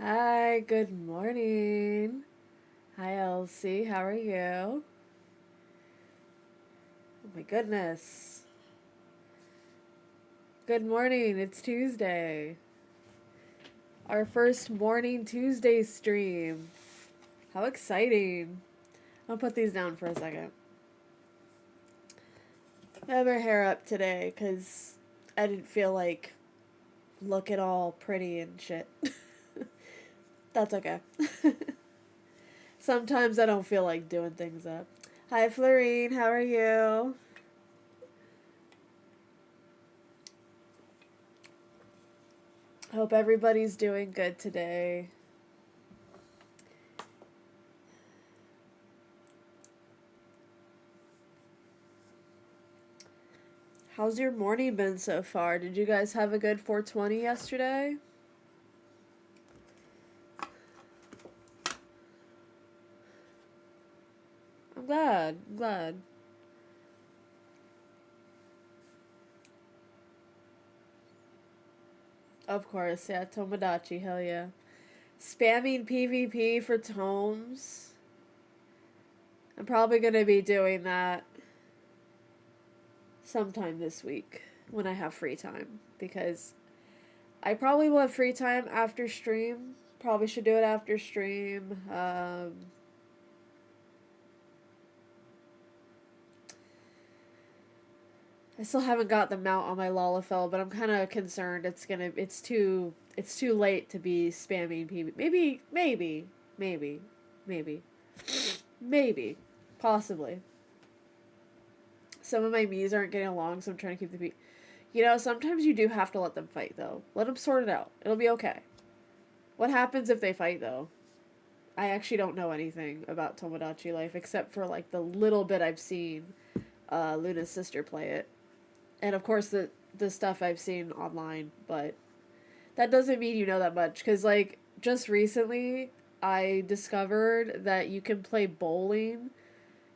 Hi, good morning. Hi, Elsie. How are you? Oh my goodness. Good morning. It's Tuesday. Our first morning Tuesday stream. How exciting. I'll put these down for a second. I have her hair up today because I didn't feel like looking all pretty and shit. That's okay. Sometimes I don't feel like doing things up. Hi, Florine. How are you? Hope everybody's doing good today. How's your morning been so far? Did you guys have a good 420 yesterday? I'm glad. I'm glad. Of course, yeah, Tomodachi, hell yeah. Spamming PvP for tomes. I'm probably gonna be doing that sometime this week when I have free time because I probably will have free time after stream. Probably should do it after stream. I still haven't got the mount on my Lalafell, but I'm kind of concerned it's too late to be spamming PvP. Maybe, maybe, possibly. Some of my Miis aren't getting along, so I'm trying to keep the P. Sometimes you do have to let them fight, though. Let them sort it out. It'll be okay. What happens if they fight, though? I actually don't know anything about Tomodachi Life except for like the little bit I've seen Luna's sister play it, and of course the stuff I've seen online. But that doesn't mean you know that much, because like just recently I discovered that you can play bowling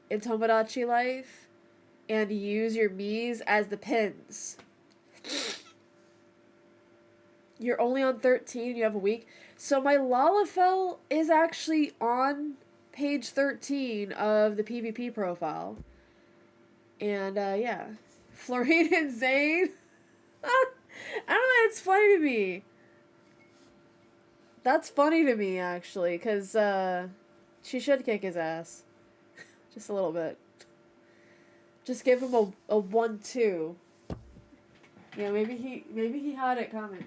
in Tomodachi Life and use your Miis as the pins. You're only on 13, you have a week. So my Lalafell is actually on page 13 of the PvP profile. And yeah. Florine and Zane. I don't know, it's funny to me. That's funny to me, actually, because she should kick his ass. Just a little bit. Just give him a 1-2. Yeah, maybe he had it coming.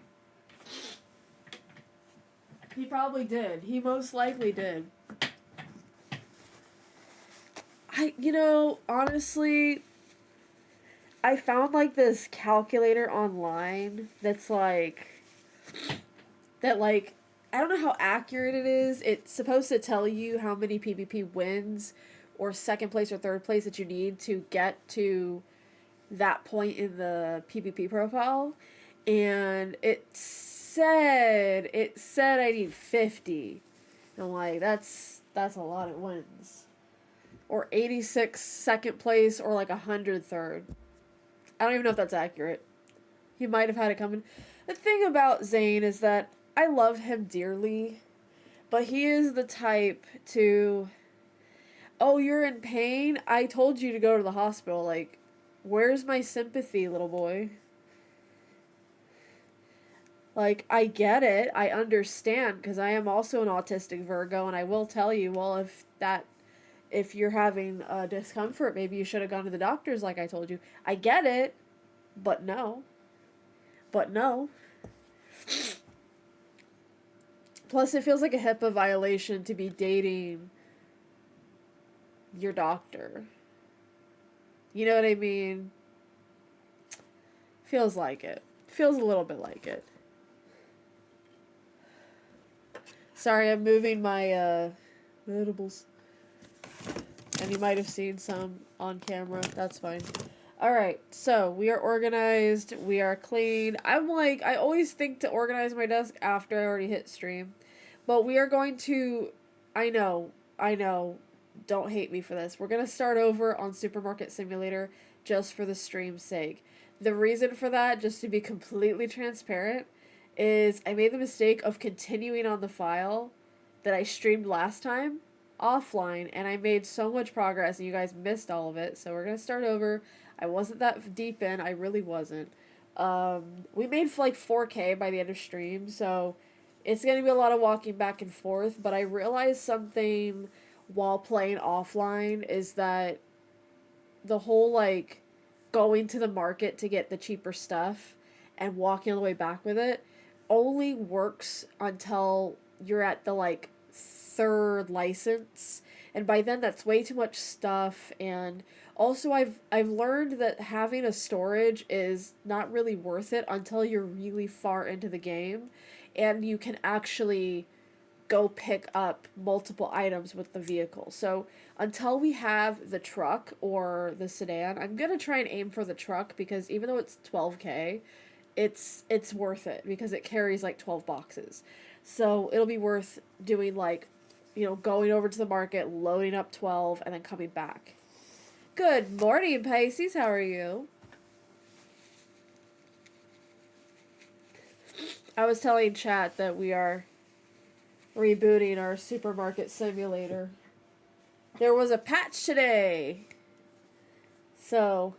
He probably did. He most likely did. Honestly, I found like this calculator online that I don't know how accurate it is. It's supposed to tell you how many PvP wins or second place or third place that you need to get to that point in the PvP profile, and it said I need 50. And I'm like, that's a lot of wins. Or 86 second place or like 100 third. I don't even know if that's accurate. He might have had it coming. The thing about Zane is that I love him dearly, but he is the type to, oh, you're in pain? I told you to go to the hospital. Like, where's my sympathy, little boy? Like, I get it. I understand because I am also an autistic Virgo, and I will tell you, well, if you're having discomfort, maybe you should have gone to the doctors like I told you. I get it, but no. But no. Plus, it feels like a HIPAA violation to be dating your doctor. You know what I mean? Feels like it. Feels a little bit like it. Sorry, I'm moving my edibles. And you might have seen some on camera. That's fine. Alright, so we are organized. We are clean. I always think to organize my desk after I already hit stream. But we are going to. I know. Don't hate me for this. We're going to start over on Supermarket Simulator just for the stream's sake. The reason for that, just to be completely transparent, is I made the mistake of continuing on the file that I streamed last time offline, and I made so much progress and you guys missed all of it. So we're going to start over. I wasn't that deep in. I really wasn't. We made like 4K by the end of stream, so it's going to be a lot of walking back and forth, but I realized something while playing offline is that the whole like going to the market to get the cheaper stuff and walking all the way back with it only works until you're at the like third license, and by then that's way too much stuff. And also I've learned that having a storage is not really worth it until you're really far into the game and you can actually go pick up multiple items with the vehicle. So until we have the truck or the sedan, I'm gonna try and aim for the truck because even though it's 12K, it's worth it because it carries like 12 boxes. So it'll be worth doing like, going over to the market, loading up 12, and then coming back. Good morning, Pisces. How are you? I was telling chat that we are rebooting our supermarket simulator. There was a patch today. So,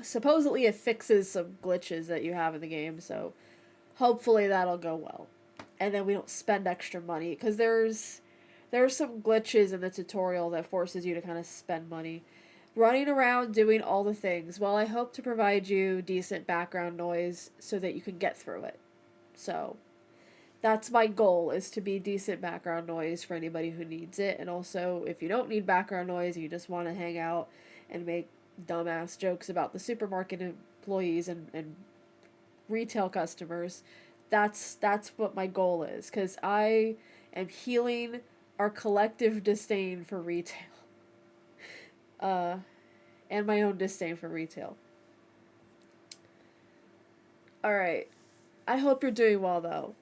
supposedly it fixes some glitches that you have in the game, so hopefully that'll go well. And then we don't spend extra money, because there's some glitches in the tutorial that forces you to kind of spend money. Running around doing all the things. Well, I hope to provide you decent background noise so that you can get through it. So, that's my goal, is to be decent background noise for anybody who needs it. And also, if you don't need background noise, you just want to hang out and make dumbass jokes about the supermarket employees and retail customers, that's what my goal is, because I am healing our collective disdain for retail. And my own disdain for retail. Alright. I hope you're doing well, though.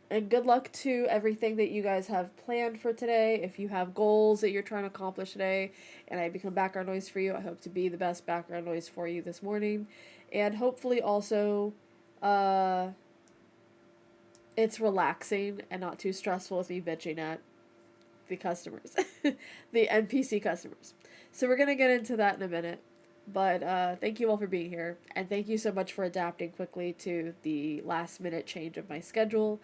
And good luck to everything that you guys have planned for today. If you have goals that you're trying to accomplish today, and I become background noise for you, I hope to be the best background noise for you this morning. And hopefully also, it's relaxing and not too stressful with me bitching at the customers, the NPC customers. So we're going to get into that in a minute. But thank you all for being here. And thank you so much for adapting quickly to the last minute change of my schedule.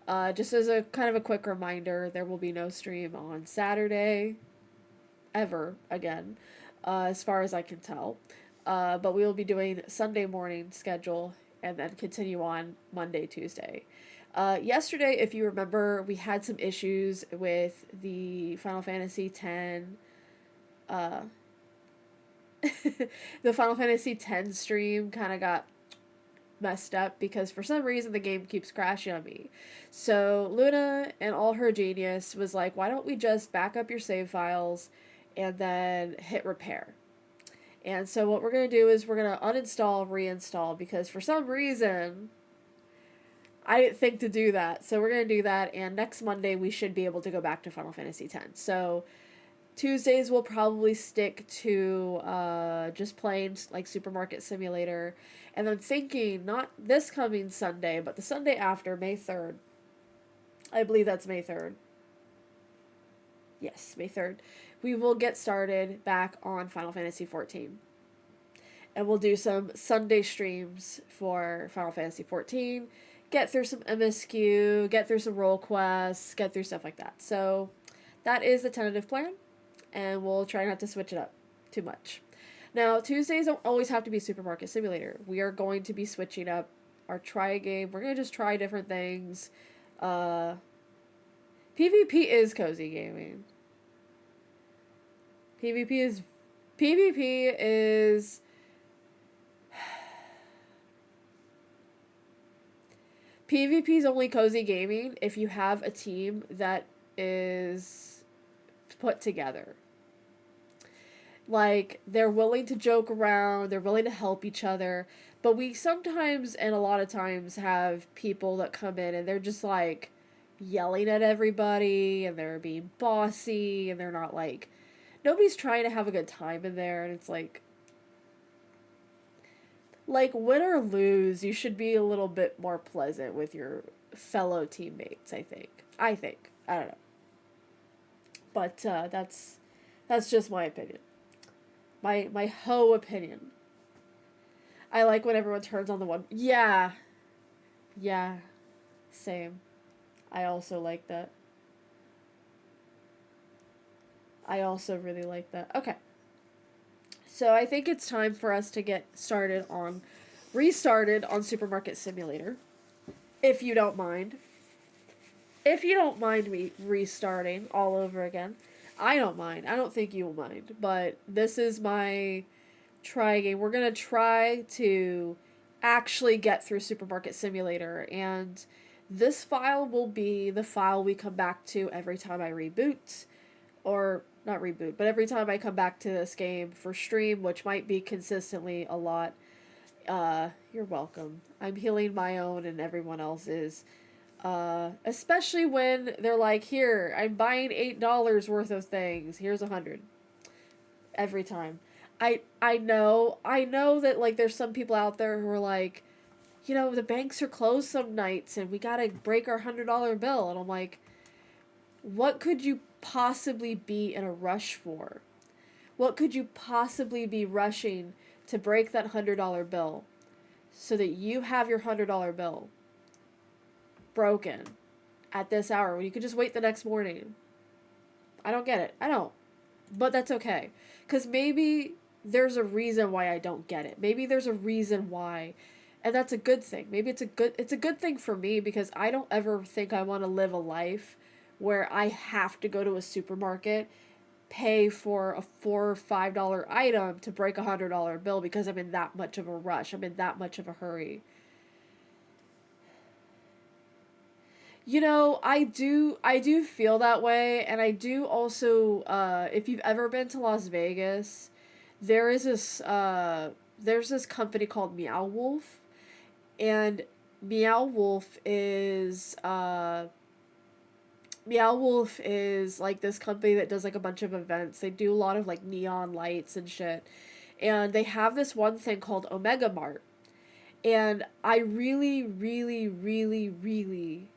Just as a kind of a quick reminder, there will be no stream on Saturday, ever again, as far as I can tell. But we will be doing Sunday morning schedule and then continue on Monday, Tuesday. Yesterday, if you remember, we had some issues with the Final Fantasy X. The Final Fantasy X stream kind of got messed up because for some reason the game keeps crashing on me. So Luna and all her genius was like, why don't we just back up your save files and then hit repair? And so what we're going to do is we're going to uninstall, reinstall, because for some reason I didn't think to do that. So we're going to do that, and next Monday we should be able to go back to Final Fantasy X. So Tuesdays we'll probably stick to just playing like Supermarket Simulator. And I'm thinking, not this coming Sunday, but the Sunday after, May 3rd. I believe that's May 3rd. Yes, May 3rd. We will get started back on Final Fantasy XIV. And we'll do some Sunday streams for Final Fantasy XIV. Get through some MSQ, get through some role quests, get through stuff like that. So that is the tentative plan. And we'll try not to switch it up too much. Now, Tuesdays don't always have to be Supermarket Simulator. We are going to be switching up our try game. We're going to just try different things. PvP is cozy gaming. PvP is only cozy gaming if you have a team that is put together. Like, they're willing to joke around, they're willing to help each other, but we sometimes, and a lot of times, have people that come in and they're just, like, yelling at everybody, and they're being bossy, and they're not, like, nobody's trying to have a good time in there, and it's like, win or lose, you should be a little bit more pleasant with your fellow teammates, I think. I don't know. But that's just my opinion. My hoe opinion. I like when everyone turns on the one. Yeah. Yeah. Same. I also like that. I also really like that. Okay. So I think it's time for us to get restarted on Supermarket Simulator. If you don't mind. If you don't mind me restarting all over again. I don't mind. I don't think you will mind. But this is my try game. We're going to try to actually get through Supermarket Simulator. And this file will be the file we come back to every time I reboot. Or not reboot, but every time I come back to this game for stream, which might be consistently a lot. You're welcome. I'm healing my own and everyone else's. Especially when they're like, here, I'm buying $8 worth of things. Here's 100. Every time. I know that like there's some people out there who are like, the banks are closed some nights and we gotta break our $100 bill. And I'm like, what could you possibly be in a rush for? What could you possibly be rushing to break that $100 bill so that you have your $100 bill broken at this hour when you could just wait the next morning? I don't get it. I don't. But that's okay. Because maybe there's a reason why I don't get it. Maybe there's a reason why. And that's a good thing. Maybe it's a good thing for me because I don't ever think I want to live a life where I have to go to a supermarket, pay for a $4 or $5 item to break a $100 bill because I'm in that much of a rush. I'm in that much of a hurry. I do feel that way, and I do also, if you've ever been to Las Vegas, there is there's this company called Meow Wolf, and Meow Wolf is, Meow Wolf is like this company that does like a bunch of events. They do a lot of like neon lights and shit. And they have this one thing called Omega Mart. And I really, really, really, really,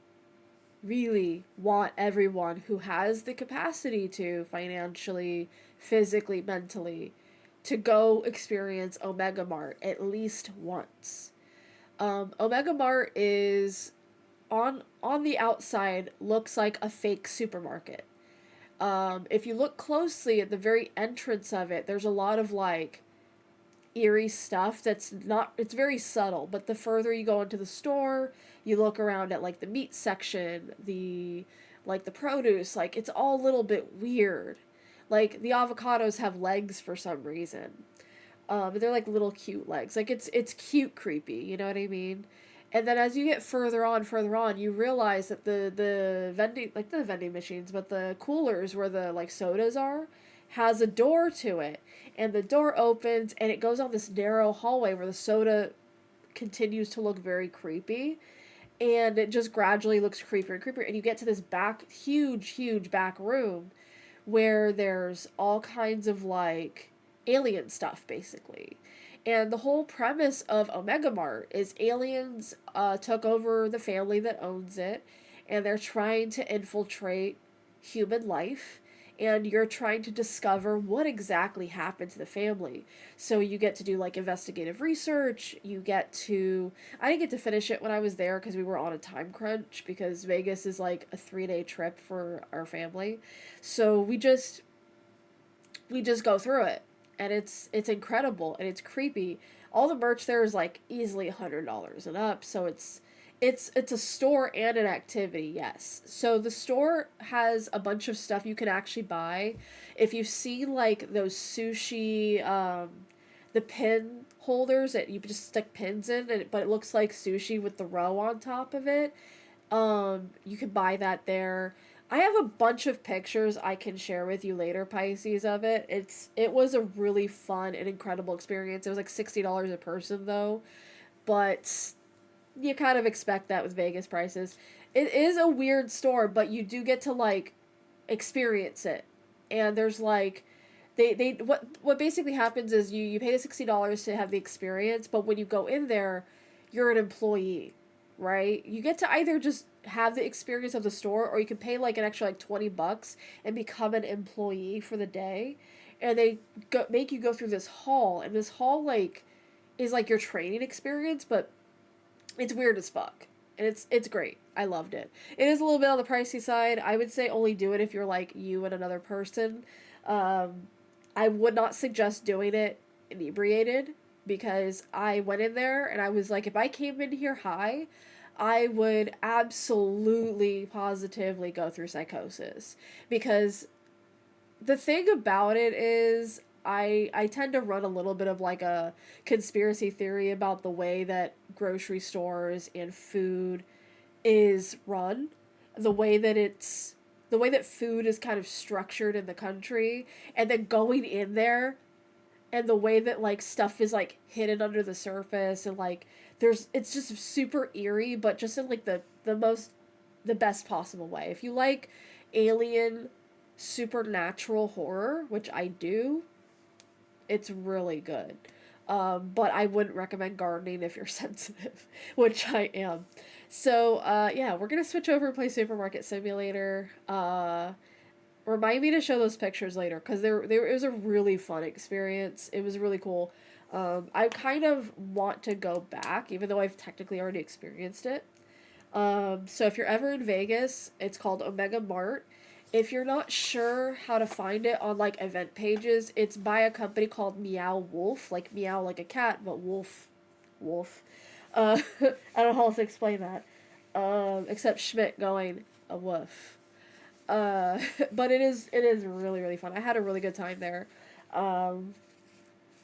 really want everyone who has the capacity to financially, physically, mentally, to go experience Omega Mart at least once. Omega Mart is on the outside looks like a fake supermarket. If you look closely at the very entrance of it, there's a lot of like eerie stuff that's not, it's very subtle, but the further you go into the store, you look around at like the meat section, the produce, like it's all a little bit weird. Like the avocados have legs for some reason. They're like little cute legs. Like it's cute creepy, you know what I mean? And then as you get further on, you realize that the vending, like the vending machines, but the coolers where the like sodas are, has a door to it. And the door opens and it goes on this narrow hallway where the soda continues to look very creepy. And it just gradually looks creepier and creepier. And you get to this huge back room where there's all kinds of like alien stuff basically. And the whole premise of Omega Mart is aliens took over the family that owns it, and they're trying to infiltrate human life, and you're trying to discover what exactly happened to the family. So you get to do like investigative research. I didn't get to finish it when I was there because we were on a time crunch because Vegas is like a 3-day trip for our family. So we just go through it, and it's incredible and it's creepy. All the merch there is like easily $100 and up, so it's a store and an activity, yes. So the store has a bunch of stuff you can actually buy. If you've seen like those sushi, the pin holders that you just stick pins in, but it looks like sushi with the row on top of it, you can buy that there. I have a bunch of pictures I can share with you later, Pisces, of it. It was a really fun and incredible experience. It was like $60 a person though, but you kind of expect that with Vegas prices. It is a weird store, but you do get to like experience it. And there's like they what basically happens is you pay the $60 to have the experience, but when you go in there, you're an employee. right? You get to either just have the experience of the store, or you can pay like an extra like $20 and become an employee for the day. And they make you go through this hall, and this hall like is like your training experience, but it's weird as fuck. And it's great. I loved it. It is a little bit on the pricey side. I would say only do it if you're like you and another person. Um, I would not suggest doing it inebriated, because I went in there and I was like, if I came in here high, I would absolutely positively go through psychosis, because the thing about it is I tend to run a little bit of like a conspiracy theory about the way that grocery stores and food is run, the way that food is kind of structured in the country, and then going in there, and the way that like stuff is like hidden under the surface, and like it's just super eerie, but just in like the best possible way. If you like alien supernatural horror, which I do, it's really good. But I wouldn't recommend gardening if you're sensitive, which I am. So, yeah, we're gonna switch over and play Supermarket Simulator. Remind me to show those pictures later, because it was a really fun experience. It was really cool. I kind of want to go back, even though I've technically already experienced it. So if you're ever in Vegas, it's called Omega Mart. If you're not sure how to find it on like event pages, it's by a company called Meow Wolf, like meow like a cat, but wolf. I don't know how else to explain that. Except Schmidt going a woof. But it is really really fun. I had a really good time there. Um,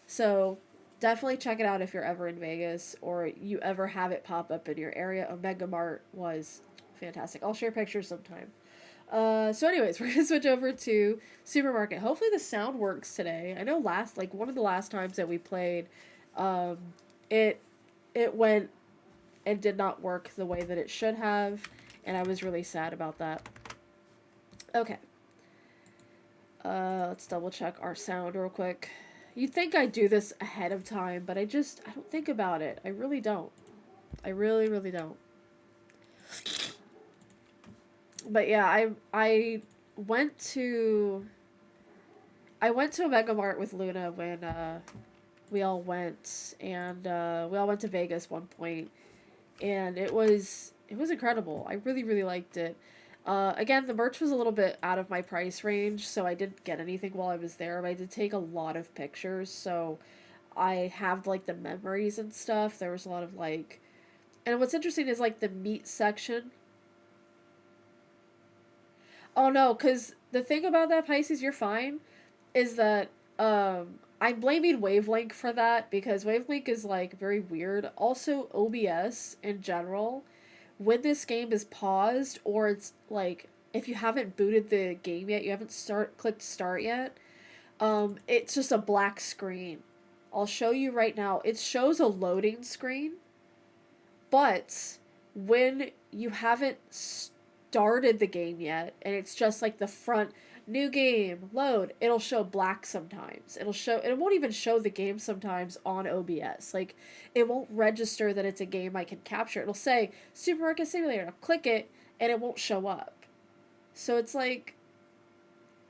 so definitely check it out if you're ever in Vegas, or you ever have it pop up in your area. Omega Mart was fantastic. I'll share pictures sometime. So anyways, we're gonna switch over to Supermarket. Hopefully the sound works today. I know one of the last times that we played, um, it it went and did not work the way that it should have, and I was really sad about that. Okay. Let's double check our sound real quick. You'd think I'd do this ahead of time, but I don't think about it. I really don't. I really, really don't. But yeah, went to I went to a Mega Mart with Luna when we all went, and we all went to Vegas one point, and it was incredible. I really really liked it. Again, the merch was a little bit out of my price range, so I didn't get anything while I was there, but I did take a lot of pictures, so I have like the memories and stuff. There was a lot of like, and what's interesting is like the meat section. Oh no, because the thing about that, Pisces, you're fine, is that I'm blaming Wavelink for that, because Wavelink is like very weird. Also, OBS in general, when this game is paused, or it's like if you haven't booted the game yet, you haven't clicked start yet, it's just a black screen. I'll show you right now. It shows a loading screen, but when you haven't started the game yet, and it's just like the front new game load, it'll show black sometimes. It won't even show the game sometimes on OBS. Like, it won't register that it's a game I can capture. It'll say Supermarket Simulator. I'll click it and it won't show up. So it's like,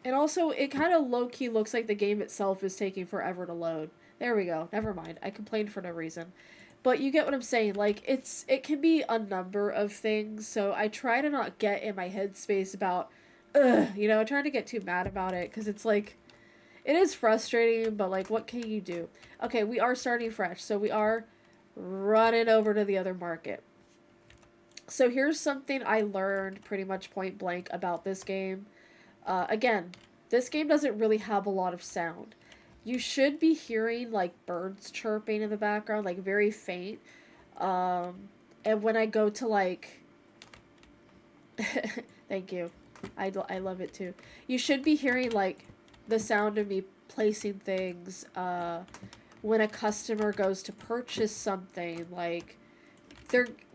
and also it kind of low key looks like the game itself is taking forever to load. There we go. Never mind. I complained for no reason. But you get what I'm saying. Like, it can be a number of things. So I try to not get in my headspace about, trying to get too mad about it, because it's like, it is frustrating, but like, what can you do? Okay, we are starting fresh, so we are running over to the other market. So here's something I learned pretty much point blank about this game. Again, this game doesn't really have a lot of sound. You should be hearing like birds chirping in the background, like very faint. And when I go to like, thank you, I love it too. You should be hearing like the sound of me placing things. When a customer goes to purchase something, like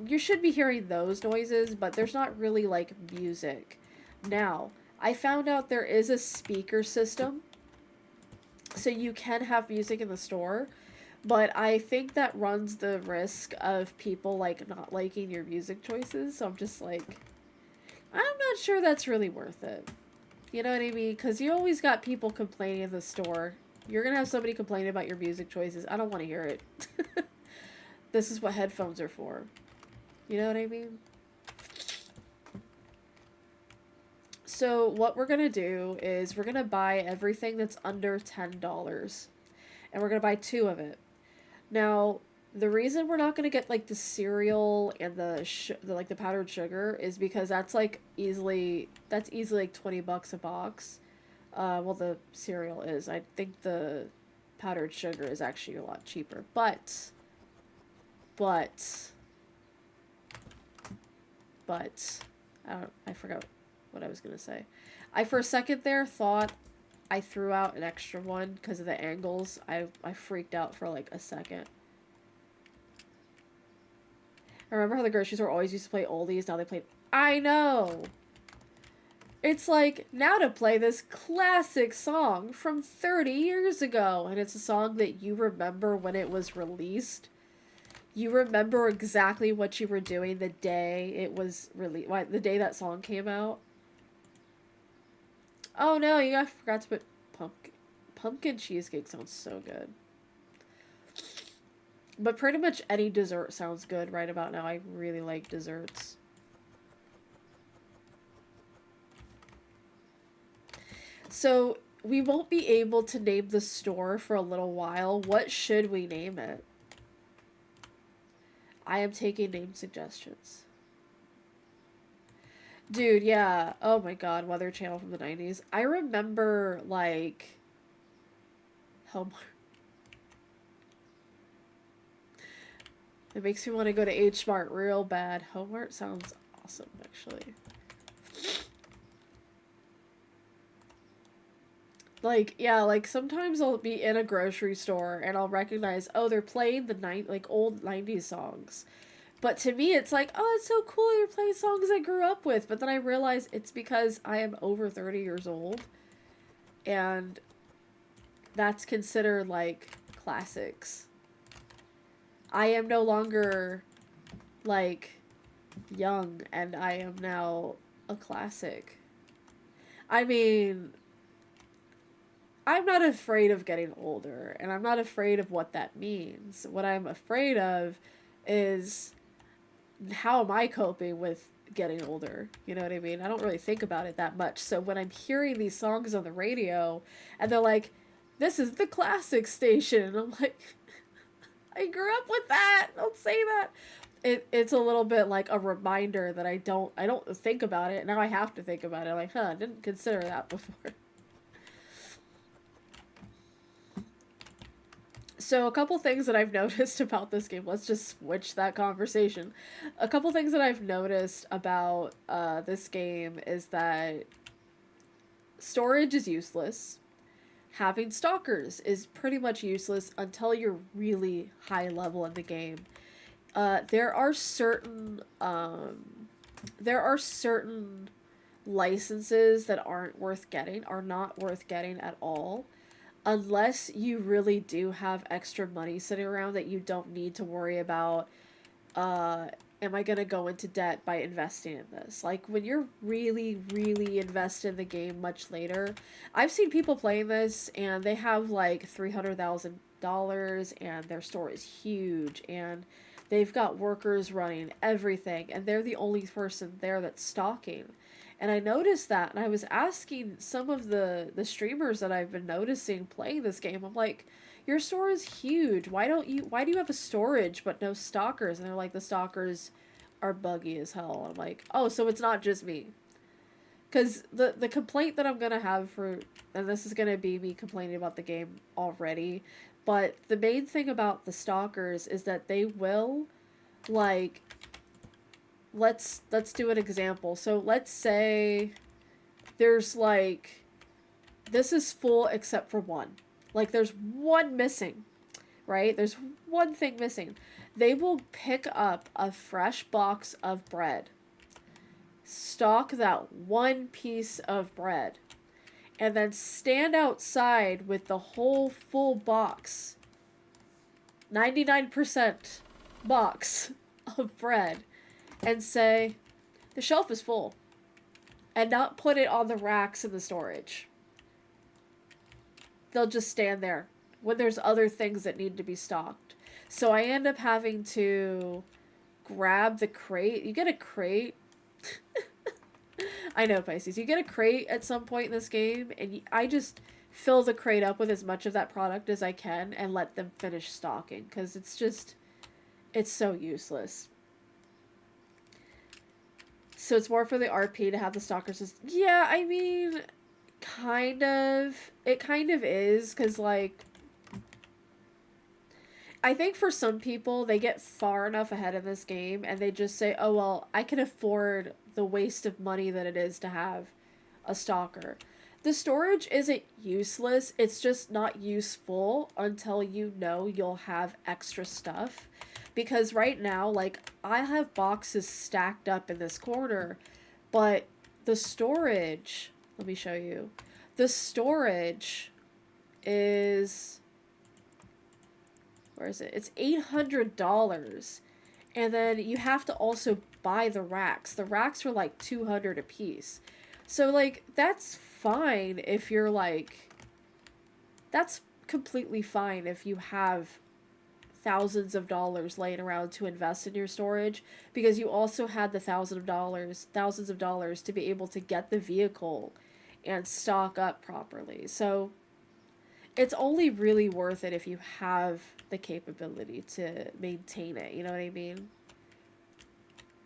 you should be hearing those noises, but there's not really like music. Now, I found out there is a speaker system, so you can have music in the store, But I think that runs the risk of people like not liking your music choices. So I'm just like, I'm not sure that's really worth it. You know what I mean? Because you always got people complaining in the store. You're gonna have somebody complaining about your music choices. I don't want to hear it. This is what headphones are for. You know what I mean? So what we're gonna do is we're gonna buy everything that's under $10, and we're gonna buy two of it. Now, the reason we're not gonna get like the cereal and the like the powdered sugar is because that's easily like $20 a box. Well, the cereal is. I think the powdered sugar is actually a lot cheaper, but but I forgot what I was gonna say. I for a second there thought I threw out an extra one because of the angles. I freaked out for like a second. I remember how the grocery store always used to play oldies. Now they play. I know. It's like now to play this classic song from 30 years ago, and it's a song that you remember when it was released. You remember exactly what you were doing the day it was released, the day that song came out. Oh no, I forgot to put pumpkin. Pumpkin cheesecake sounds so good. But pretty much any dessert sounds good right about now. I really like desserts. So we won't be able to name the store for a little while. What should we name it? I am taking name suggestions. Dude, yeah. Oh my god, Weather Channel from the 90s. I remember, like, Home. It makes me want to go to H Mart real bad. Homart sounds awesome, actually. Like, yeah, like sometimes I'll be in a grocery store and I'll recognize, oh, they're playing like old 90s songs. But to me, it's like, oh, it's so cool you're playing songs I grew up with. But then I realize it's because I am over 30 years old. And that's considered like classics. I am no longer like young and I am now a classic. I mean, I'm not afraid of getting older and I'm not afraid of what that means. What I'm afraid of is how am I coping with getting older? You know what I mean? I don't really think about it that much. So when I'm hearing these songs on the radio and they're like, this is the classic station, I'm like, I grew up with that. Don't say that. It's a little bit like a reminder that I don't think about it. Now I have to think about it. Like, huh, I didn't consider that before. So a couple things that I've noticed about this game. Let's just switch that conversation. A couple things that I've noticed about this game is that storage is useless. Having stalkers is pretty much useless until you're really high level in the game. There are certain licenses that are not worth getting at all unless you really do have extra money sitting around that you don't need to worry about, uh, am I going to go into debt by investing in this? Like, when you're really, really invested in the game much later, I've seen people playing this and they have like $300,000 and their store is huge and they've got workers running everything and they're the only person there that's stocking. And I noticed that, and I was asking some of the streamers that I've been noticing playing this game. I'm like, your store is huge. Why do you have a storage but no stalkers? And they're like, the stalkers are buggy as hell. I'm like, oh, so it's not just me. Because the complaint that I'm gonna have and this is gonna be me complaining about the game already, but the main thing about the stalkers is that they will, like, let's do an example. So let's say there's like, this is full except for one. Like there's one missing, right? There's one thing missing. They will pick up a fresh box of bread, stock that one piece of bread, and then stand outside with the whole full box 99% box of bread and say, the shelf is full, and not put it on the racks in the storage. They'll just stand there when there's other things that need to be stocked. So I end up having to grab the crate. You get a crate. I know, Pisces. You get a crate at some point in this game, and I just fill the crate up with as much of that product as I can and let them finish stocking, because it's so useless. So it's more for the RP to have the stalkers. Yeah, I mean, kind of. It kind of is, because, like, I think for some people, they get far enough ahead in this game, and they just say, oh, well, I can afford the waste of money that it is to have a stalker. The storage isn't useless, it's just not useful until you know you'll have extra stuff. Because right now, like, I have boxes stacked up in this corner, but the storage, let me show you. The storage is, where is it? It's $800. And then you have to also buy the racks. The racks are like $200 a piece. So, like, that's fine if you're like, that's completely fine if you have thousands of dollars laying around to invest in your storage, because you also had the thousands of dollars to be able to get the vehicle and stock up properly. So it's only really worth it if you have the capability to maintain it, you know what I mean?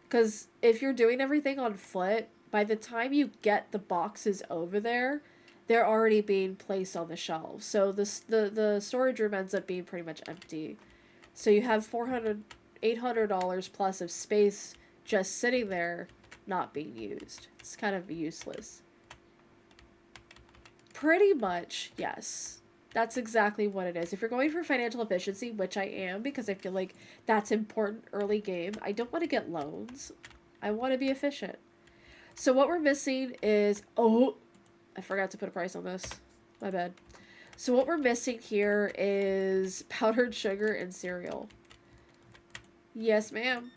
Because if you're doing everything on foot, by the time you get the boxes over there, they're already being placed on the shelves. So the storage room ends up being pretty much empty. So you have $800 plus of space just sitting there not being used. It's kind of useless. Pretty much, yes. That's exactly what it is. If you're going for financial efficiency, which I am, because I feel like that's important early game, I don't want to get loans. I want to be efficient. So what we're missing is... Oh, I forgot to put a price on this. My bad. So what we're missing here is powdered sugar and cereal. Yes, ma'am.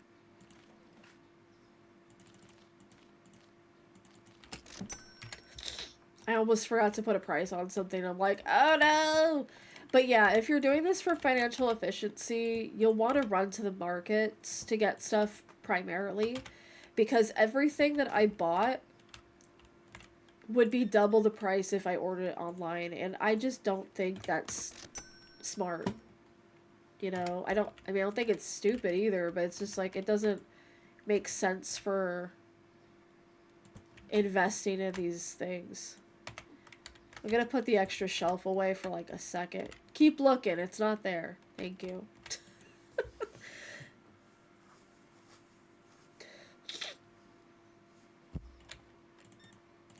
I almost forgot to put a price on something. I'm like, oh no! But yeah, if you're doing this for financial efficiency, you'll want to run to the markets to get stuff primarily, because everything that I bought would be double the price if I ordered it online, and I just don't think that's smart. You know, I don't think it's stupid either, but it's just like, it doesn't make sense for investing in these things. I'm gonna put the extra shelf away for like a second. Keep looking, it's not there. Thank you.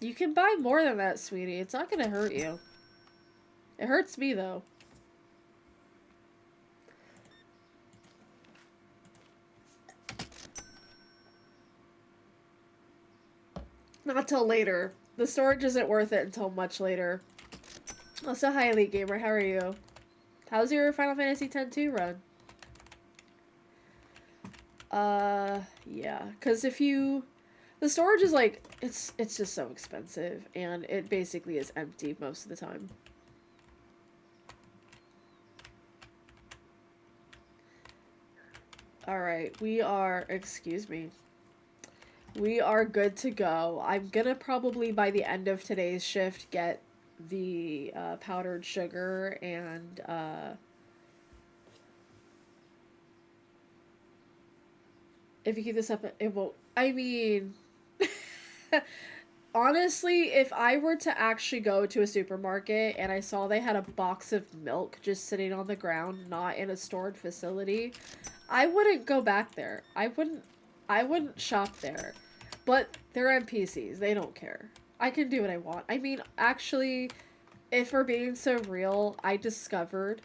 You can buy more than that, sweetie. It's not gonna hurt you. It hurts me, though. Not till later. The storage isn't worth it until much later. Also, hi, Elite Gamer. How are you? How's your Final Fantasy X-2 run? Yeah. Because if you... The storage is like... It's just so expensive. And it basically is empty most of the time. Alright, we are... Excuse me. We are good to go. I'm gonna probably, by the end of today's shift, get the powdered sugar and if you keep this up, it won't... I mean... Honestly, if I were to actually go to a supermarket and I saw they had a box of milk just sitting on the ground, not in a stored facility, I wouldn't go back there. I wouldn't shop there. But they're NPCs. They don't care. I can do what I want. I mean, actually, if we're being so real, I discovered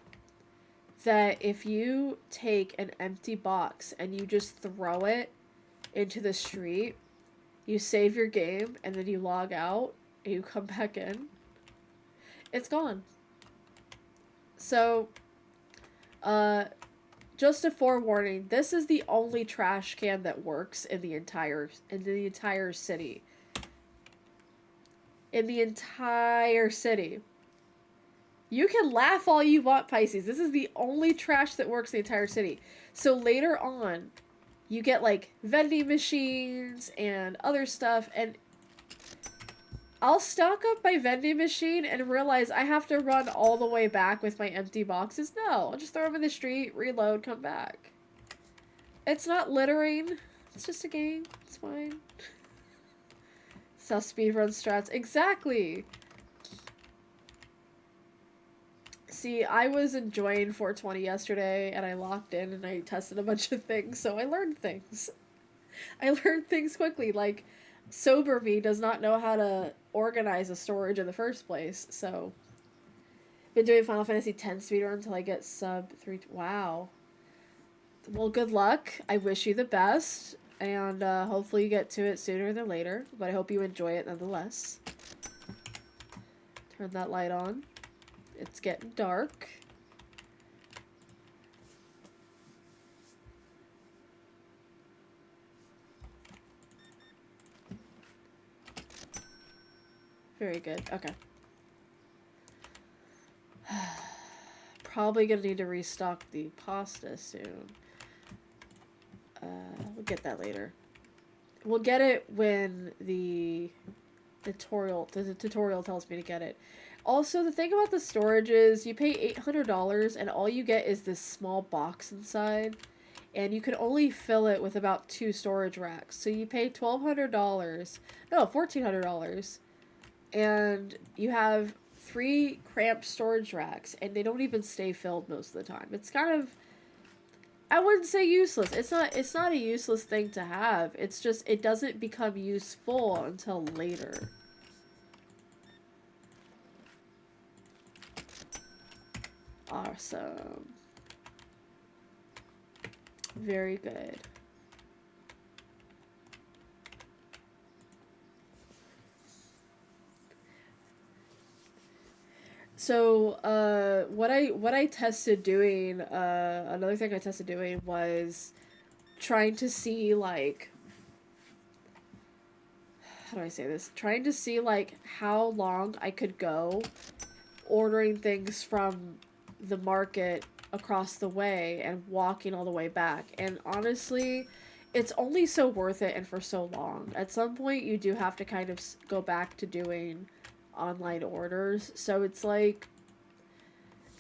that if you take an empty box and you just throw it into the street, you save your game, and then you log out, and you come back in, it's gone. So, just a forewarning, this is the only trash can that works in the entire city. In the entire city. You can laugh all you want, Pisces. This is the only trash that works in the entire city. So later on, you get like vending machines and other stuff, and I'll stock up my vending machine and realize I have to run all the way back with my empty boxes. No, I'll just throw them in the street, reload, come back. It's not littering. It's just a game. It's fine. Self speedrun strats. Exactly. See, I was enjoying 420 yesterday, and I locked in and I tested a bunch of things, so I learned things. I learned things quickly, like sober me does not know how to organize a storage in the first place, so been doing Final Fantasy X speedrun until I get sub 3. Wow. Well, good luck. I wish you the best, and hopefully you get to it sooner than later, but I hope you enjoy it nonetheless. Turn that light on. It's getting dark. Very good. Okay. Probably gonna need to restock the pasta soon. We'll get that later. We'll get it when the tutorial tells me to get it. Also, the thing about the storage is you pay $800 and all you get is this small box inside, and you can only fill it with about 2 storage racks. So you pay $1,400, and you have 3 cramped storage racks, and they don't even stay filled most of the time. It's kind of, I wouldn't say useless. It's not a useless thing to have. It's just it doesn't become useful until later. Awesome. Very good. So, what I tested doing, another thing I tested doing was trying to see, like, how do I say this? Trying to see, like, how long I could go ordering things from the market across the way and walking all the way back. And honestly, it's only so worth it and for so long. At some point, you do have to kind of go back to doing online orders. So it's like,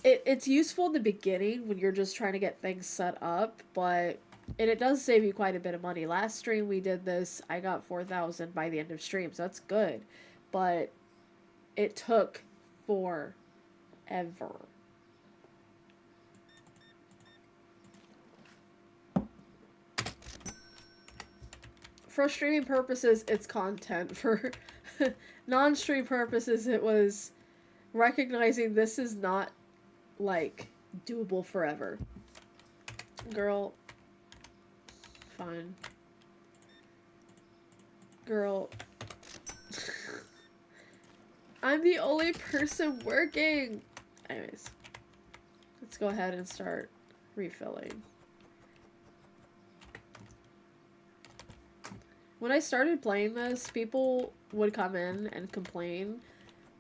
it's useful in the beginning when you're just trying to get things set up, but and it does save you quite a bit of money. Last stream we did this, I got 4,000 by the end of stream, so that's good. But it took forever. For streaming purposes, it's content. For non-stream purposes, it was recognizing this is not, like, doable forever. Girl. Fine. Girl. I'm the only person working! Anyways. Let's go ahead and start refilling. When I started playing this, people would come in and complain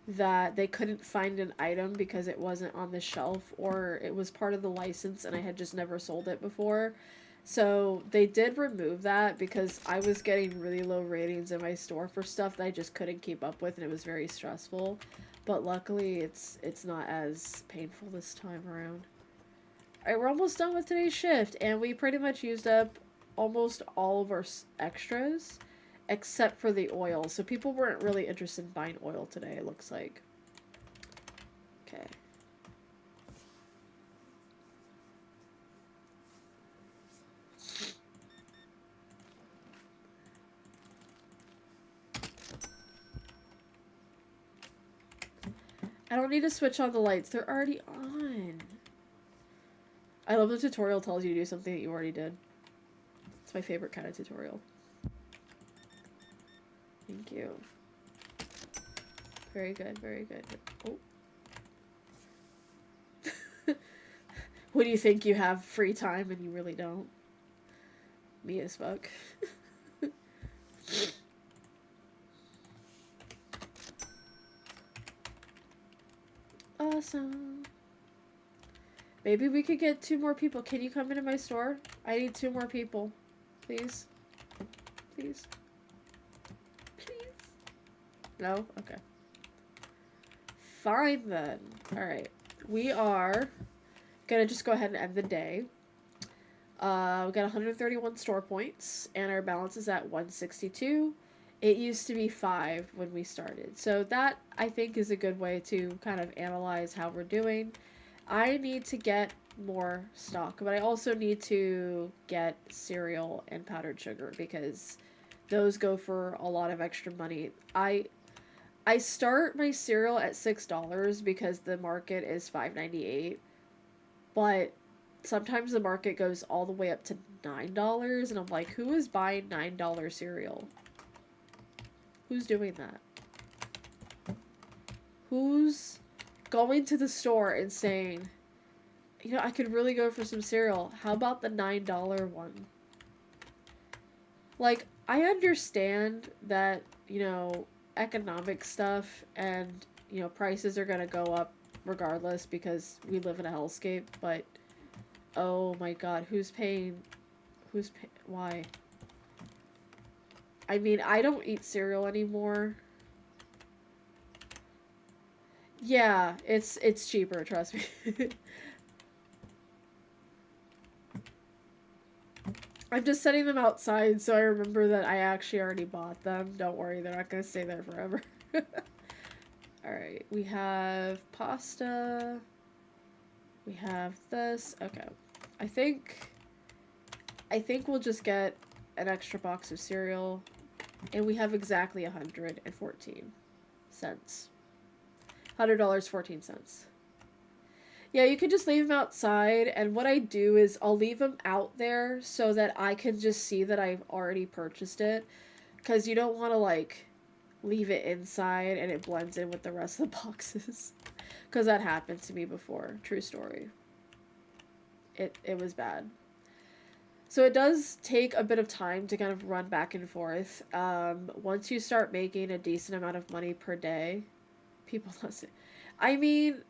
that they couldn't find an item because it wasn't on the shelf or it was part of the license and I had just never sold it before. So they did remove that because I was getting really low ratings in my store for stuff that I just couldn't keep up with and it was very stressful. But luckily it's not as painful this time around. Alright, we're almost done with today's shift and we pretty much used up almost all of our extras except for the oil. So people weren't really interested in buying oil today, it looks like. Okay. I don't need to switch on the lights. They're already on. I love the tutorial tells you to do something that you already did. It's my favorite kind of tutorial. Thank you. Very good, very good. Oh. When you think you have free time and you really don't. Me as fuck. Awesome. Maybe we could get 2 more people. Can you come into my store? I need 2 more people. Please. Please. Please. No? Okay. Fine then. Alright. We are gonna just go ahead and end the day. We got 131 store points, and our balance is at 162. It used to be 5 when we started. So that, I think, is a good way to kind of analyze how we're doing. I need to get more stock, but I also need to get cereal and powdered sugar because those go for a lot of extra money. I start my cereal at $6 because the market is $5.98, but sometimes the market goes all the way up to $9, and I'm like, who is buying $9 cereal? Who's doing that? Who's going to the store and saying, you know, I could really go for some cereal. How about the $9 one? Like, I understand that, you know, economic stuff and, you know, prices are going to go up regardless because we live in a hellscape, but oh my god, why? I mean, I don't eat cereal anymore. Yeah, it's cheaper, trust me. I'm just setting them outside so I remember that I actually already bought them. Don't worry, they're not going to stay there forever. Alright, we have pasta. We have this. Okay. I think we'll just get an extra box of cereal. And we have exactly 114 cents. $100.14. Yeah, you can just leave them outside, and what I do is I'll leave them out there so that I can just see that I've already purchased it. Because you don't want to, like, leave it inside and it blends in with the rest of the boxes. Because that happened to me before. True story. It was bad. So it does take a bit of time to kind of run back and forth. Once you start making a decent amount of money per day, people listen. I mean,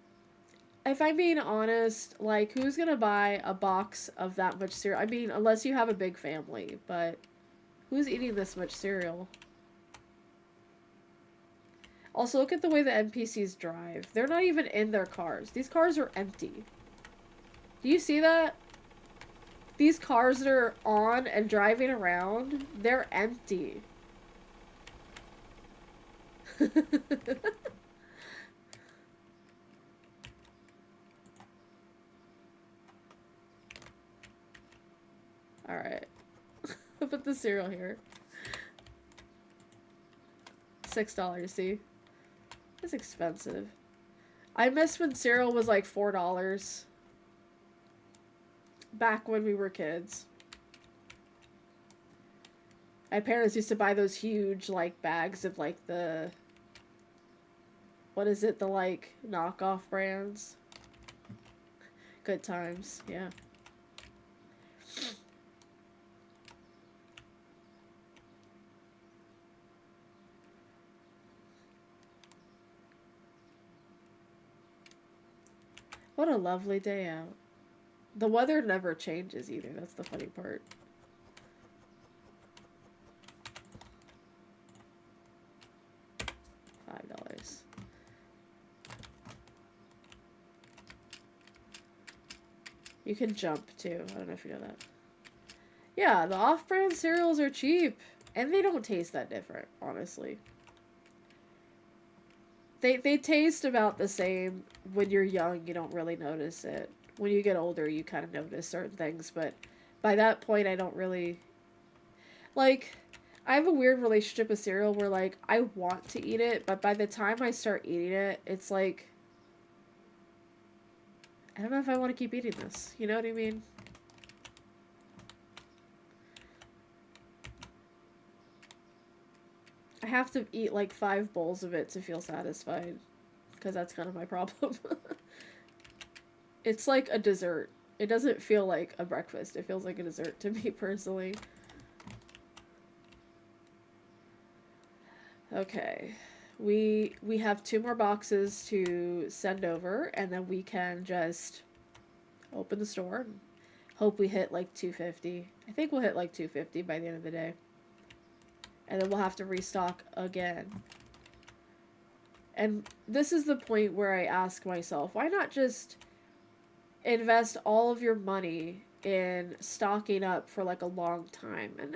if I'm being honest, like, who's gonna buy a box of that much cereal? I mean, unless you have a big family, but who's eating this much cereal? Also, look at the way the NPCs drive. They're not even in their cars. These cars are empty. Do you see that? These cars that are on and driving around, they're empty. Alright. I'll put the cereal here. $6, see? It's expensive. I miss when cereal was like $4. Back when we were kids. My parents used to buy those huge, like, bags of, like, the... What is it? The, like, knockoff brands. Good times, yeah. What a lovely day out. The weather never changes either. That's the funny part. $5. You can jump too. I don't know if you know that. Yeah, the off-brand cereals are cheap. And they don't taste that different, honestly. They taste about the same. When you're young, you don't really notice it. When you get older, you kind of notice certain things, but by that point, I don't really... Like, I have a weird relationship with cereal where, like, I want to eat it, but by the time I start eating it, it's like... I don't know if I want to keep eating this. You know what I mean? I have to eat, like, 5 bowls of it to feel satisfied. Because that's kind of my problem. It's like a dessert. It doesn't feel like a breakfast. It feels like a dessert to me personally. Okay. We have 2 more boxes to send over, and then we can just open the store and hope we hit like 250. I think we'll hit like 250 by the end of the day. And then we'll have to restock again. And this is the point where I ask myself, why not just invest all of your money in stocking up for like a long time? And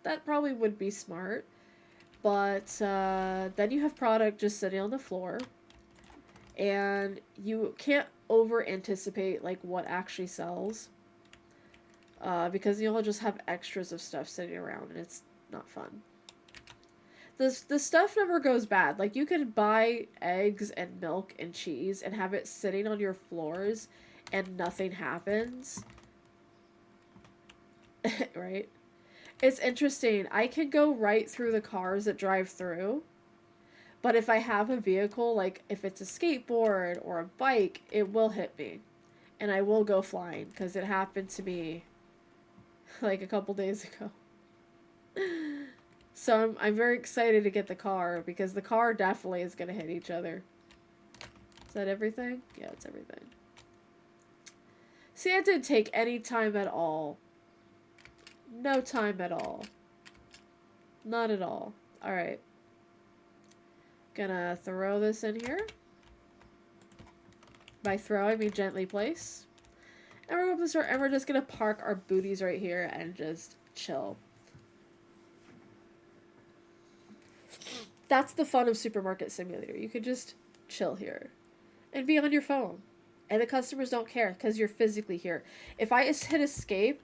that probably would be smart. But then you have product just sitting on the floor, and you can't over anticipate like what actually sells, because you'll just have extras of stuff sitting around, and it's not fun. The stuff never goes bad. Like, you could buy eggs and milk and cheese and have it sitting on your floors and nothing happens. Right? It's interesting. I can go right through the cars that drive through, but if I have a vehicle, like if it's a skateboard or a bike, it will hit me. And I will go flying, because it happened to me like a couple days ago. So I'm very excited to get the car, because the car definitely is going to hit each other. Is that everything? Yeah, it's everything. See, that didn't take any time at all. No time at all. Not at all. Alright. Gonna throw this in here. By throw, I mean gently place. And we're going to the store, and we're just gonna park our booties right here and just chill. That's the fun of Supermarket Simulator. You could just chill here and be on your phone. And the customers don't care because you're physically here. If I hit escape,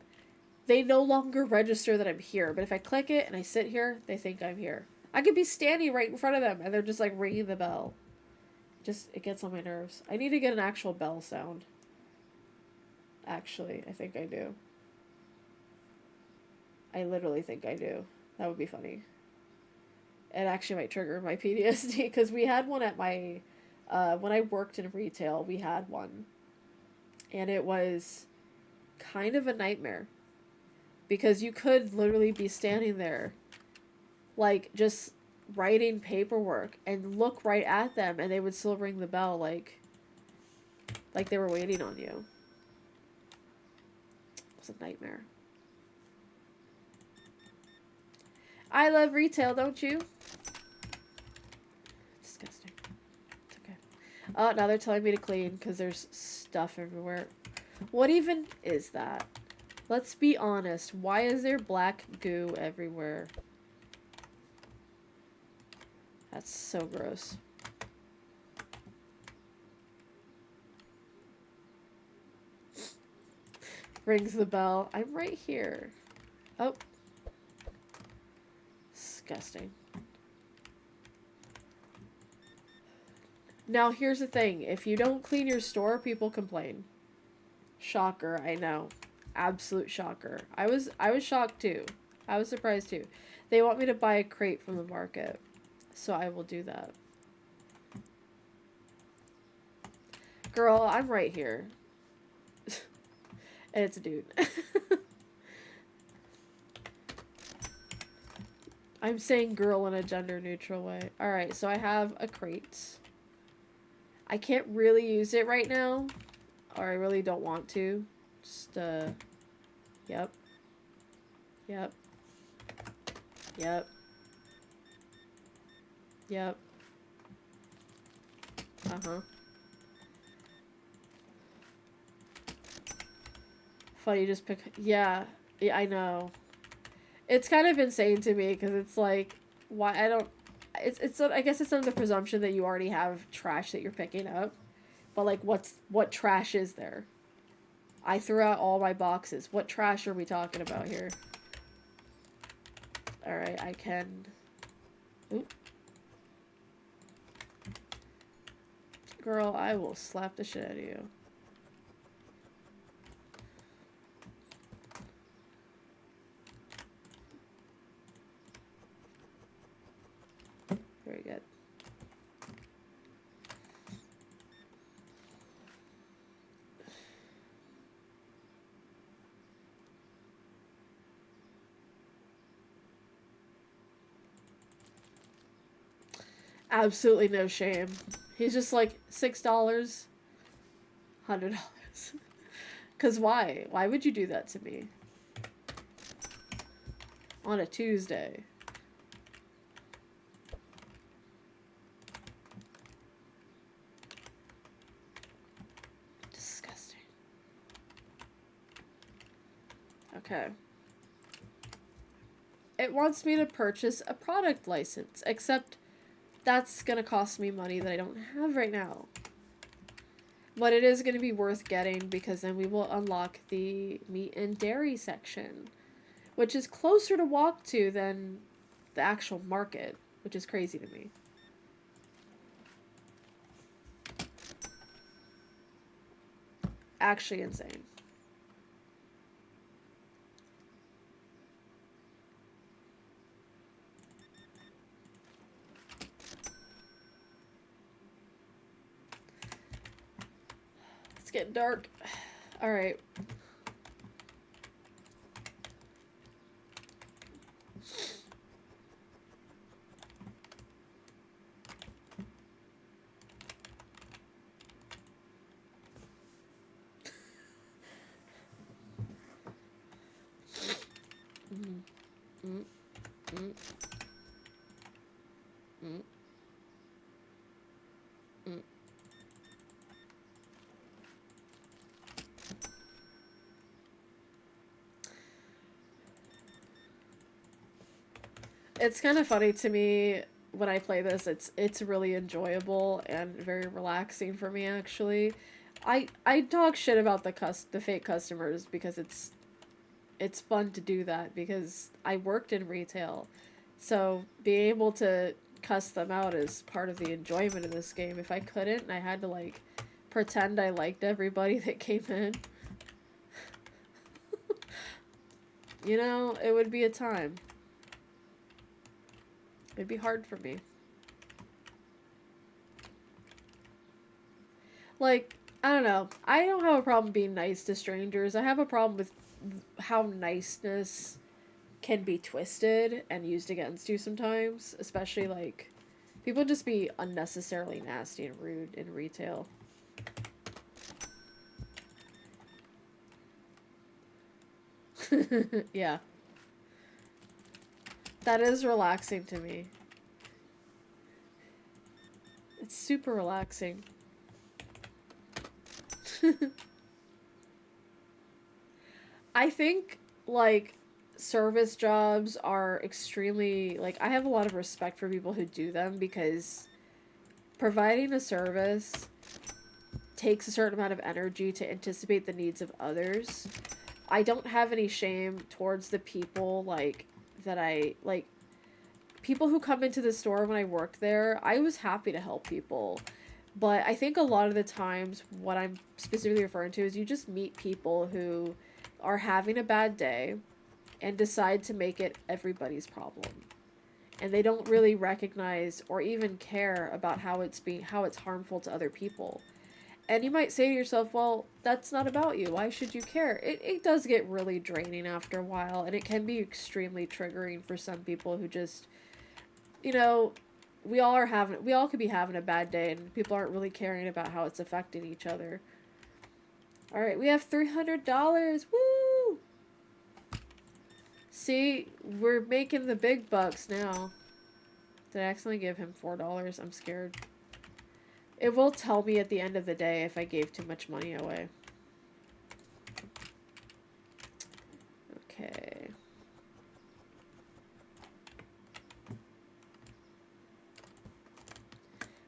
they no longer register that I'm here. But if I click it and I sit here, they think I'm here. I could be standing right in front of them and they're just like ringing the bell. It gets on my nerves. I need to get an actual bell sound. Actually, I think I do. I literally think I do. That would be funny. It actually might trigger my PTSD, because we had one at my, when I worked in retail, we had one. And it was kind of a nightmare, because you could literally be standing there, like, just writing paperwork, and look right at them, and they would still ring the bell, like they were waiting on you. It was a nightmare. I love retail, don't you? Disgusting. It's okay. Oh, now they're telling me to clean because there's stuff everywhere. What even is that? Let's be honest. Why is there black goo everywhere? That's so gross. Rings the bell. I'm right here. Oh. Disgusting. Now, here's the thing. If you don't clean your store, people complain. Shocker, I know. Absolute shocker. I was shocked too. I was surprised too. They want me to buy a crate from the market, so I will do that. Girl, I'm right here. And it's a dude. I'm saying girl in a gender neutral way. Alright, so I have a crate. I can't really use it right now. Or I really don't want to. Just, yep. Yep. Yep. Yep. Uh-huh. Funny, just pick... Yeah. Yeah, I know. It's kind of insane to me, because it's like, why, I don't... It's I guess it's under the presumption that you already have trash that you're picking up. But, like, what trash is there? I threw out all my boxes. What trash are we talking about here? Alright, I can... Oop. Girl, I will slap the shit out of you. Very good. absolutely no shame. He's just like $6, $100. Cause why? Why would you do that to me on a Tuesday? Disgusting. Okay. It wants me to purchase a product license, except that's gonna cost me money that I don't have right now. But it is gonna be worth getting because then we will unlock the meat and dairy section, which is closer to walk to than the actual market, which is crazy to me. Actually insane. It's getting dark. All right. Mm, mm, mm, mm, mm. It's kind of funny to me when I play this. It's really enjoyable and very relaxing for me actually. I talk shit about the fake customers because it's fun to do that because I worked in retail. So being able to cuss them out is part of the enjoyment of this game. If I couldn't and I had to like pretend I liked everybody that came in, you know, it would be a time. It'd be hard for me. Like, I don't know. I don't have a problem being nice to strangers. I have a problem with how niceness can be twisted and used against you sometimes, especially like people just be unnecessarily nasty and rude in retail. Yeah. That is relaxing to me. It's super relaxing. I think like service jobs are extremely like I have a lot of respect for people who do them because providing a service takes a certain amount of energy to anticipate the needs of others. I don't have any shame towards the people like that I like people who come into the store when I worked there. I was happy to help people. But I think a lot of the times what I'm specifically referring to is you just meet people who are having a bad day and decide to make it everybody's problem. And they don't really recognize or even care about how it's harmful to other people. And you might say to yourself, well, that's not about you. Why should you care? It does get really draining after a while, and it can be extremely triggering for some people who just, you know, we all could be having a bad day, and people aren't really caring about how it's affecting each other. All right, we have $300. Woo! See, we're making the big bucks now. Did I accidentally give him $4? I'm scared. It will tell me at the end of the day if I gave too much money away. Okay.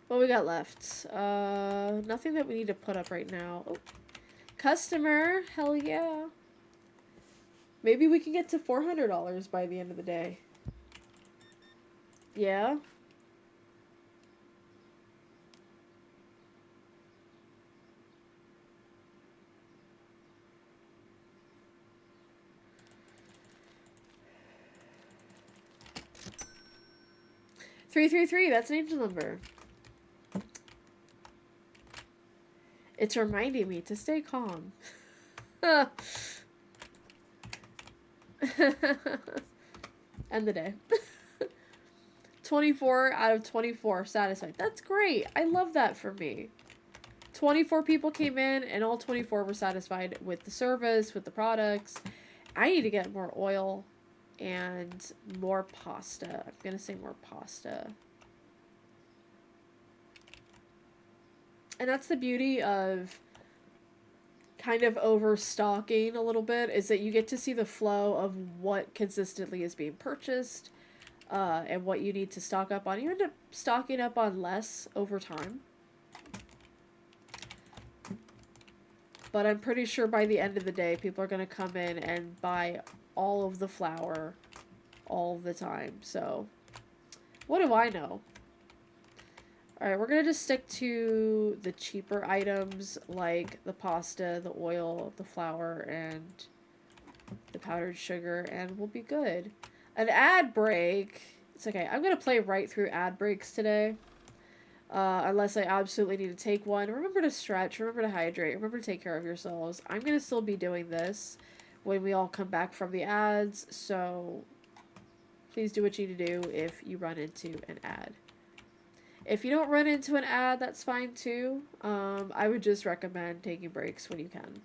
What we got left? Nothing that we need to put up right now. Oh. Customer, hell yeah. Maybe we can get to $400 by the end of the day. Yeah? $333, that's an angel number. It's reminding me to stay calm. End the day. 24 out of 24 satisfied. That's great. I love that for me. 24 people came in and all 24 were satisfied with the service, with the products. I need to get more oil and more pasta. I'm going to say more pasta. And that's the beauty of kind of overstocking a little bit, is that you get to see the flow of what consistently is being purchased and what you need to stock up on. You end up stocking up on less over time. But I'm pretty sure by the end of the day, people are going to come in and buy all of the flour all the time. So, what do I know? Alright, we're going to just stick to the cheaper items like the pasta, the oil, the flour, and the powdered sugar, and we'll be good. An ad break. It's okay. I'm going to play right through ad breaks today. Unless I absolutely need to take one. Remember to stretch, remember to hydrate, remember to take care of yourselves. I'm going to still be doing this when we all come back from the ads, so please do what you need to do if you run into an ad. If you don't run into an ad, that's fine too. I would just recommend taking breaks when you can.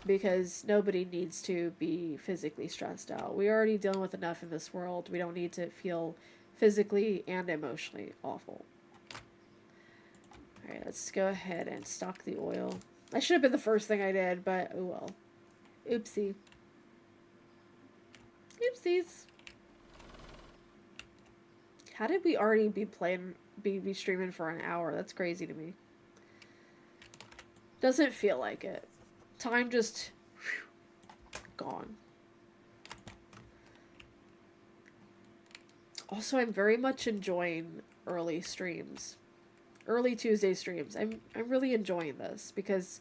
Because nobody needs to be physically stressed out. We're already dealing with enough in this world. We don't need to feel physically and emotionally awful. Alright, let's go ahead and stock the oil. I should have been the first thing I did, but oh well. Oopsie. Oopsies. How did we already be streaming for an hour? That's crazy to me. Doesn't feel like it. Time just gone. Also, I'm very much enjoying early streams. Early Tuesday streams. I'm really enjoying this because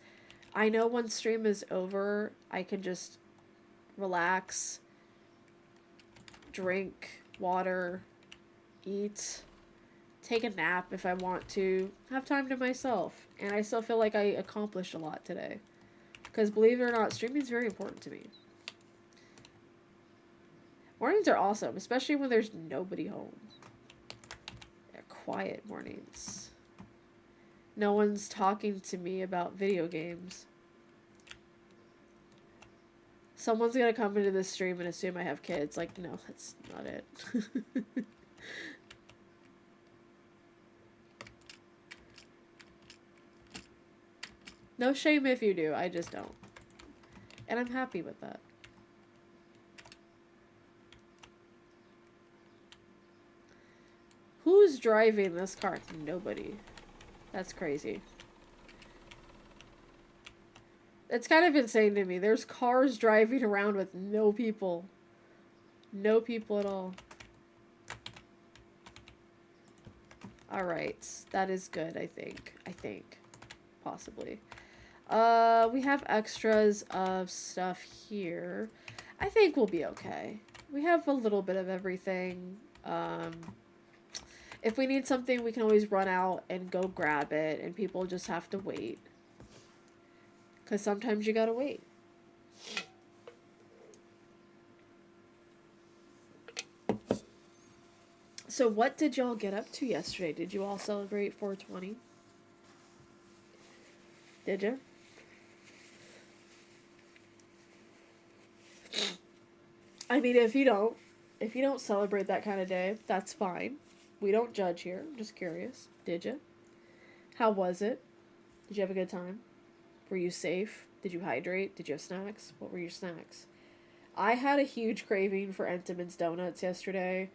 I know when stream is over, I can just relax, drink water, eat, take a nap if I want to, have time to myself. And I still feel like I accomplished a lot today. Because believe it or not, streaming is very important to me. Mornings are awesome, especially when there's nobody home. They're quiet mornings. No one's talking to me about video games. Someone's gonna come into this stream and assume I have kids. Like, no, that's not it. No shame if you do, I just don't. And I'm happy with that. Who's driving this car? Nobody. That's crazy. It's kind of insane to me. There's cars driving around with no people. No people at all. Alright. That is good, I think. Possibly. We have extras of stuff here. I think we'll be okay. We have a little bit of everything. If we need something, we can always run out and go grab it, and people just have to wait. Because sometimes you gotta wait. So what did y'all get up to yesterday? Did you all celebrate 420? Did you? I mean, if you don't celebrate that kind of day, that's fine. We don't judge here. I'm just curious. Did you? How was it? Did you have a good time? Were you safe? Did you hydrate? Did you have snacks? What were your snacks? I had a huge craving for Entenmann's donuts yesterday,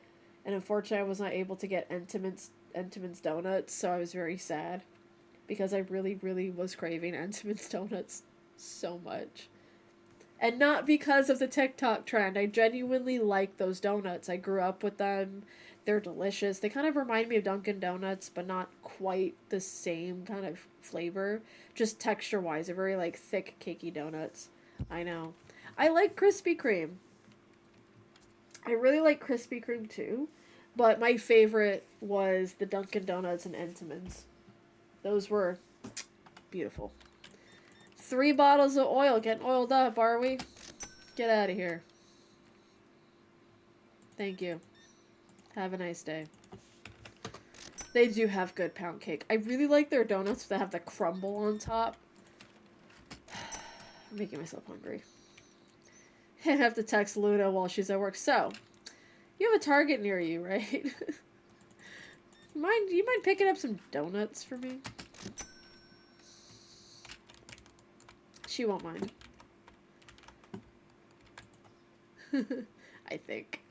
and unfortunately I was not able to get Entenmann's donuts, so I was very sad because I really, really was craving Entenmann's donuts so much. And not because of the TikTok trend. I genuinely like those donuts. I grew up with them. They're delicious. They kind of remind me of Dunkin' Donuts, but not quite the same kind of flavor. Just texture-wise. They're very, like, thick, cakey donuts. I know. I like Krispy Kreme. I really like Krispy Kreme, too. But my favorite was the Dunkin' Donuts and Entenmann's. Those were beautiful. 3 bottles of oil. Getting oiled up, are we? Get out of here. Thank you. Have a nice day. They do have good pound cake. I really like their donuts that have the crumble on top. I'm making myself hungry. I have to text Luna while she's at work. So, you have a Target near you, right? You mind picking up some donuts for me? She won't mind. I think.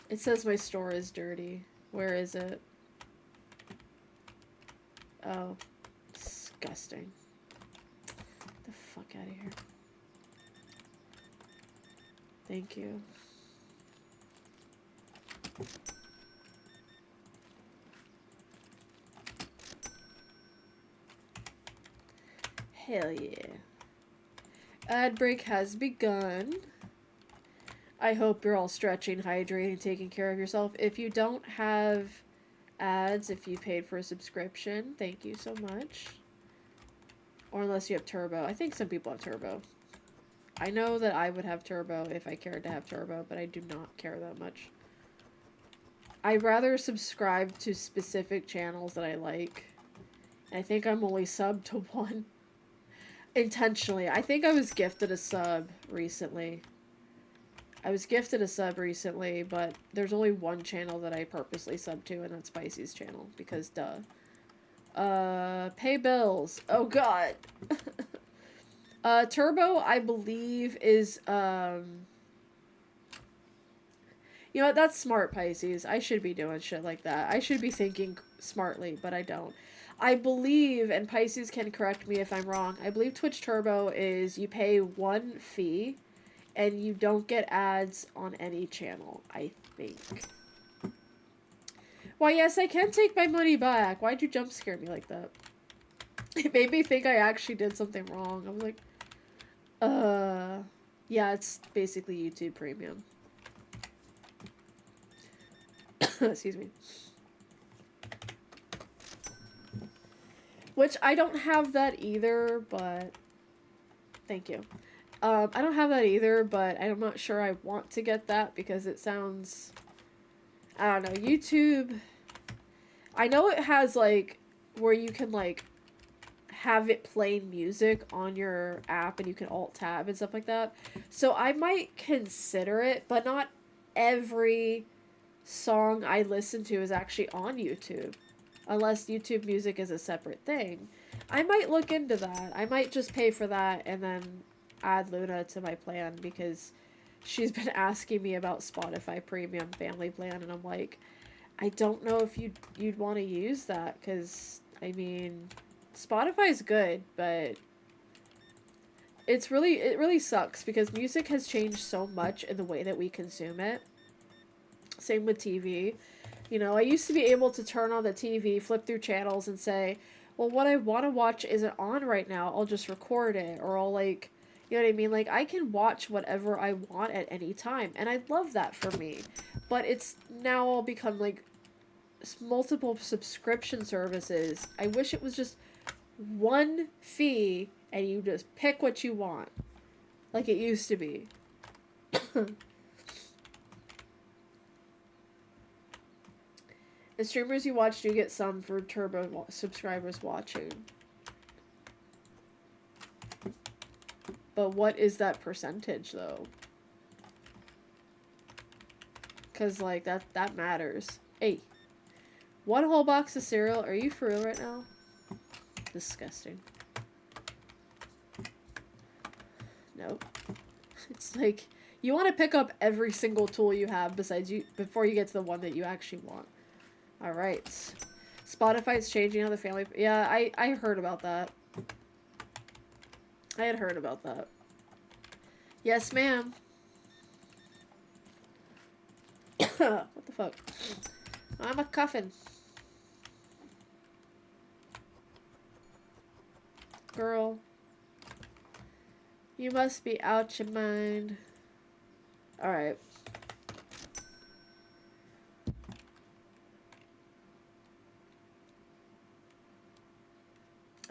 It says my store is dirty. Where is it? Oh. Disgusting. Get the fuck out of here. Thank you. Hell yeah. Ad break has begun. I hope you're all stretching, hydrating, taking care of yourself. If you don't have ads, if you paid for a subscription, thank you so much. Or unless you have Turbo. I think some people have Turbo. I know that I would have Turbo if I cared to have Turbo, but I do not care that much. I'd rather subscribe to specific channels that I like. I think I'm only subbed to one. Intentionally. I think I was gifted a sub recently. But there's only one channel that I purposely sub to, and that's Pisces channel, because duh. Pay bills. Oh god. Turbo, I believe, is, you know what, that's smart, Pisces. I should be doing shit like that. I should be thinking smartly, but I don't. I believe, and Pisces can correct me if I'm wrong, I believe Twitch Turbo is you pay one fee, and you don't get ads on any channel, I think. Why, yes, I can take my money back. Why'd you jump scare me like that? It made me think I actually did something wrong. I was like, yeah, it's basically YouTube Premium. Excuse me. Which, I don't have that either, but... Thank you. I don't have that either, but I'm not sure I want to get that because it sounds... I don't know. YouTube... I know it has, like, where you can, like, have it play music on your app and you can alt-tab and stuff like that. So I might consider it, but not every song I listen to is actually on YouTube. Unless YouTube Music is a separate thing. I might look into that. I might just pay for that and then add Luna to my plan because she's been asking me about Spotify Premium Family Plan, and I'm like, I don't know if you'd want to use that because, I mean, Spotify's good, but it really sucks because music has changed so much in the way that we consume it. Same with TV. You know, I used to be able to turn on the TV, flip through channels, and say, well, what I want to watch isn't on right now. I'll just record it. Or I'll, like, you know what I mean? Like, I can watch whatever I want at any time. And I love that for me. But it's now all become, like, multiple subscription services. I wish it was just one fee and you just pick what you want. Like it used to be. The streamers you watch do get some for Turbo subscribers watching. But what is that percentage, though? Because, like, that matters. Hey. One whole box of cereal? Are you for real right now? Disgusting. Nope. It's like, you want to pick up every single tool you have besides you before you get to the one that you actually want. Alright. Spotify's changing how the family... Yeah, I heard about that. I had heard about that. Yes, ma'am. What the fuck? I'm a cuffin. Girl. You must be out your mind. Alright.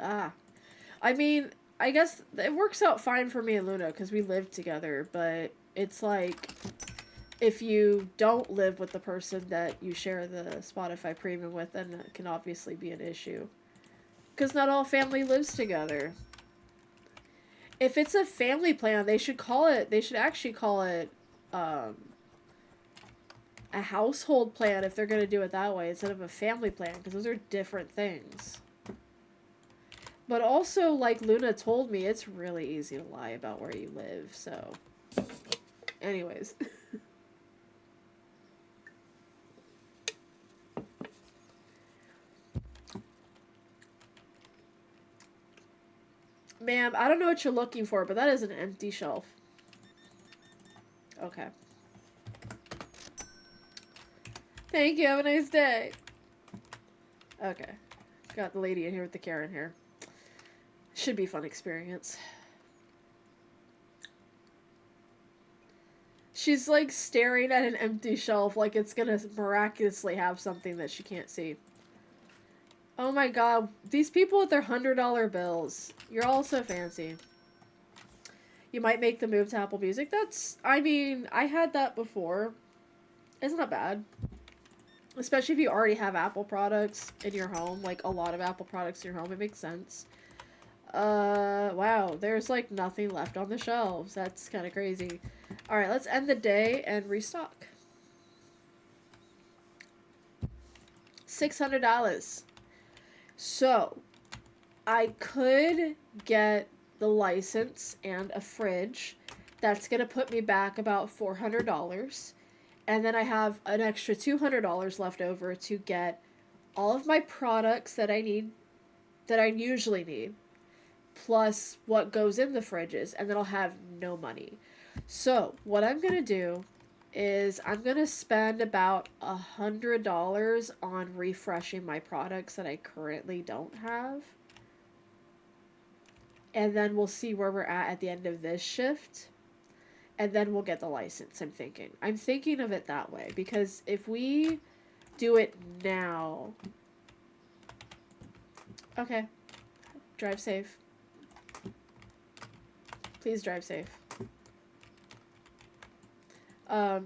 Ah. I mean, I guess it works out fine for me and Luna because we live together, but it's like if you don't live with the person that you share the Spotify Premium with, then it can obviously be an issue. Because not all family lives together. If it's a family plan, they should call it, they should actually call it um, a household plan if they're going to do it that way instead of a family plan, because those are different things. But also, like Luna told me, it's really easy to lie about where you live, so. Anyways. Ma'am, I don't know what you're looking for, but that is an empty shelf. Okay. Thank you, have a nice day. Okay. Got the lady in here with the Karen hair. Should be a fun experience. She's like staring at an empty shelf like it's gonna miraculously have something that she can't see. Oh my god, these people with their $100 bills. You're all so fancy. You might make the move to Apple Music. That's, I mean, I had that before. It's not bad. Especially if you already have Apple products in your home, like a lot of Apple products in your home, it makes sense. Wow, there's like nothing left on the shelves. That's kind of crazy. Alright, let's end the day and restock. $600. So, I could get the license and a fridge. That's going to put me back about $400. And then I have an extra $200 left over to get all of my products that I need, that I usually need, plus what goes in the fridges, and then I'll have no money. So, what I'm going to do is I'm going to spend about $100 on refreshing my products that I currently don't have. And then we'll see where we're at the end of this shift. And then we'll get the license, I'm thinking. I'm thinking of it that way. Because if we do it now... Okay. Drive safe. Please drive safe.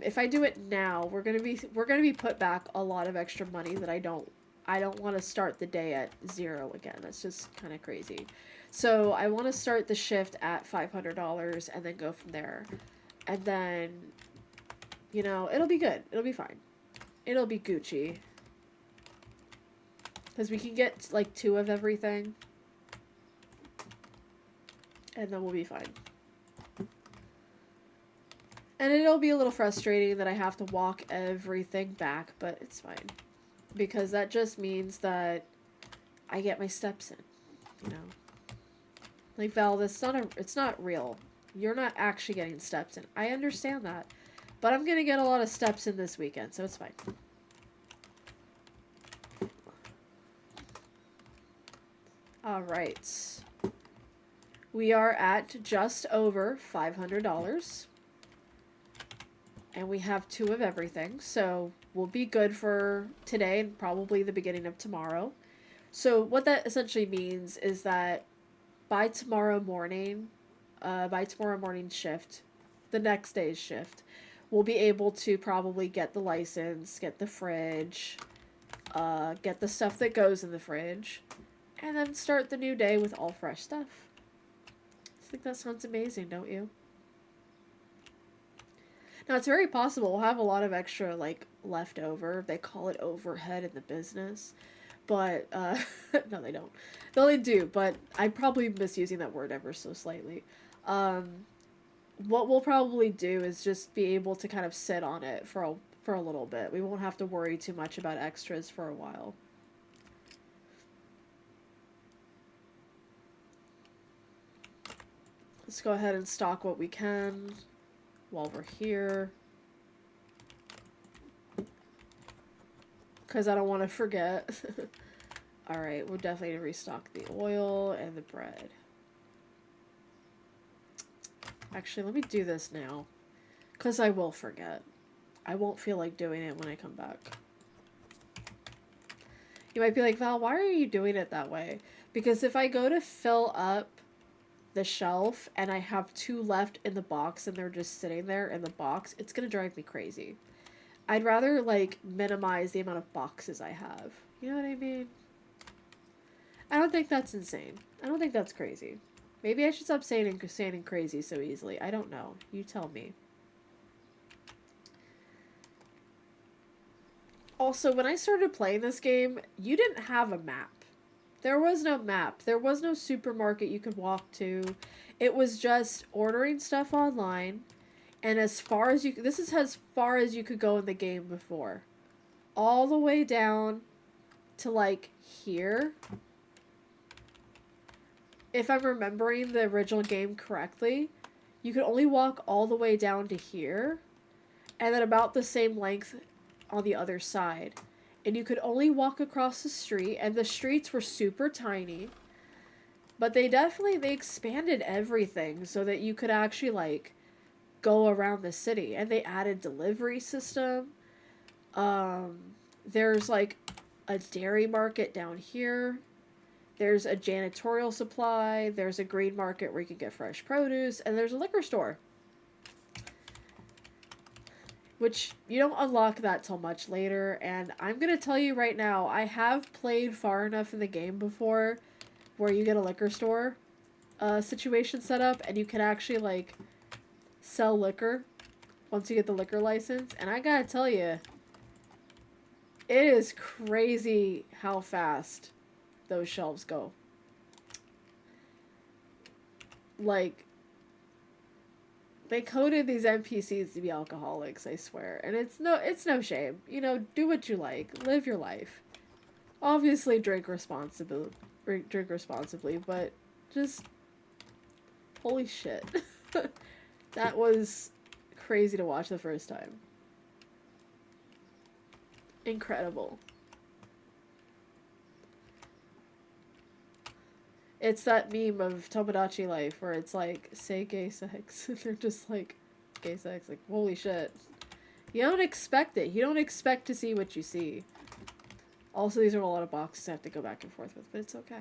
If I do it now, we're gonna be put back a lot of extra money that I don't want to start the day at 0 again. That's just kind of crazy. So I want to start the shift at $500 and then go from there. And then, you know, it'll be good. It'll be fine. It'll be Gucci. Because we can get like 2 of everything. And then we'll be fine. And it'll be a little frustrating that I have to walk everything back, but it's fine. Because that just means that I get my steps in, you know? Like, Val, it's not real. You're not actually getting steps in. I understand that. But I'm gonna get a lot of steps in this weekend, so it's fine. Alright. We are at just over $500. And we have 2 of everything, so we'll be good for today and probably the beginning of tomorrow. So what that essentially means is that by tomorrow morning shift, the next day's shift, we'll be able to probably get the license, get the fridge, get the stuff that goes in the fridge, and then start the new day with all fresh stuff. I think that sounds amazing, don't you? Now, it's very possible we'll have a lot of extra, like, leftover. They call it overhead in the business. But, no, they don't. No, they do, but I'm probably misusing that word ever so slightly. What we'll probably do is just be able to kind of sit on it for a little bit. We won't have to worry too much about extras for a while. Let's go ahead and stock what we can while we're here. Because I don't want to forget. Alright, we'll definitely restock the oil and the bread. Actually, let me do this now. Because I will forget. I won't feel like doing it when I come back. You might be like, Val, why are you doing it that way? Because if I go to fill up the shelf and I have two left in the box and they're just sitting there in the box, it's gonna drive me crazy. I'd rather, like, minimize the amount of boxes I have. You know what I mean? I don't think that's insane. I don't think that's crazy. Maybe I should stop saying crazy so easily. I don't know. You tell me. Also, when I started playing this game, you didn't have a map. There was no map. There was no supermarket you could walk to. It was just ordering stuff online. And as far as you... This is as far as you could go in the game before. All the way down to, like, here. If I'm remembering the original game correctly, you could only walk all the way down to here. And then about the same length on the other side. And you could only walk across the street, and the streets were super tiny. But they expanded everything so that you could actually, like, go around the city. And they added delivery system. There's, like, a dairy market down here. There's a janitorial supply. There's a green market where you can get fresh produce. And there's a liquor store. Which, you don't unlock that till much later, and I'm gonna tell you right now, I have played far enough in the game before where you get a liquor store situation set up, and you can actually, like, sell liquor once you get the liquor license, and I gotta tell you, it is crazy how fast those shelves go. Like, they coded these NPCs to be alcoholics, I swear. And it's no shame. You know, do what you like. Live your life. Obviously drink responsibly, but just holy shit. That was crazy to watch the first time. Incredible. It's that meme of Tomodachi Life where it's like, say gay sex. They're just like, gay sex. Like, holy shit. You don't expect it. You don't expect to see what you see. Also, these are a lot of boxes I have to go back and forth with, but it's okay.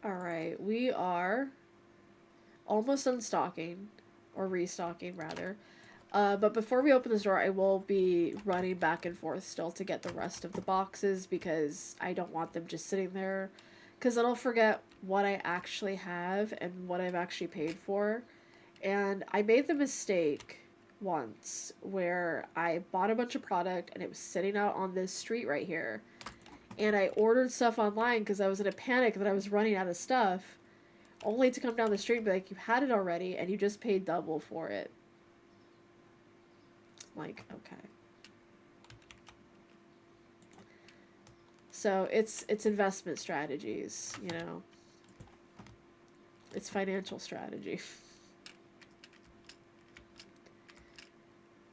Alright, we are almost done stocking. Or restocking, rather. But before we open this door, I will be running back and forth still to get the rest of the boxes because I don't want them just sitting there. Because then I'll forget what I actually have and what I've actually paid for. And I made the mistake once where I bought a bunch of product and it was sitting out on this street right here. And I ordered stuff online because I was in a panic that I was running out of stuff. Only to come down the street and be like, you've had it already and you just paid double for it. Like, okay. So it's investment strategies, you know. It's financial strategy.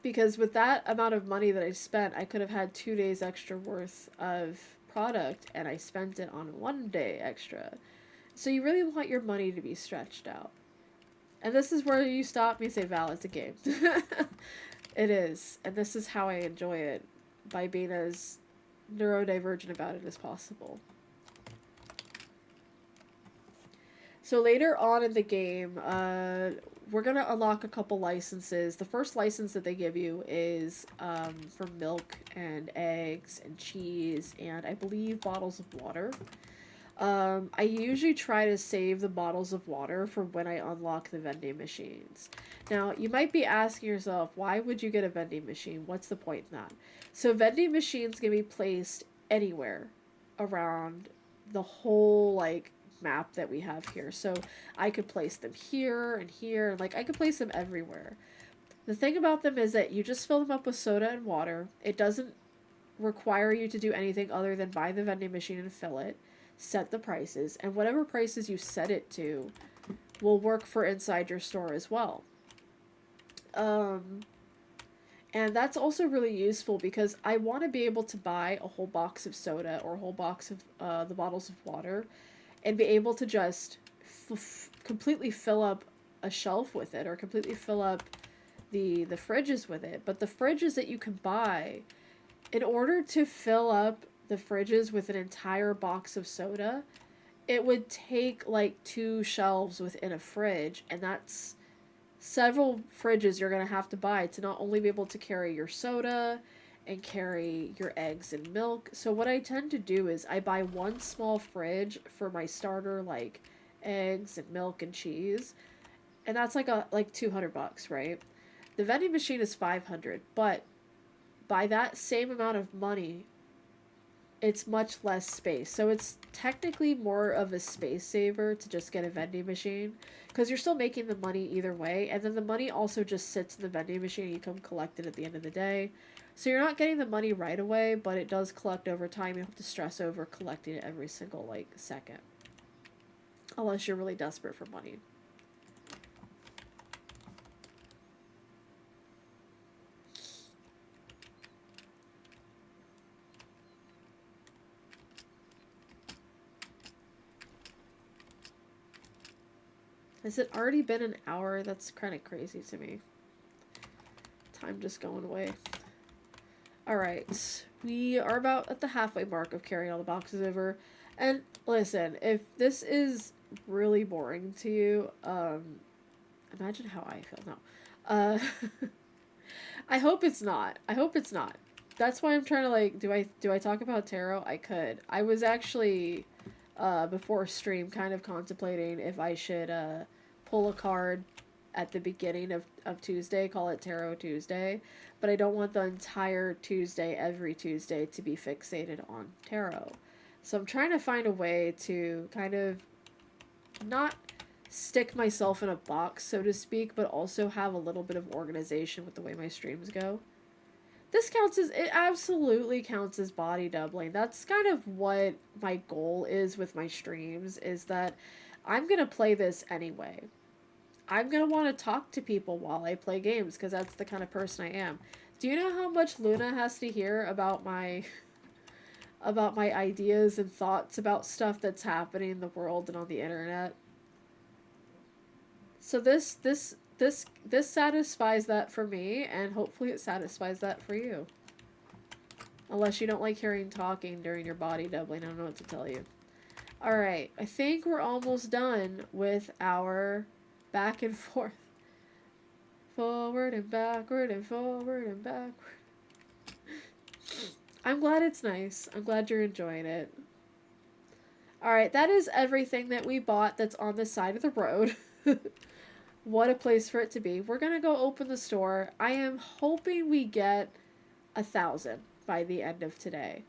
Because with that amount of money that I spent, I could have had 2 days extra worth of product and I spent it on 1 day extra. So you really want your money to be stretched out. And this is where you stop me and say, Val, it's a game. It is. And this is how I enjoy it. By being as neurodivergent about it as possible. So later on in the game, we're going to unlock a couple licenses. The first license that they give you is for milk and eggs and cheese and I believe bottles of water. I usually try to save the bottles of water for when I unlock the vending machines. Now, you might be asking yourself, why would you get a vending machine? What's the point in that? So vending machines can be placed anywhere around the whole, like, map that we have here. So I could place them here and here. Like, I could place them everywhere. The thing about them is that you just fill them up with soda and water. It doesn't require you to do anything other than buy the vending machine and fill it. Set the prices, and whatever prices you set it to will work for inside your store as well. And that's also really useful because I want to be able to buy a whole box of soda or a whole box of the bottles of water and be able to just completely fill up a shelf with it or completely fill up the fridges with it. But the fridges that you can buy, In order to fill up the fridges with an entire box of soda, it would take like 2 shelves within a fridge, and that's several fridges you're going to have to buy to not only be able to carry your soda and carry your eggs and milk. So what I tend to do is I buy one small fridge for my starter, like eggs and milk and cheese, and that's like $200, right? The vending machine is 500, but by that same amount of money, it's much less space. So it's technically more of a space saver to just get a vending machine because you're still making the money either way. And then the money also just sits in the vending machine and you come collect it at the end of the day. So you're not getting the money right away, but it does collect over time. You don't have to stress over collecting it every single like second. Unless you're really desperate for money. Has it already been an hour? That's kind of crazy to me. Time just going away. Alright. We are about at the halfway mark of carrying all the boxes over. And listen, if this is really boring to you, imagine how I feel now. I hope it's not. I hope it's not. That's why I'm trying to like, do I talk about tarot? I could. I was actually before stream kind of contemplating if I should pull a card at the beginning of Tuesday, call it Tarot Tuesday, but I don't want the entire Tuesday, every Tuesday, to be fixated on tarot. So I'm trying to find a way to kind of not stick myself in a box, so to speak, but also have a little bit of organization with the way my streams go. This counts as, it absolutely counts as body doubling. That's kind of what my goal is with my streams, is that I'm going to play this anyway. I'm going to want to talk to people while I play games, because that's the kind of person I am. Do you know how much Luna has to hear about my ideas and thoughts about stuff that's happening in the world and on the internet? So this satisfies that for me, and hopefully it satisfies that for you. Unless you don't like hearing talking during your body doubling, I don't know what to tell you. Alright, I think we're almost done with our back and forth. Forward and backward and forward and backward. I'm glad it's nice. I'm glad you're enjoying it. Alright, that is everything that we bought that's on the side of the road. What a place for it to be. We're gonna go open the store. I am hoping we get 1,000 by the end of today.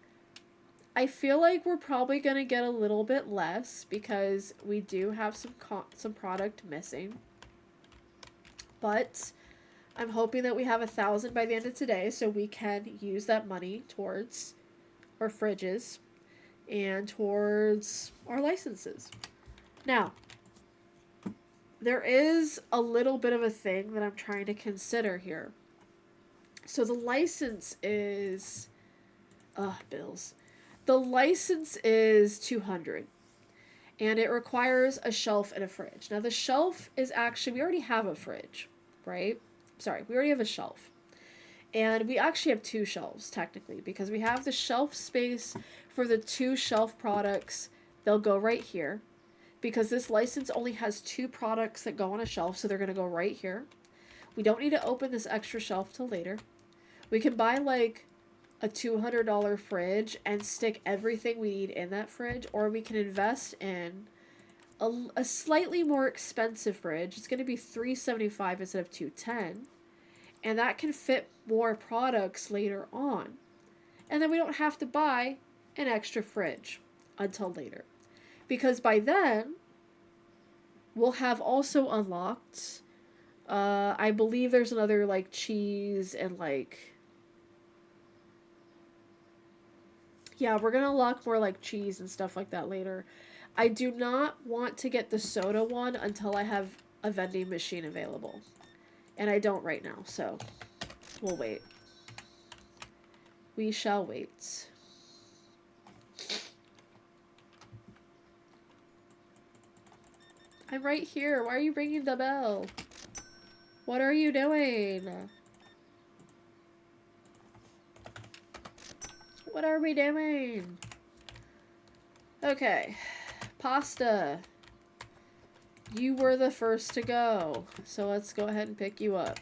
I feel like we're probably gonna get a little bit less because we do have some product missing. But I'm hoping that we have 1,000 by the end of today so we can use that money towards our fridges and towards our licenses. Now, there is a little bit of a thing that I'm trying to consider here. So the license is... bills. The license is 200. And it requires a shelf and a fridge. Now the shelf is actually... We already have a fridge, right? Sorry, we already have a shelf. And we actually have 2 shelves, technically, because we have the shelf space for the 2 shelf products. They'll go right here. Because this license only has 2 products that go on a shelf, so they're going to go right here. We don't need to open this extra shelf till later. We can buy like a $200 fridge and stick everything we need in that fridge, or we can invest in a slightly more expensive fridge. It's going to be $375 instead of $210, and that can fit more products later on. And then we don't have to buy an extra fridge until later. Because by then, we'll have also unlocked, I believe there's another, like, cheese and, like... Yeah, we're gonna unlock more, like, cheese and stuff like that later. I do not want to get the soda one until I have a vending machine available. And I don't right now, so we'll wait. We shall wait. I'm right here. Why are you ringing the bell? What are you doing? What are we doing? Okay. Pasta. You were the first to go. So let's go ahead and pick you up.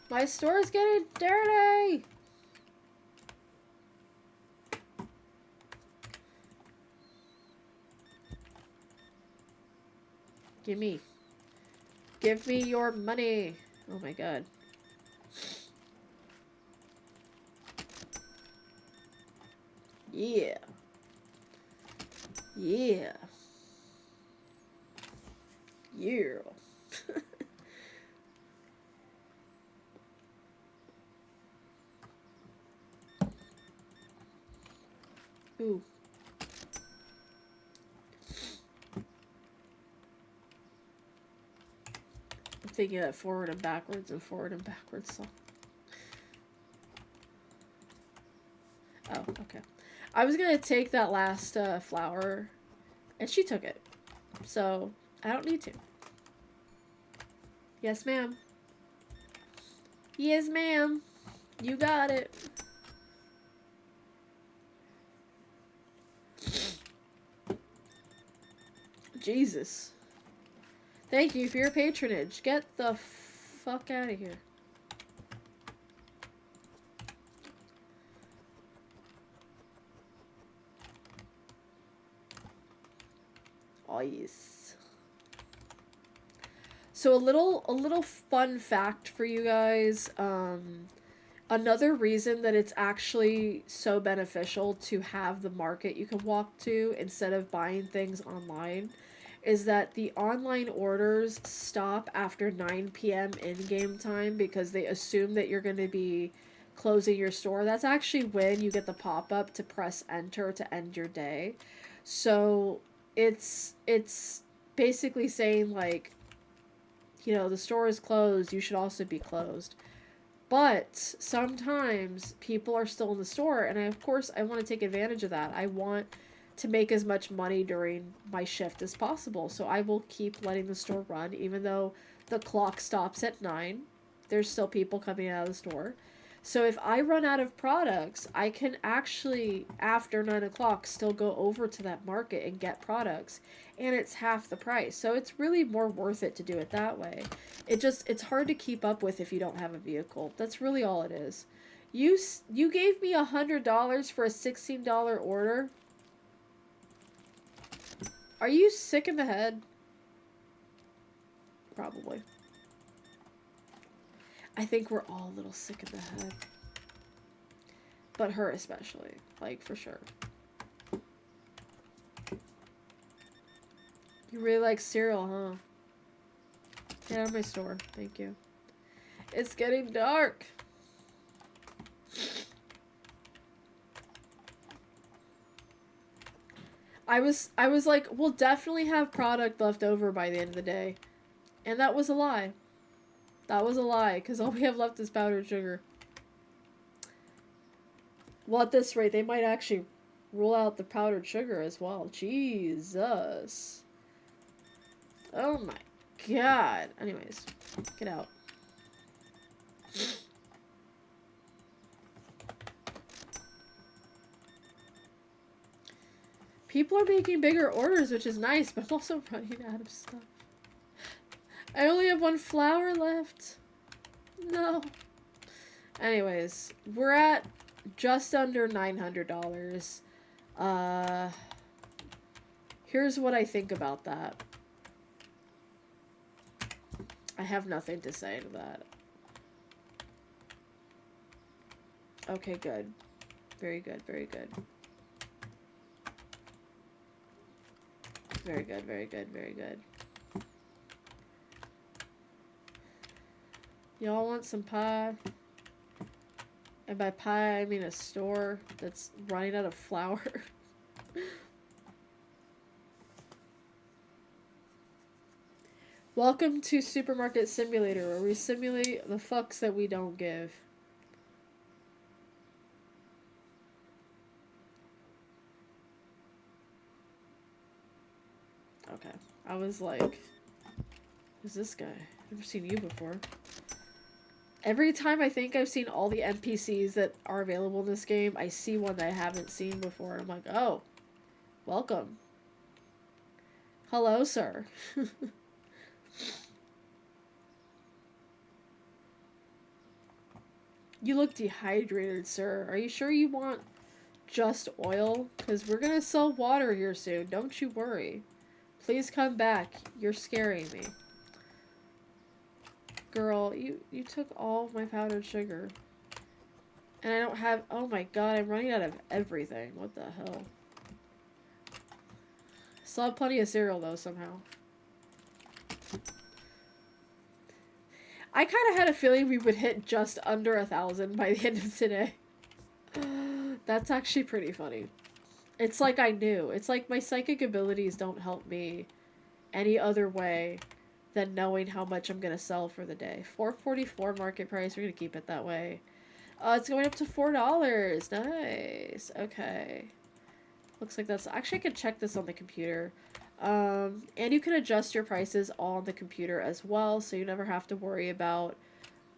My store's getting dirty! Gimme. Give me your money. Oh my god. Yeah. Yeah. Yeah. Ooh. I'm thinking that forward and backwards song. Oh, okay. I was gonna take that last flower, and she took it. So, I don't need to. Yes, ma'am. Yes, ma'am. You got it. Jesus. Thank you for your patronage. Get the fuck out of here. Oh, yes. So a little fun fact for you guys. Another reason that it's actually so beneficial to have the market you can walk to instead of buying things online is that the online orders stop after 9 p.m. in-game time because they assume that you're going to be closing your store. That's actually when you get the pop-up to press enter to end your day. So it's basically saying like, you know, the store is closed, you should also be closed. But sometimes people are still in the store, and of course I want to take advantage of that. I want to make as much money during my shift as possible, so I will keep letting the store run even though the clock stops at 9. There's still people coming out of the store. So if I run out of products, I can actually, after 9 o'clock, still go over to that market and get products. And it's half the price. So it's really more worth it to do it that way. It's hard to keep up with if you don't have a vehicle. That's really all it is. You gave me $100 for a $16 order? Are you sick in the head? Probably. I think we're all a little sick in the head. But her especially. Like, for sure. You really like cereal, huh? Get out of my store. Thank you. It's getting dark. I was like, we'll definitely have product left over by the end of the day. And that was a lie. That was a lie, because all we have left is powdered sugar. Well, at this rate, they might actually rule out the powdered sugar as well. Jesus. Oh my god. Anyways, get out. People are making bigger orders, which is nice, but I'm also running out of stuff. I only have one flower left. No. Anyways, we're at just under $900. Here's what I think about that. I have nothing to say to that. Okay, good. Very good, very good. Very good, very good, very good. Y'all want some pie? And by pie, I mean a store that's running out of flour. Welcome to Supermarket Simulator, where we simulate the fucks that we don't give. I was like, who's this guy? Never seen you before. Every time I think I've seen all the NPCs that are available in this game, I see one that I haven't seen before. I'm like, oh, welcome. Hello, sir. You look dehydrated, sir. Are you sure you want just oil? Because we're going to sell water here soon. Don't you worry. Please come back. You're scaring me. Girl, you took all of my powdered sugar. And I don't have... Oh my god, I'm running out of everything. What the hell? Still have plenty of cereal, though, somehow. I kind of had a feeling we would hit just under 1,000 by the end of today. That's actually pretty funny. It's like I knew. It's like my psychic abilities don't help me any other way than knowing how much I'm going to sell for the day. $4.44 market price. We're going to keep it that way. It's going up to $4. Nice. Okay. Looks like that's... Actually, I could check this on the computer. And you can adjust your prices on the computer as well, so you never have to worry about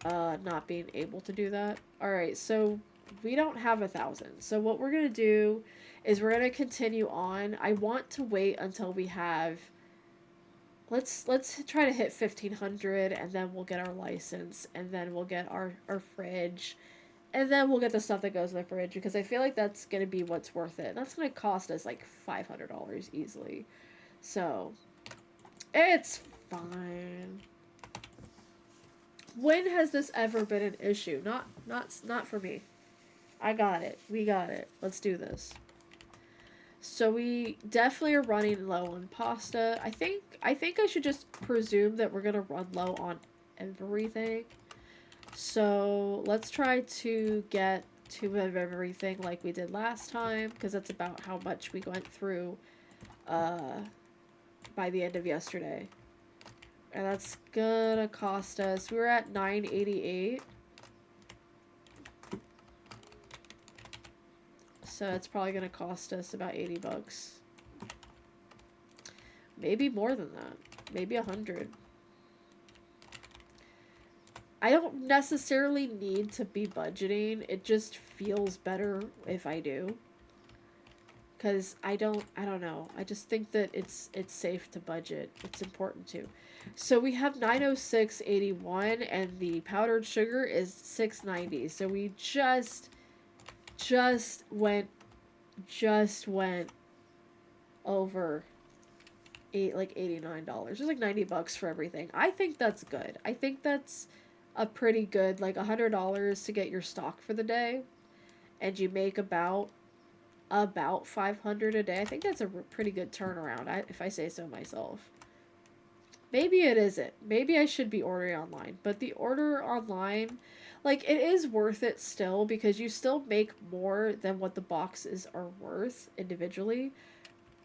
not being able to do that. Alright, so we don't have 1,000. So what we're going to do is we're going to continue on. I want to wait until we have... Let's try to hit 1,500, and then we'll get our license, and then we'll get our fridge, and then we'll get the stuff that goes in the fridge, because I feel like that's going to be what's worth it. That's going to cost us like $500 easily. So, it's fine. When has this ever been an issue? Not for me. I got it. We got it. Let's do this. So we definitely are running low on pasta. I think I should just presume that we're gonna run low on everything. So let's try to get 2 of everything like we did last time, because that's about how much we went through by the end of yesterday. And that's gonna cost us... We were at $9.88. So it's probably gonna cost us about $80. Maybe more than that. Maybe 100. I don't necessarily need to be budgeting. It just feels better if I do. Because I don't know. I just think that it's safe to budget. It's important to. So we have 906.81, and the powdered sugar is $6.90. So we just went over like $89. It was like $90 for everything. I think that's good. I think that's a pretty good, like $100 to get your stock for the day, and you make about 500 a day. I think that's a pretty good turnaround, if I say so myself. Maybe it isn't. Maybe I should be ordering online. But the order online, like, it is worth it still, because you still make more than what the boxes are worth individually.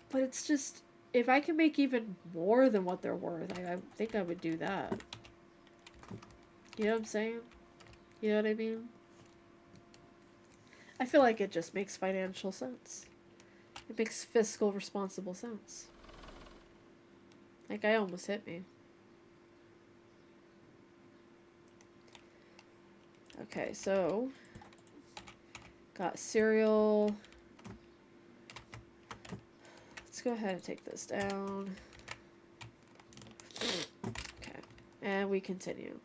But it's just, if I can make even more than what they're worth, I think I would do that. You know what I'm saying? You know what I mean? I feel like it just makes financial sense. It makes fiscal responsible sense. That guy almost hit me. Okay, so got cereal. Let's go ahead and take this down. Okay, and we continue.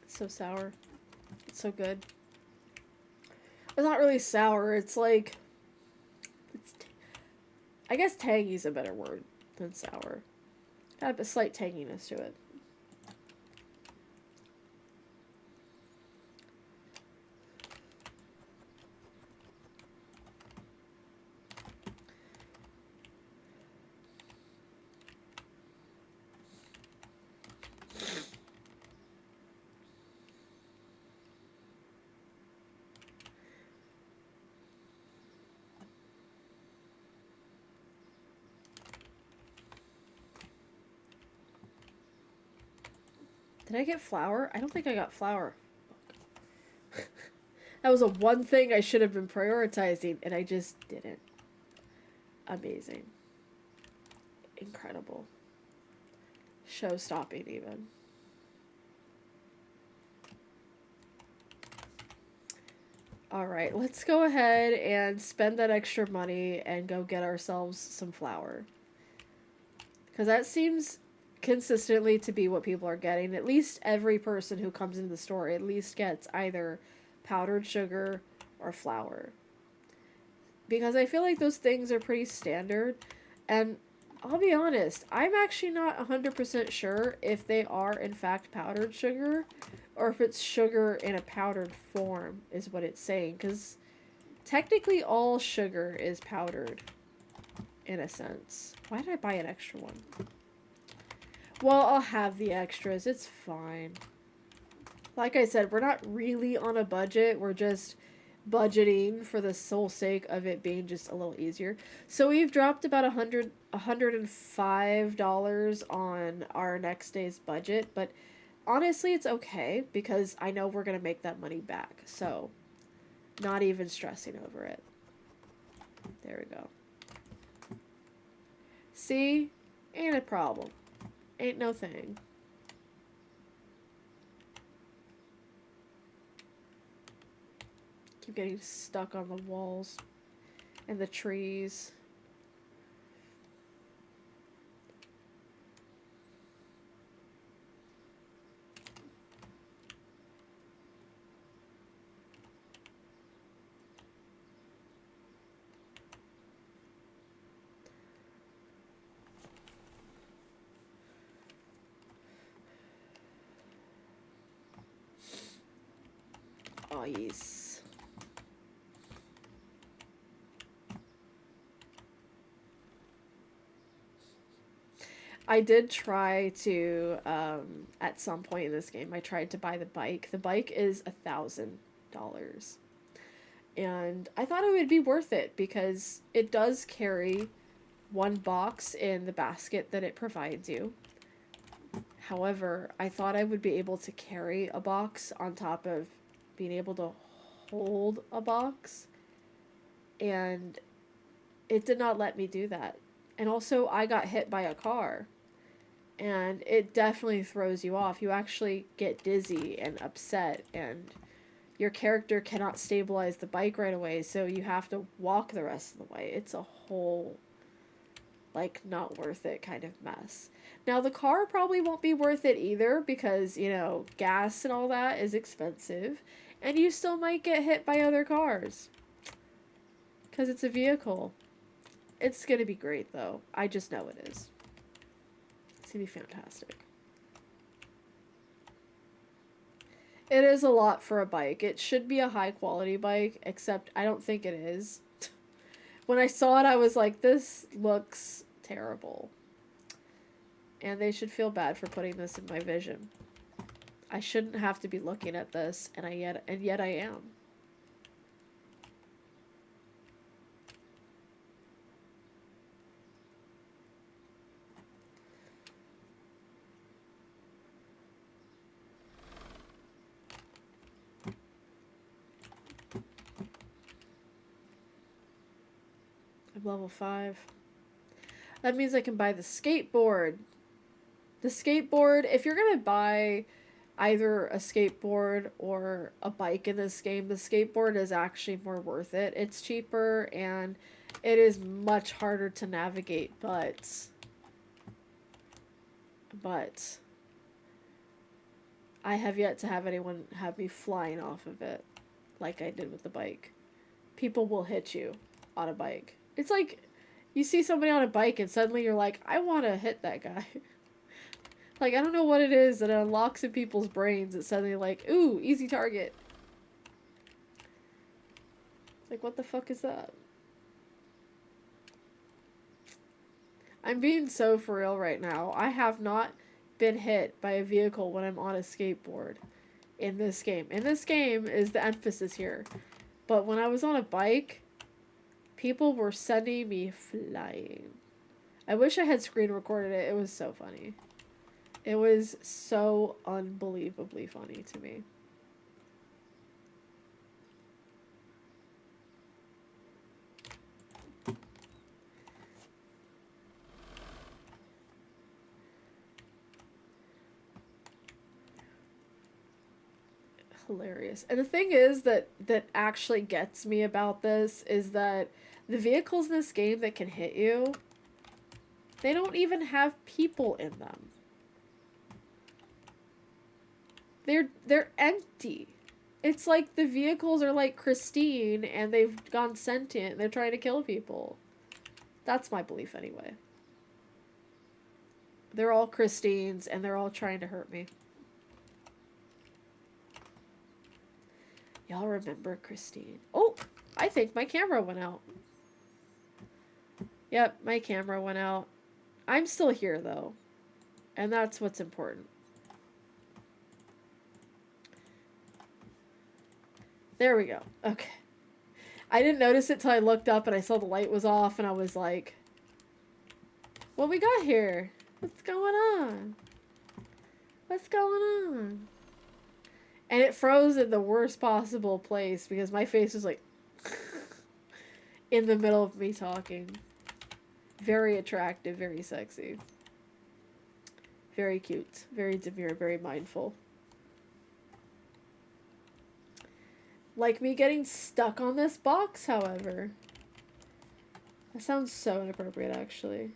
So sour. It's so good. It's not really sour. It's like... I guess tangy is a better word than sour. I have a slight tanginess to it. Did I get flour? I don't think I got flour. That was a one thing I should have been prioritizing, and I just didn't. Amazing. Incredible. Show-stopping, even. Alright, let's go ahead and spend that extra money and go get ourselves some flour. Because that seems consistently to be what people are getting. At least every person who comes into the store at least gets either powdered sugar or flour. Because I feel like those things are pretty standard. And I'll be honest, I'm actually not 100% sure if they are in fact powdered sugar or if it's sugar in a powdered form is what it's saying. Because technically all sugar is powdered in a sense. Why did I buy an extra one? Well, I'll have the extras. It's fine. Like I said, we're not really on a budget. We're just budgeting for the sole sake of it being just a little easier. So we've dropped about $105 on our next day's budget, but honestly, it's okay because I know we're going to make that money back. So not even stressing over it. There we go. See? Ain't a problem. Ain't no thing. Keep getting stuck on the walls and the trees. Oh, yes. I did try to, at some point in this game, I tried to buy the bike. The bike is $1,000. And I thought it would be worth it because it does carry one box in the basket that it provides you. However, I thought I would be able to carry a box on top of being able to hold a box. And it did not let me do that. And also, I got hit by a car. And it definitely throws you off. You actually get dizzy and upset, and your character cannot stabilize the bike right away, so you have to walk the rest of the way. It's a whole, like, not worth it kind of mess. Now, the car probably won't be worth it either because, you know, gas and all that is expensive, and you still might get hit by other cars because it's a vehicle. It's going to be great, though. I just know it is. It's going to be fantastic. It is a lot for a bike. It should be a high quality bike, except I don't think it is. When I saw it, I was like, this looks terrible. And they should feel bad for putting this in my vision. I shouldn't have to be looking at this, and yet I am. I'm level 5. That means I can buy the skateboard. The skateboard, if you're going to buy either a skateboard or a bike in this game, the skateboard is actually more worth it. It's cheaper and it is much harder to navigate, but I have yet to have anyone have me flying off of it like I did with the bike. People will hit you on a bike. It's like you see somebody on a bike and suddenly you're like, I want to hit that guy. Like, I don't know what it is that unlocks in people's brains. It's suddenly like, ooh, easy target. Like, what the fuck is that? I'm being so for real right now. I have not been hit by a vehicle when I'm on a skateboard in this game. In this game is the emphasis here. But when I was on a bike, people were sending me flying. I wish I had screen recorded it. It was so funny. It was so unbelievably funny to me. Hilarious. And the thing is that actually gets me about this is that the vehicles in this game that can hit you, they don't even have people in them. They're empty. It's like the vehicles are like Christine and they've gone sentient and they're trying to kill people. That's my belief anyway. They're all Christines and they're all trying to hurt me. Y'all remember Christine? Oh, I think my camera went out. Yep, my camera went out. I'm still here though. And that's what's important. There we go. Okay. I didn't notice it till I looked up and I saw the light was off and I was like, what we got here? What's going on? What's going on? And it froze in the worst possible place because my face was like in the middle of me talking. Very attractive, very sexy. Very cute, very demure, very mindful. Like me getting stuck on this box, however. That sounds so inappropriate, actually.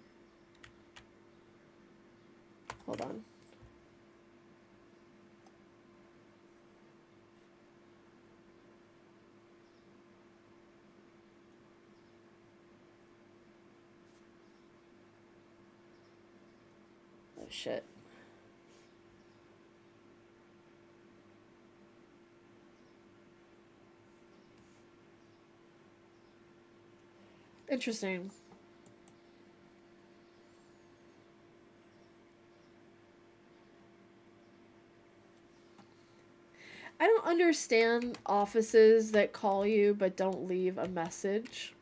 Hold on. Oh, shit. Interesting. I don't understand offices that call you but don't leave a message.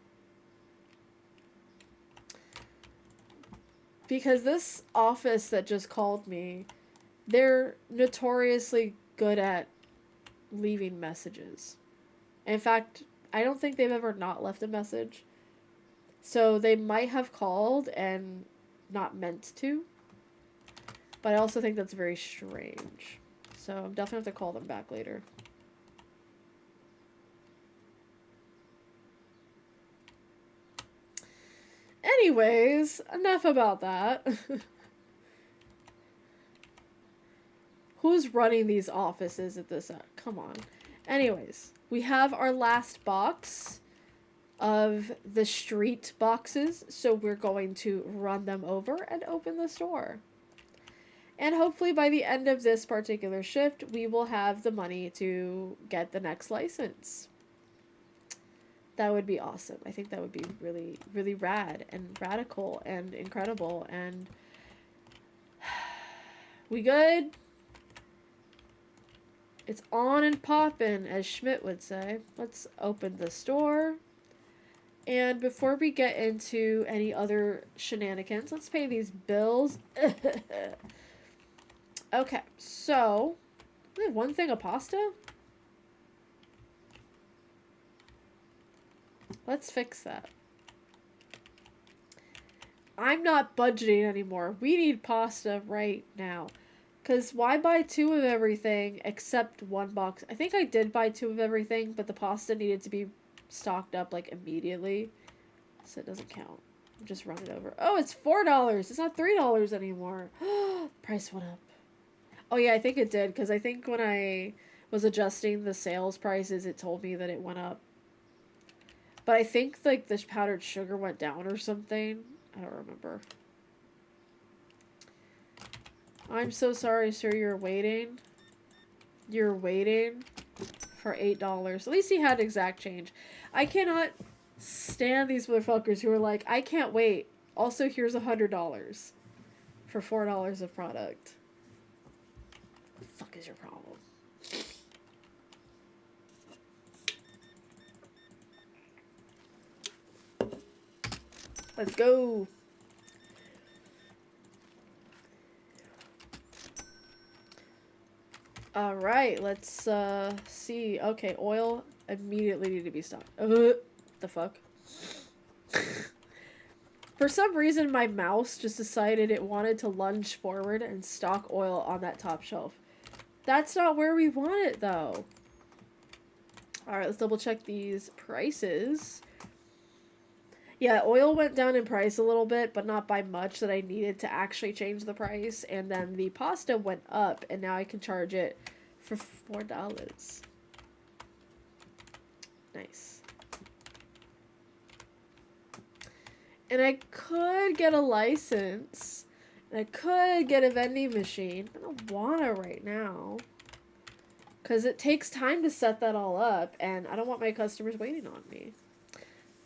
Because this office that just called me, they're notoriously good at leaving messages. In fact, I don't think they've ever not left a message. So they might have called and not meant to. But I also think that's very strange. So I'm definitely have to call them back later. Anyways, enough about that. Who's running these offices at this? Come on. Anyways, we have our last box of the street boxes, so we're going to run them over and open the store. And hopefully by the end of this particular shift, we will have the money to get the next license. That would be awesome. I think that would be really, really rad and radical and incredible. And we good? It's on and poppin', as Schmidt would say. Let's open the store. And before we get into any other shenanigans, let's pay these bills. Okay, so we have one thing of pasta. Let's fix that. I'm not budgeting anymore. We need pasta right now. Because why buy 2 of everything except 1 box? I think I did buy 2 of everything, but the pasta needed to be stocked up like immediately. So it doesn't count. Just run it over. Oh, it's $4. It's not $3 anymore. Price went up. Oh yeah, I think it did. Because I think when I was adjusting the sales prices, it told me that it went up. But I think like the powdered sugar went down or something. I don't remember. I'm so sorry, sir. You're waiting. You're waiting for $8. At least he had exact change. I cannot stand these motherfuckers who are like, I can't wait. Also, here's $100 for $4 of product. What the fuck is your problem? Let's go. Alright, let's see. Okay, oil immediately need to be stocked. The fuck? For some reason, my mouse just decided it wanted to lunge forward and stock oil on that top shelf. That's not where we want it, though. Alright, let's double check these prices. Yeah, oil went down in price a little bit, but not by much that I needed to actually change the price. And then the pasta went up, and now I can charge it for $4. Nice. And I could get a license. And I could get a vending machine. I don't want to right now. Because it takes time to set that all up. And I don't want my customers waiting on me.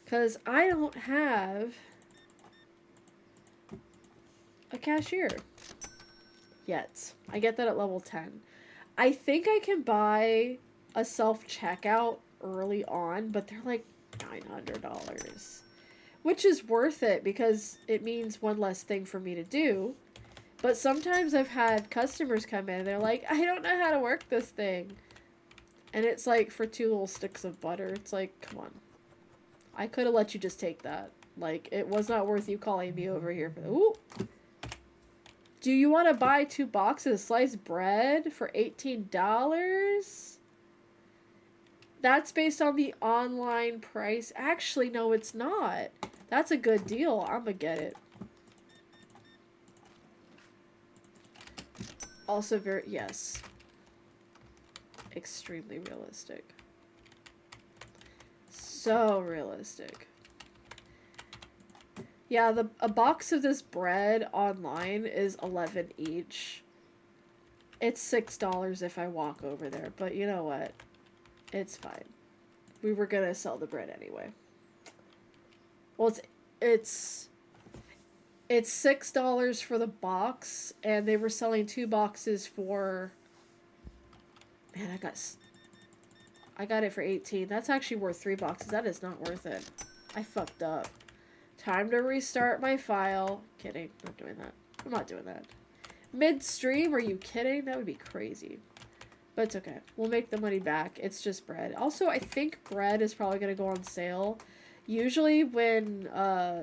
Because I don't have a cashier yet. I get that at level 10. I think I can buy a self-checkout early on, but they're like $900. Which is worth it because it means one less thing for me to do. But sometimes I've had customers come in and they're like, I don't know how to work this thing. And it's like for 2 little sticks of butter. It's like, come on. I could have let you just take that. Like, it was not worth you calling me over here for the... Ooh! Do you want to buy 2 boxes of sliced bread for $18? That's based on the online price. Actually, no, it's not. That's a good deal. I'm gonna get it. Also very... Yes. Extremely realistic. So realistic. Yeah, a box of this bread online is $11 each. It's $6 if I walk over there, but you know what? It's fine. We were gonna sell the bread anyway. Well, it's $6 for the box, and they were selling 2 boxes for... Man, I got it for 18. That's actually worth 3 boxes. That is not worth it. I fucked up. Time to restart my file. Kidding. Not doing that. I'm not doing that. Midstream? Are you kidding? That would be crazy. But it's okay. We'll make the money back. It's just bread. Also, I think bread is probably going to go on sale. Usually when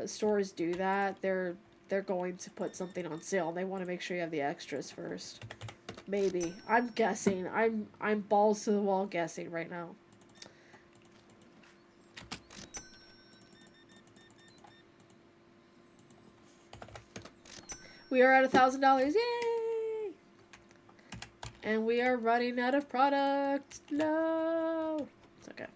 stores do that, they're going to put something on sale. They want to make sure you have the extras first. Maybe. I'm guessing. I'm balls to the wall guessing right now. We are at $1,000. Yay! And we are running out of product. No. It's okay.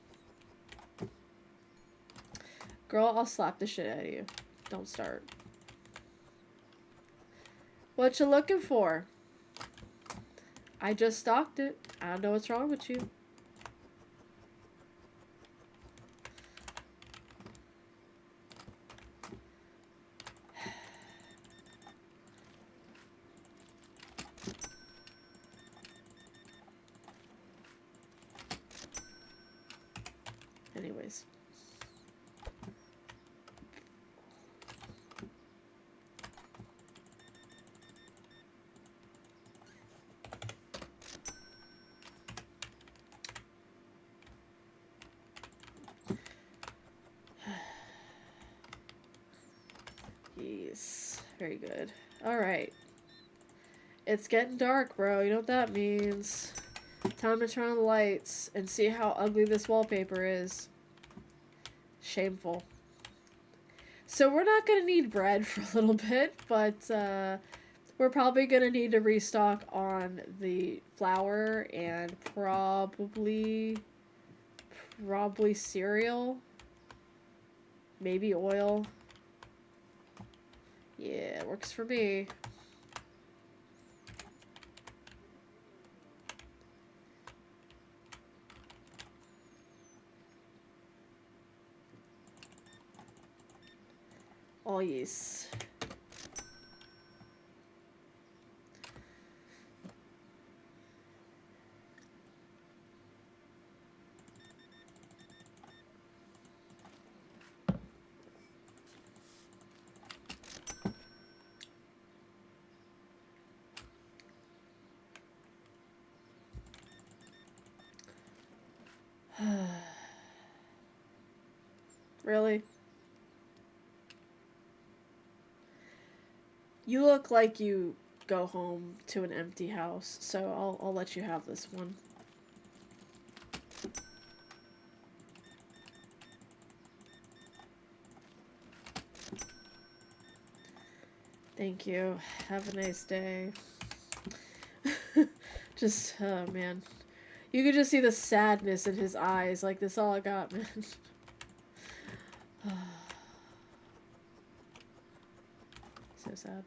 Girl, I'll slap the shit out of you. Don't start. What you looking for? I just stocked it. I don't know what's wrong with you. Anyways. Yes. Very good. Alright. It's getting dark, bro. You know what that means. Time to turn on the lights and see how ugly this wallpaper is. Shameful. So we're not going to need bread for a little bit, but we're probably going to need to restock on the flour and probably cereal. Maybe oil. Yeah, it works for me. Oh, yes. Really? You look like you go home to an empty house, so I'll let you have this one. Thank you. Have a nice day. Just, oh man. You could just see the sadness in his eyes. Like, this all I got, man. So sad.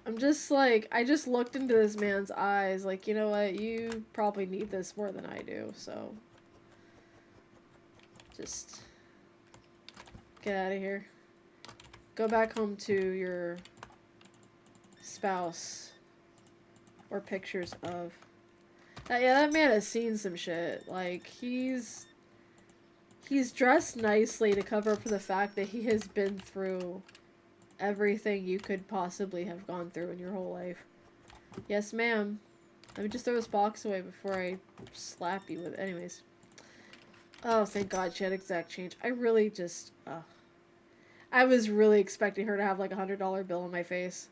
I'm just like, I just looked into this man's eyes. Like, you know what? You probably need this more than I do, so. Just get out of here. Go back home to your spouse. Or pictures of. Yeah, that man has seen some shit. Like, he's dressed nicely to cover up for the fact that he has been through everything you could possibly have gone through in your whole life. Yes, ma'am. Let me just throw this box away before I slap you with it. Anyways. Oh, thank God she had exact change. I really just... I was really expecting her to have like a $100 bill in my face.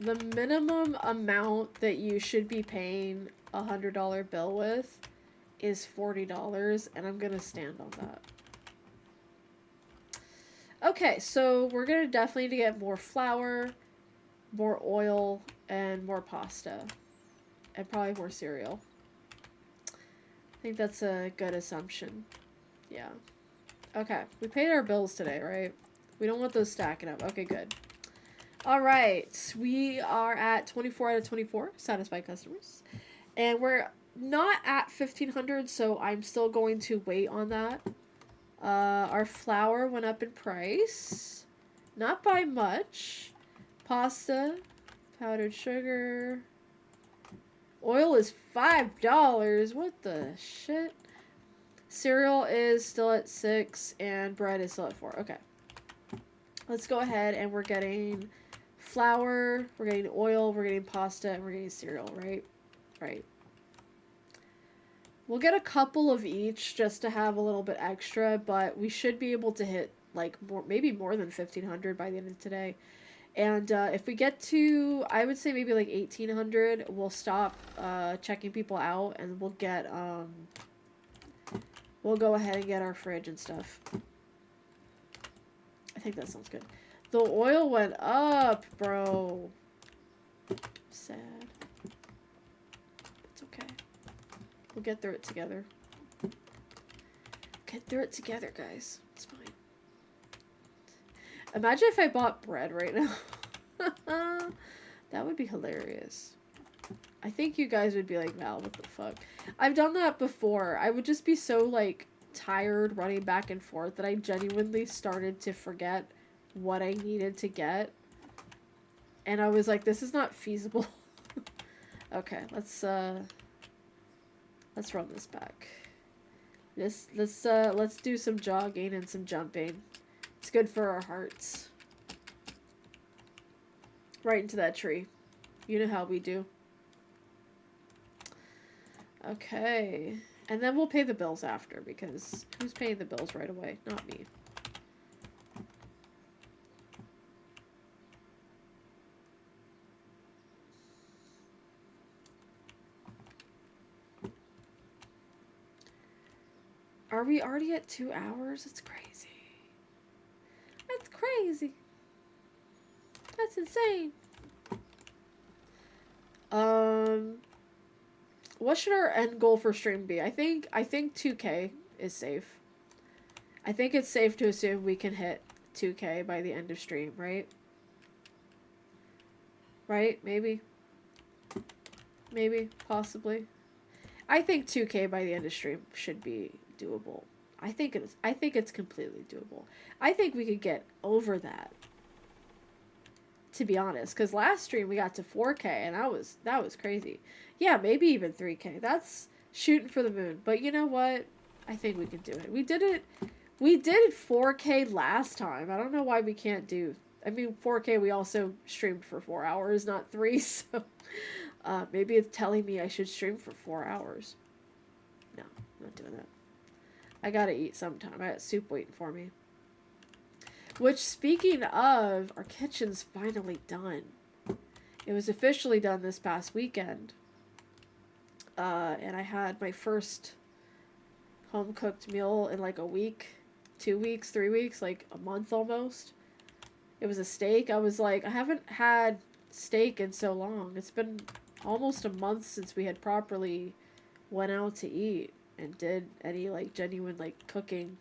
The minimum amount that you should be paying a $100 bill with is $40, and I'm gonna stand on that. Okay, so we're gonna definitely need to get more flour, more oil, and more pasta. And probably more cereal. I think that's a good assumption. Yeah. Okay, we paid our bills today, right? We don't want those stacking up. Okay, good. Alright, we are at 24 out of 24 satisfied customers. And we're not at 1,500, so I'm still going to wait on that. Our flour went up in price. Not by much. Pasta, powdered sugar. Oil is $5. What the shit? Cereal is still at 6, and bread is still at 4. Okay. Let's go ahead, and we're getting flour, we're getting oil, we're getting pasta, and we're getting cereal, right? Right. We'll get a couple of each just to have a little bit extra, but we should be able to hit like maybe more than 1,500 by the end of today. And if we get to, I would say maybe like 1,800, we'll stop checking people out, and we'll get we'll go ahead and get our fridge and stuff. I think that sounds good. The oil went up, bro. Sad. It's okay. We'll get through it together. Get through it together, guys. It's fine. Imagine if I bought bread right now. That would be hilarious. I think you guys would be like, Val, what the fuck? I've done that before. I would just be so, like, tired running back and forth that I genuinely started to forget what I needed to get. And I was like, this is not feasible. Okay, let's run this back. Let's do some jogging and some jumping. It's good for our hearts. Right into that tree. You know how we do. Okay. And then we'll pay the bills after, because who's paying the bills right away? Not me. Are we already at 2 hours? It's crazy. That's crazy. That's insane. What should our end goal for stream be? I think 2K is safe. I think it's safe to assume we can hit 2K by the end of stream, right? Right? Maybe. Maybe. Possibly. I think 2K by the end of stream should be doable. I think it's completely doable. I think we could get over that. To be honest, because last stream we got to 4K, and that was crazy. Yeah, maybe even 3K. That's shooting for the moon. But you know what? I think we can do it. We did 4K last time. I don't know why we can't do. I mean, 4K. We also streamed for 4 hours, not three. So maybe it's telling me I should stream for 4 hours. No, I'm not doing that. I gotta eat sometime. I got soup waiting for me. Which, speaking of, our kitchen's finally done. It was officially done this past weekend. And I had my first home cooked meal in like a week, 2 weeks, 3 weeks, like a month almost. It was a steak. I was like, I haven't had steak in so long. It's been almost a month since we had properly went out to eat and did any like genuine like cooking.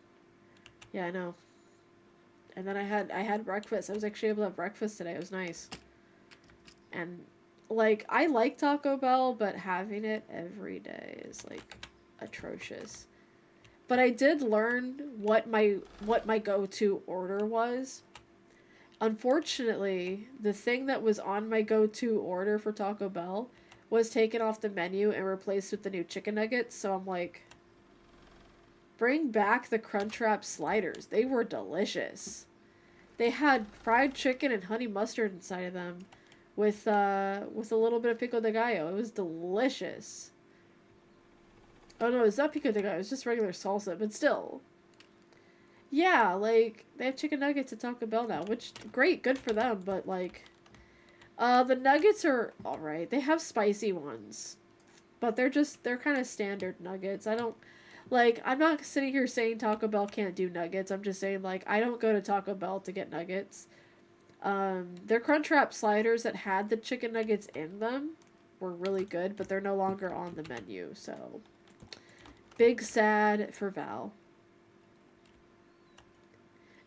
Yeah, I know. And then I had breakfast. I was actually able to have breakfast today. It was nice. And like I like Taco Bell, but having it every day is like atrocious. But I did learn what my go-to order was. Unfortunately, the thing that was on my go-to order for Taco Bell was taken off the menu and replaced with the new chicken nuggets. So I'm like, bring back the Crunchwrap sliders. They were delicious. They had fried chicken and honey mustard inside of them with a little bit of pico de gallo. It was delicious. Oh no, it's not pico de gallo. It's just regular salsa, but still. Yeah, like they have chicken nuggets at Taco Bell now, which great, good for them. But like, the nuggets are all right. They have spicy ones, but they're kind of standard nuggets. I don't like. I'm not sitting here saying Taco Bell can't do nuggets. I'm just saying like I don't go to Taco Bell to get nuggets. Their Crunchwrap sliders that had the chicken nuggets in them were really good, but they're no longer on the menu. So, big sad for Val.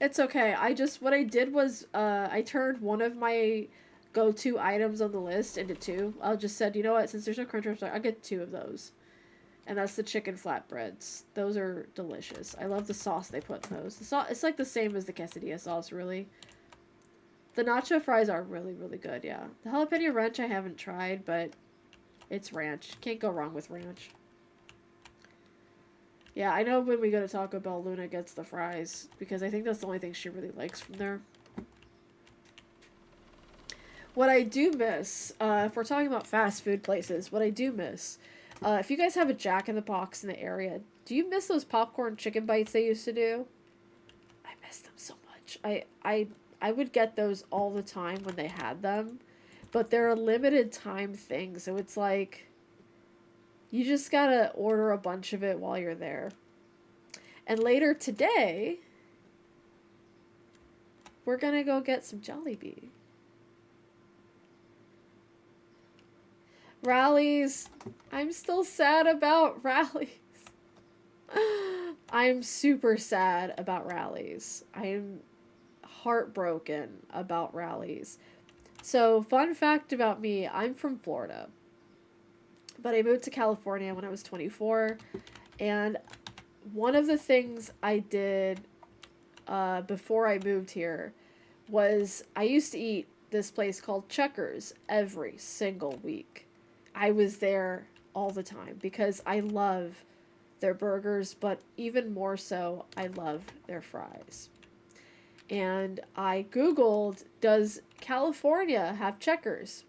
It's okay. What I did was I turned one of my go-to items on the list into two. I just said, you know what? Since there's no Crunchwrap, I'll get two of those. And that's the chicken flatbreads. Those are delicious. I love the sauce they put in those. The sauce, it's like the same as the quesadilla sauce, really. The nacho fries are really, really good, yeah. The jalapeno ranch I haven't tried, but it's ranch. Can't go wrong with ranch. Yeah, I know when we go to Taco Bell, Luna gets the fries, because I think that's the only thing she really likes from there. What I do miss, if we're talking about fast food places, what I do miss, if you guys have a Jack in the Box in the area, do you miss those popcorn chicken bites they used to do? I miss them so much. I would get those all the time when they had them, but they're a limited time thing, so it's like you just gotta order a bunch of it while you're there. And later today, we're gonna go get some Jollibee. Rallies. I'm still sad about Rallies. I'm super sad about Rallies. I'm heartbroken about Rallies. So, fun fact about me, I'm from Florida. But I moved to California when I was 24. And one of the things I did before I moved here was I used to eat this place called Checkers every single week. I was there all the time because I love their burgers, but even more so, I love their fries. And I Googled, does California have Checkers?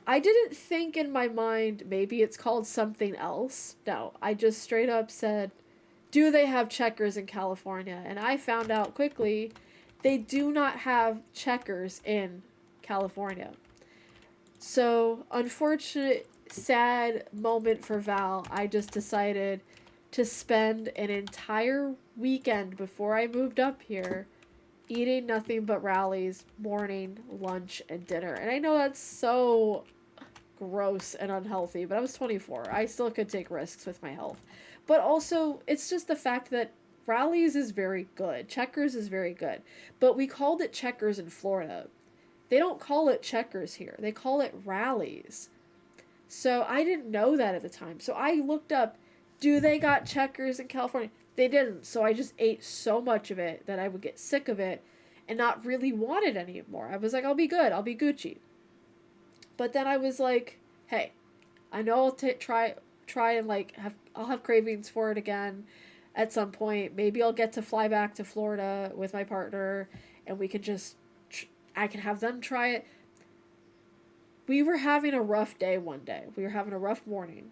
I didn't think in my mind maybe it's called something else. No, I just straight up said, do they have Checkers in California? And I found out quickly they do not have Checkers in California. So, unfortunate, sad moment for Val. I just decided to spend an entire weekend before I moved up here eating nothing but Rallies, morning, lunch, and dinner. And I know that's so gross and unhealthy, but I was 24. I still could take risks with my health. But also, it's just the fact that Rallies is very good. Checkers is very good. But we called it Checkers in Florida. They don't call it Checkers here. They call it Rallies. So I didn't know that at the time. So I looked up, do they got Checkers in California? They didn't. So I just ate so much of it that I would get sick of it and not really want it anymore. I was like, I'll be good. I'll be Gucci. But then I was like, hey, I know I'll try and like I'll have cravings for it again. at some point. Maybe I'll get to fly back to Florida with my partner and we can just, I can have them try it. We were having a rough day one day. We were having a rough morning.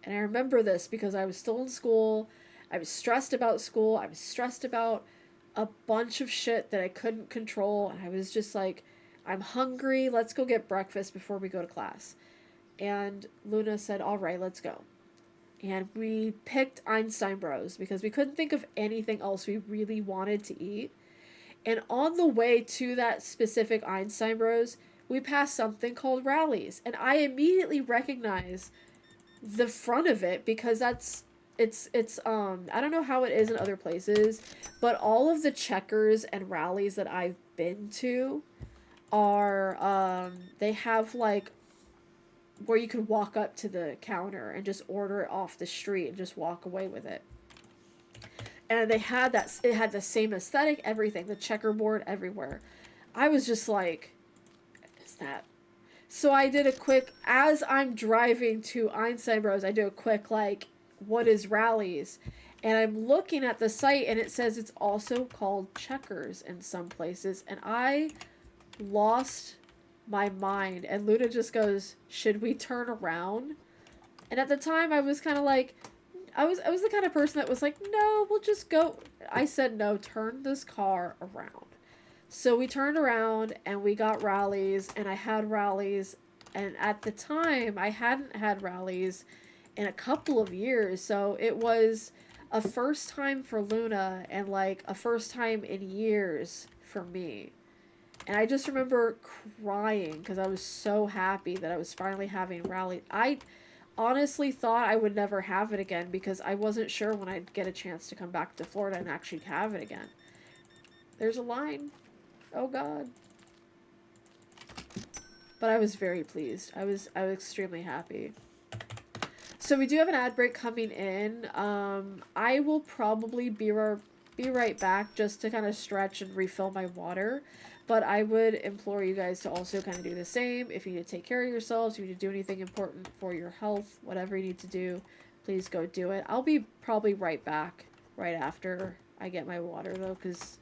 And I remember this because I was still in school. I was stressed about school. I was stressed about a bunch of shit that I couldn't control. And I was just like, I'm hungry. Let's go get breakfast before we go to class. And Luna said, all right, let's go. And we picked Einstein Bros because we couldn't think of anything else we really wanted to eat. And on the way to that specific Einstein Bros, we passed something called Rallies. And I immediately recognized the front of it because it's I don't know how it is in other places, but all of the Checkers and Rallies that I've been to are they have like where you could walk up to the counter and just order it off the street and just walk away with it. And they had that, it had the same aesthetic, everything, the checkerboard everywhere. I was just like, is that? So I did a quick, as I'm driving to Einstein Bros, I do a quick, like, what is Rallies? And I'm looking at the site and it says it's also called Checkers in some places. And I lost my mind. And Luna just goes, should we turn around? And at the time I was kind of like, I was the kind of person that was like, no, we'll just go. I said, no, turn this car around. So we turned around and we got Rallies, and I had Rallies, and at the time I hadn't had Rallies in a couple of years, so it was a first time for Luna and like a first time in years for me. And I just remember crying because I was so happy that I was finally having Rallies. I honestly thought I would never have it again because I wasn't sure when I'd get a chance to come back to Florida and actually have it again. There's a line. Oh God. But I was very pleased. I was extremely happy. So we do have an ad break coming in. I will probably be right back just to kind of stretch and refill my water. But I would implore you guys to also kind of do the same. If you need to take care of yourselves, if you need to do anything important for your health, whatever you need to do, please go do it. I'll be probably right back right after I get my water though, because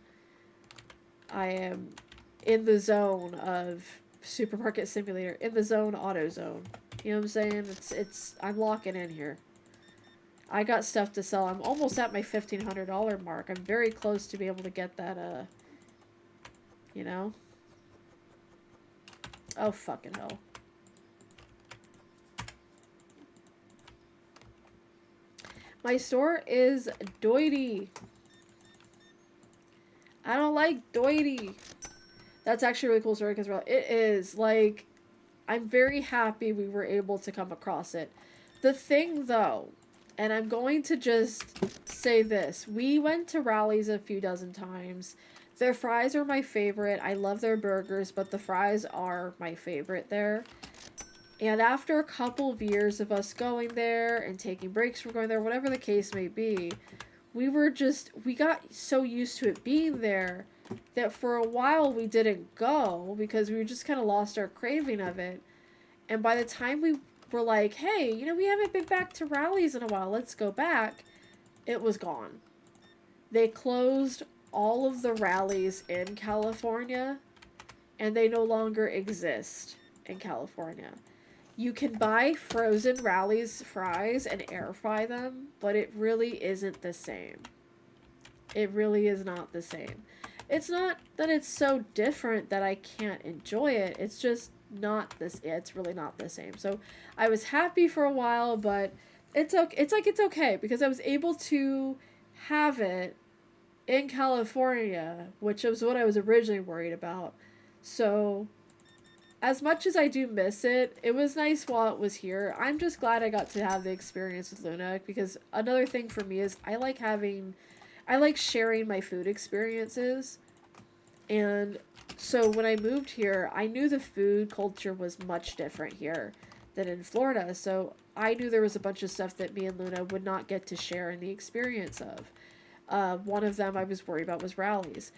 I am in the zone of Supermarket Simulator, in the zone, auto zone. You know what I'm saying? I'm locking in here. I got stuff to sell. I'm almost at my $1,500 mark. I'm very close to be able to get that, you know? Oh, fucking hell. My store is Doity. I don't like Doity. That's actually a really cool story because it is, like, I'm very happy we were able to come across it. The thing, though, and I'm going to just say this. We went to Rallies a few dozen times. Their fries are my favorite. I love their burgers, but the fries are my favorite there. And after a couple of years of us going there and taking breaks from going there, whatever the case may be, we got so used to it being there that for a while we didn't go because we just kind of lost our craving of it. And by the time we were like, hey, you know, we haven't been back to Rallies in a while, let's go back, it was gone. They closed all of the Rallies in California, and they no longer exist in California. You can buy frozen Rallies fries and air fry them, but it really isn't the same. It really is not the same. It's not that it's so different that I can't enjoy it. It's just not this. Yeah, it's really not the same. So I was happy for a while, but it's okay. It's okay because I was able to have it in California, which was what I was originally worried about. So as much as I do miss it, it was nice while it was here. I'm just glad I got to have the experience with Luna because another thing for me is I like sharing my food experiences. And so when I moved here, I knew the food culture was much different here than in Florida. So I knew there was a bunch of stuff that me and Luna would not get to share in the experience of. One of them I was worried about was Rallies.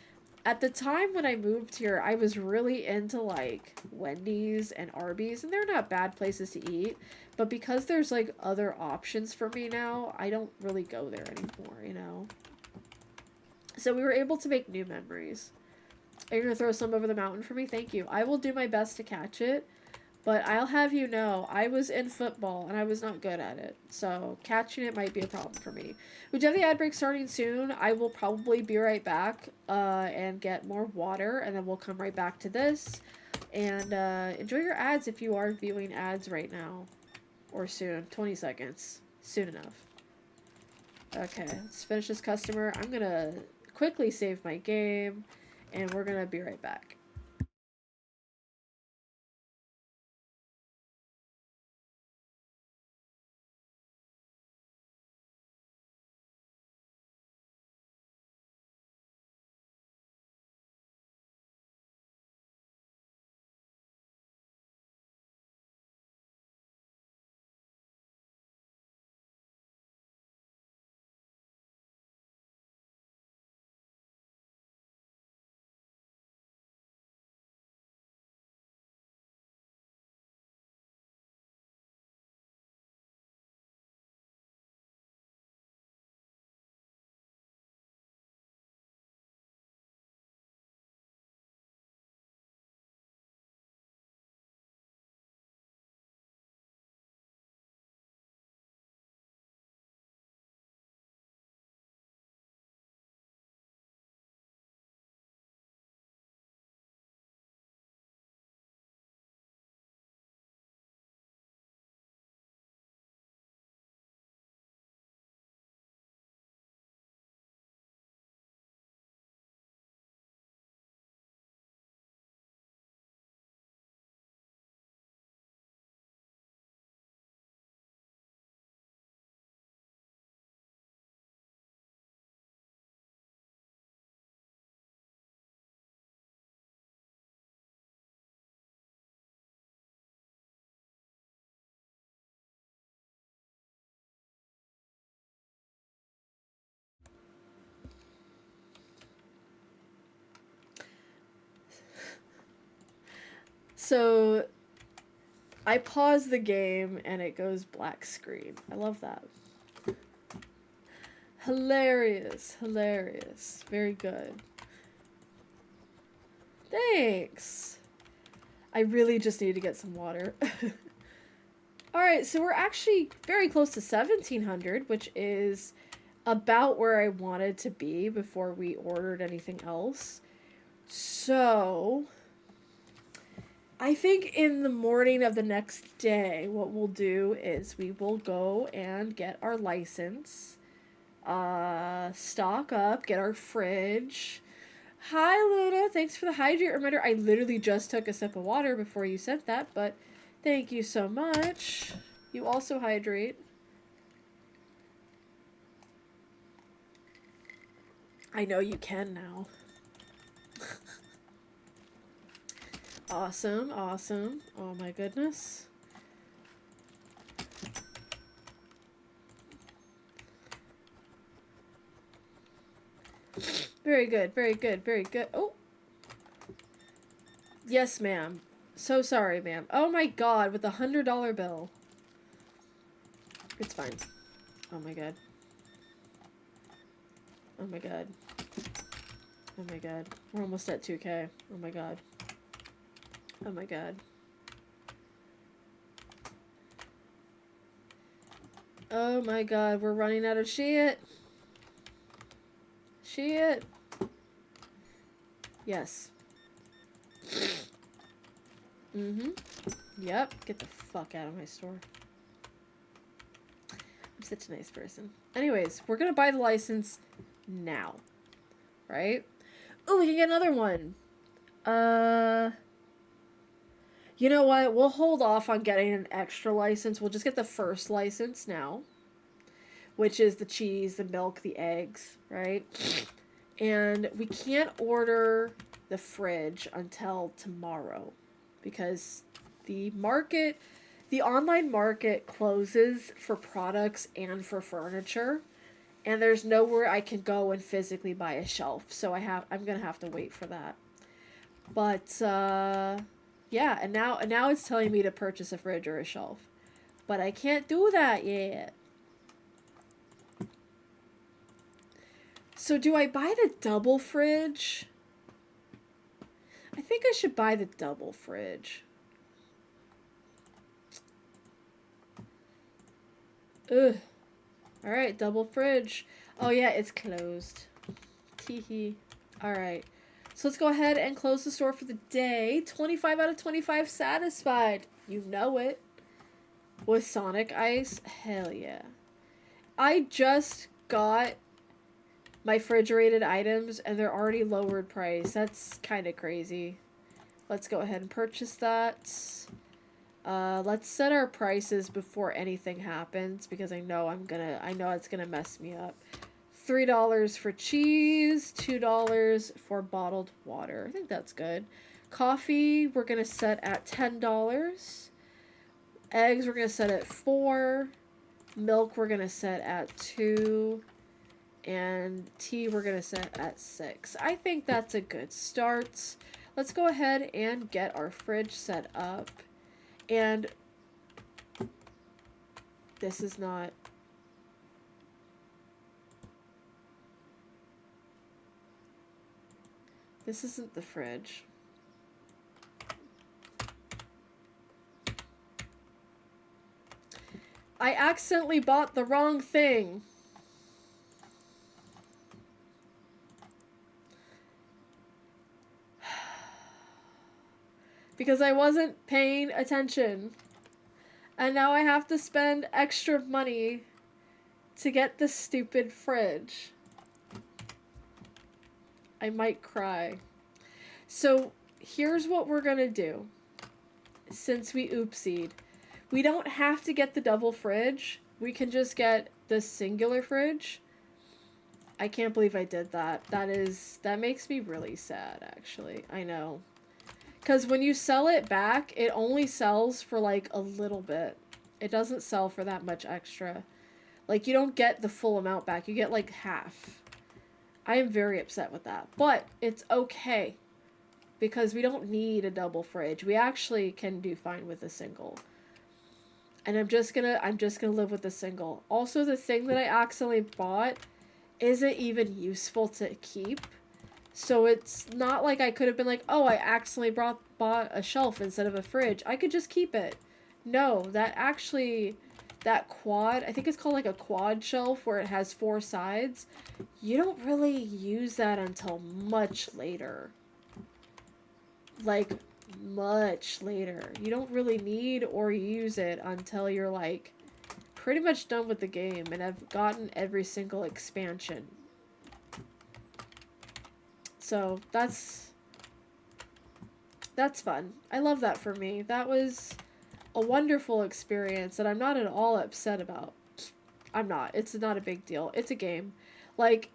At the time when I moved here, I was really into like Wendy's and Arby's, and they're not bad places to eat. But because there's like other options for me now, I don't really go there anymore, you know? So we were able to make new memories. Are you gonna throw some over the mountain for me? Thank you. I will do my best to catch it. But I'll have you know, I was in football and I was not good at it. So catching it might be a problem for me. We do have the ad break starting soon. I will probably be right back and get more water. And then we'll come right back to this. And enjoy your ads if you are viewing ads right now. Or soon. 20 seconds. Soon enough. Okay, let's finish this customer. I'm going to quickly save my game. And we're going to be right back. So I pause the game and it goes black screen. I love that. Hilarious. Hilarious. Very good. Thanks. I really just need to get some water. Alright, so we're actually very close to 1700, which is about where I wanted to be before we ordered anything else. So, I think in the morning of the next day, what we'll do is we will go and get our license, stock up, get our fridge. Hi, Luna. Thanks for the hydrate reminder. I literally just took a sip of water before you sent that, but thank you so much. You also hydrate. I know you can now. Awesome, awesome. Oh my goodness. Very good, very good, very good. Oh. Yes, ma'am. So sorry, ma'am. Oh my god, with the $100 bill. It's fine. Oh my god. Oh my god. Oh my god. We're almost at 2K. Oh my god. Oh my god. Oh my god, we're running out of shit. Shit. Yes. Mm-hmm. Yep. Get the fuck out of my store. I'm such a nice person. Anyways, we're gonna buy the license now. Right? Oh, we can get another one. You know what? We'll hold off on getting an extra license. We'll just get the first license now, which is the cheese, the milk, the eggs, right? And we can't order the fridge until tomorrow because the market, the online market closes for products and for furniture. And there's nowhere I can go and physically buy a shelf, so I'm gonna have to wait for that. But yeah, and now it's telling me to purchase a fridge or a shelf, but I can't do that yet. So do I buy the double fridge? I think I should buy the double fridge. Ugh. Alright, double fridge. Oh yeah, it's closed. Teehee. Alright. So let's go ahead and close the store for the day. 25 out of 25 satisfied. You know it. With Sonic Ice? Hell yeah. I just got my refrigerated items and they're already lowered price. That's kind of crazy. Let's go ahead and purchase that. Let's set our prices before anything happens because I know it's gonna mess me up. $3 for cheese, $2 for bottled water. I think that's good. Coffee, we're gonna set at $10. Eggs, we're gonna set at 4. Milk, we're gonna set at 2. And tea, we're gonna set at 6. I think that's a good start. Let's go ahead and get our fridge set up. And this is not... This isn't the fridge. I accidentally bought the wrong thing. Because I wasn't paying attention. And now I have to spend extra money to get this stupid fridge. I might cry. So here's what we're gonna do. Since we oopsied. We don't have to get the double fridge. We can just get the singular fridge. I can't believe I did that. That makes me really sad, actually. I know. Because when you sell it back, it only sells for like a little bit. It doesn't sell for that much extra. Like, you don't get the full amount back. You get like half. I am very upset with that. But it's okay. Because we don't need a double fridge. We actually can do fine with a single. And I'm just gonna live with the single. Also, the thing that I accidentally bought isn't even useful to keep. So it's not like I could have been like, oh, I accidentally bought a shelf instead of a fridge. I could just keep it. No, that quad, I think it's called like a quad shelf where it has 4 sides. You don't really use that until much later. Like, much later. You don't really need or use it until you're like pretty much done with the game and have gotten every single expansion. So that's fun. I love that for me. That was a wonderful experience that I'm not at all upset about. I'm not. It's not a big deal. It's a game. Like,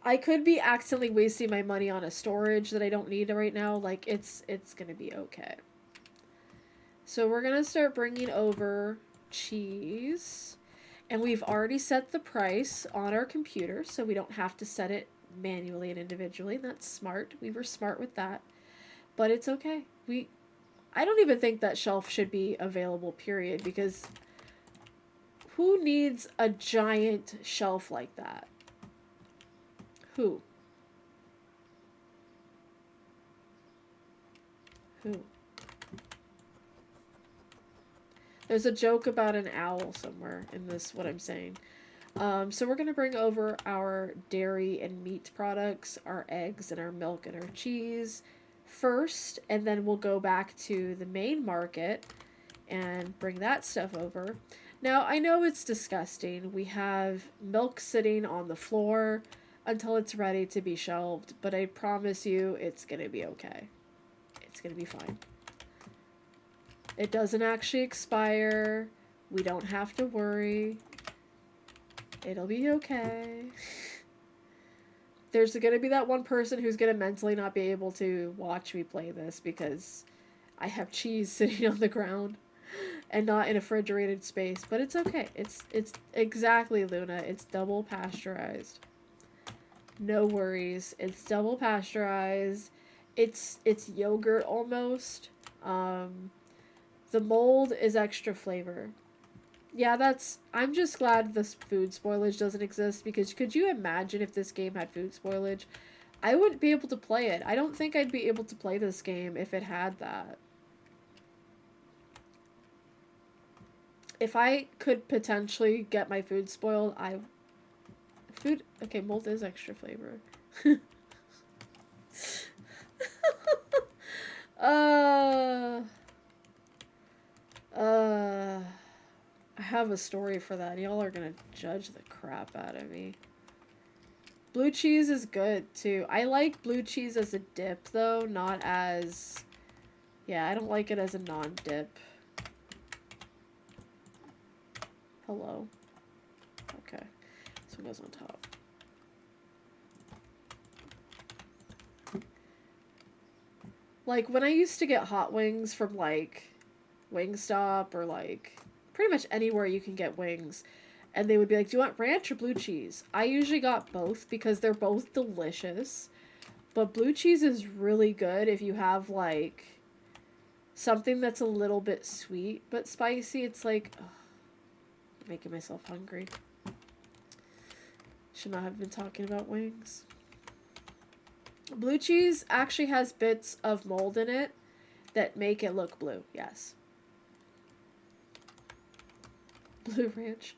I could be accidentally wasting my money on a storage that I don't need right now. Like, it's gonna be okay. So we're gonna start bringing over cheese. And we've already set the price on our computer, so we don't have to set it manually and individually. That's smart. We were smart with that. But it's okay. I don't even think that shelf should be available, period, because who needs a giant shelf like that? Who? There's a joke about an owl somewhere in this, what I'm saying. So we're going to bring over our dairy and meat products, our eggs and our milk and our cheese first, and then we'll go back to the main market and bring that stuff over. Now, I know it's disgusting. We have milk sitting on the floor until it's ready to be shelved, but I promise you it's going to be okay. It's going to be fine. It doesn't actually expire. We don't have to worry. It'll be okay. There's going to be that one person who's going to mentally not be able to watch me play this because I have cheese sitting on the ground. and not in a refrigerated space, but it's okay. It's exactly, Luna. It's double pasteurized. No worries. It's double pasteurized. It's yogurt almost. Um, the mold is extra flavor. Yeah, that's. I'm just glad this food spoilage doesn't exist because could you imagine if this game had food spoilage? I wouldn't be able to play it. I don't think I'd be able to play this game if it had that. If I could potentially get my food spoiled, I. Food. Okay, mold is extra flavor. uh. Uh. I have a story for that. Y'all are gonna judge the crap out of me. Blue cheese is good too. I like blue cheese as a dip though, not as. Yeah, I don't like it as a non-dip. Hello. Okay. This one goes on top. Like, when I used to get hot wings from, like, Wingstop or, like, pretty much anywhere you can get wings, and they would be like, do you want ranch or blue cheese? I usually got both because they're both delicious. But blue cheese is really good if you have, like, something that's a little bit sweet but spicy. It's like, ugh, making myself hungry. Should not have been talking about wings. Blue cheese actually has bits of mold in it that make it look blue, yes. Blue ranch.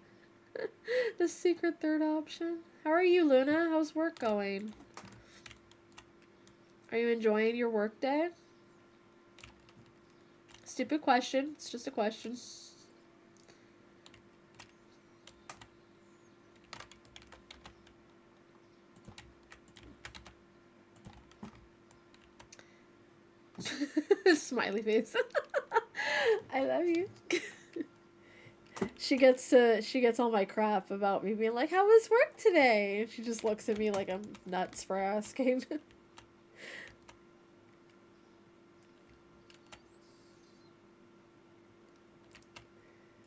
The secret third option. How are you, Luna? How's work going? Are you enjoying your work day? Stupid question. It's just a question. Smiley face. I love you. She gets all my crap about me being like, how was work today? She just looks at me like I'm nuts for asking.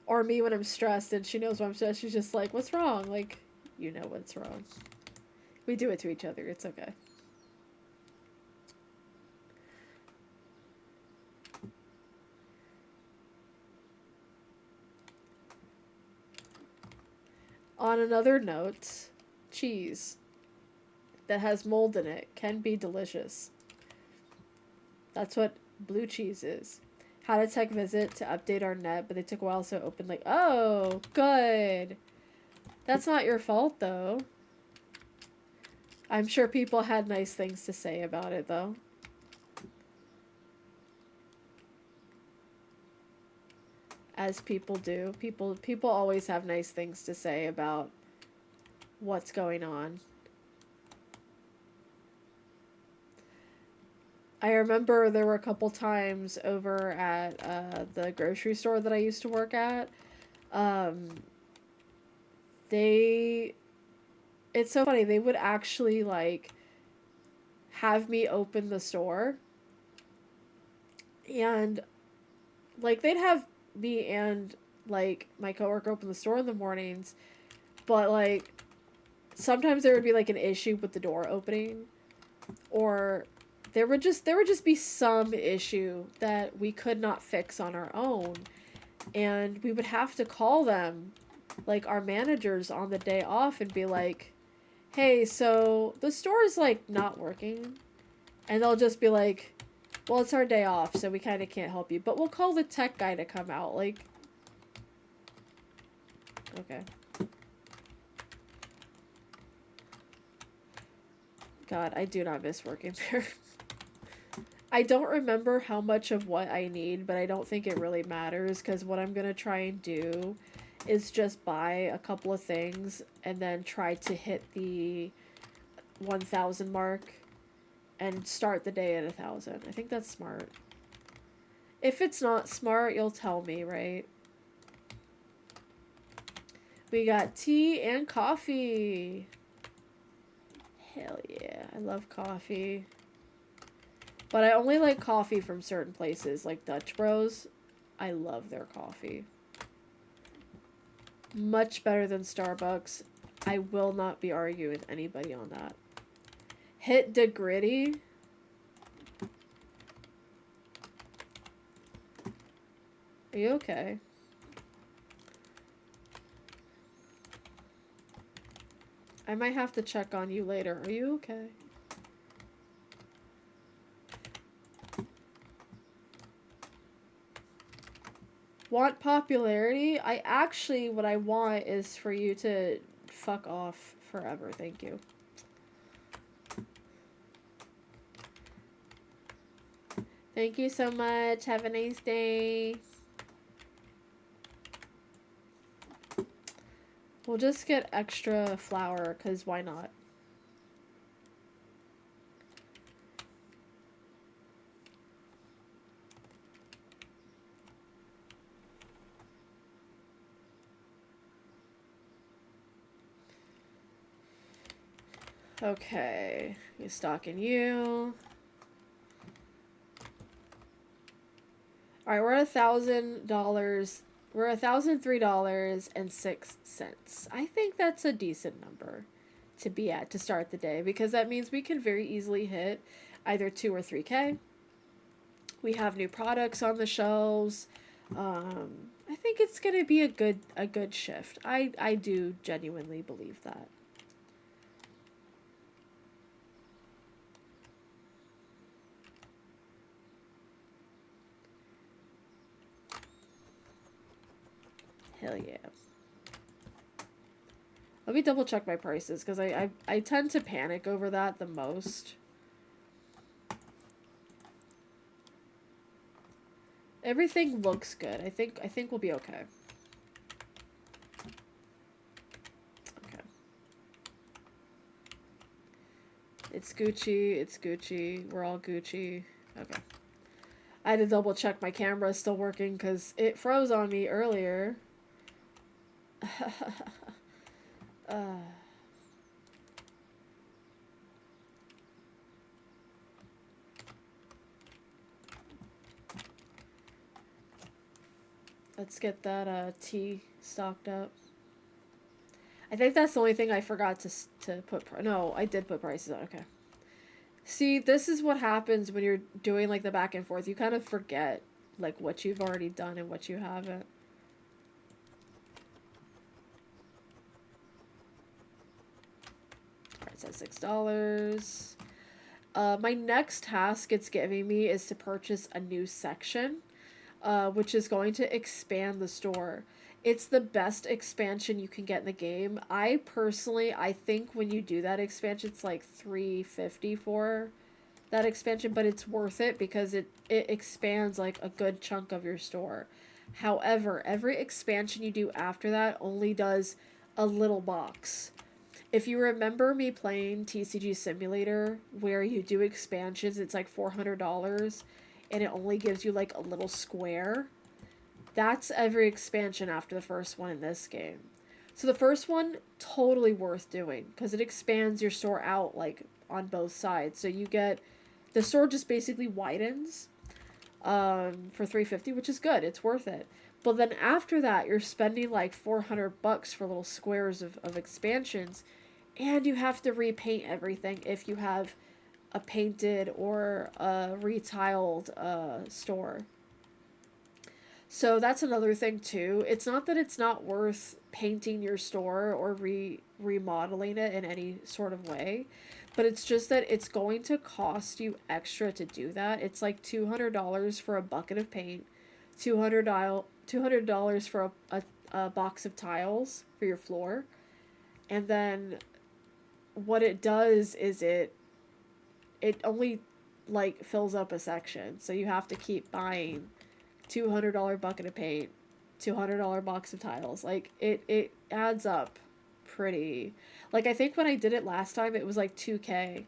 Or me when I'm stressed and she knows when I'm stressed, she's just like, what's wrong? Like, you know what's wrong. We do it to each other, it's okay. On another note, cheese that has mold in it can be delicious. That's what blue cheese is. Had a tech visit to update our net, but they took a while, so it opened like, oh, good. That's not your fault, though. I'm sure people had nice things to say about it, though. As people do. People always have nice things to say about what's going on. I remember there were a couple times over at the grocery store that I used to work at. Um, they. It's so funny. They would actually, like, have me open the store. And, like, they'd have me and, like, my coworker open the store in the mornings. But, like, sometimes there would be, like, an issue with the door opening. Or there would just be some issue that we could not fix on our own, and we would have to call them, like our managers, on the day off and be like, hey, so the store is like not working, and they'll just be like, well, it's our day off, so we kind of can't help you, but we'll call the tech guy to come out. Like, okay. God, I do not miss working there. I don't remember how much of what I need, but I don't think it really matters because what I'm going to try and do is just buy a couple of things and then try to hit the 1,000 mark and start the day at 1,000. I think that's smart. If it's not smart, you'll tell me, right? We got tea and coffee. Hell yeah, I love coffee. But I only like coffee from certain places, like Dutch Bros. I love their coffee. Much better than Starbucks. I will not be arguing with anybody on that. Hit the Gritty. Are you okay? I might have to check on you later. Are you okay? Want popularity? What I want is for you to fuck off forever. Thank you. Thank you so much. Have a nice day. We'll just get extra flour, because why not? Okay. You stocking you. Alright, we're at $1,000. We're at $1,003.06. I think that's a decent number to be at to start the day, because that means we can very easily hit either 2 or 3K. We have new products on the shelves. I think it's gonna be a good shift. I do genuinely believe that. Hell yeah. Let me double check my prices, because I tend to panic over that the most. Everything looks good. I think we'll be okay. Okay. It's Gucci. It's Gucci. We're all Gucci. Okay. I had to double check my camera is still working because it froze on me earlier. Let's get that tea stocked up. I think that's the only thing I forgot to put. No, I did put prices on. Okay. See, this is what happens when you're doing like the back and forth. You kind of forget like what you've already done and what you haven't. Alright, so $6. My next task it's giving me is to purchase a new section, which is going to expand the store. It's the best expansion you can get in the game. I think when you do that expansion, it's like $350 for that expansion, but it's worth it because it expands like a good chunk of your store. However, every expansion you do after that only does a little box. If you remember me playing TCG Simulator, where you do expansions, it's like $400, and it only gives you like a little square. That's every expansion after the first one in this game. So the first one, totally worth doing, because it expands your store out like on both sides. So you get, the store just basically widens for $350, which is good. It's worth it. But then after that, you're spending like $400 for little squares of expansions, and you have to repaint everything if you have a painted or a retiled store. So that's another thing too. It's not that it's not worth painting your store or remodeling it in any sort of way, but it's just that it's going to cost you extra to do that. It's like $200 for a bucket of paint, $200 for a box of tiles for your floor, and then what it does is it only like fills up a section, so you have to keep buying $200 bucket of paint, $200 box of tiles. Like it adds up pretty. Like I think when I did it last time, it was like $2K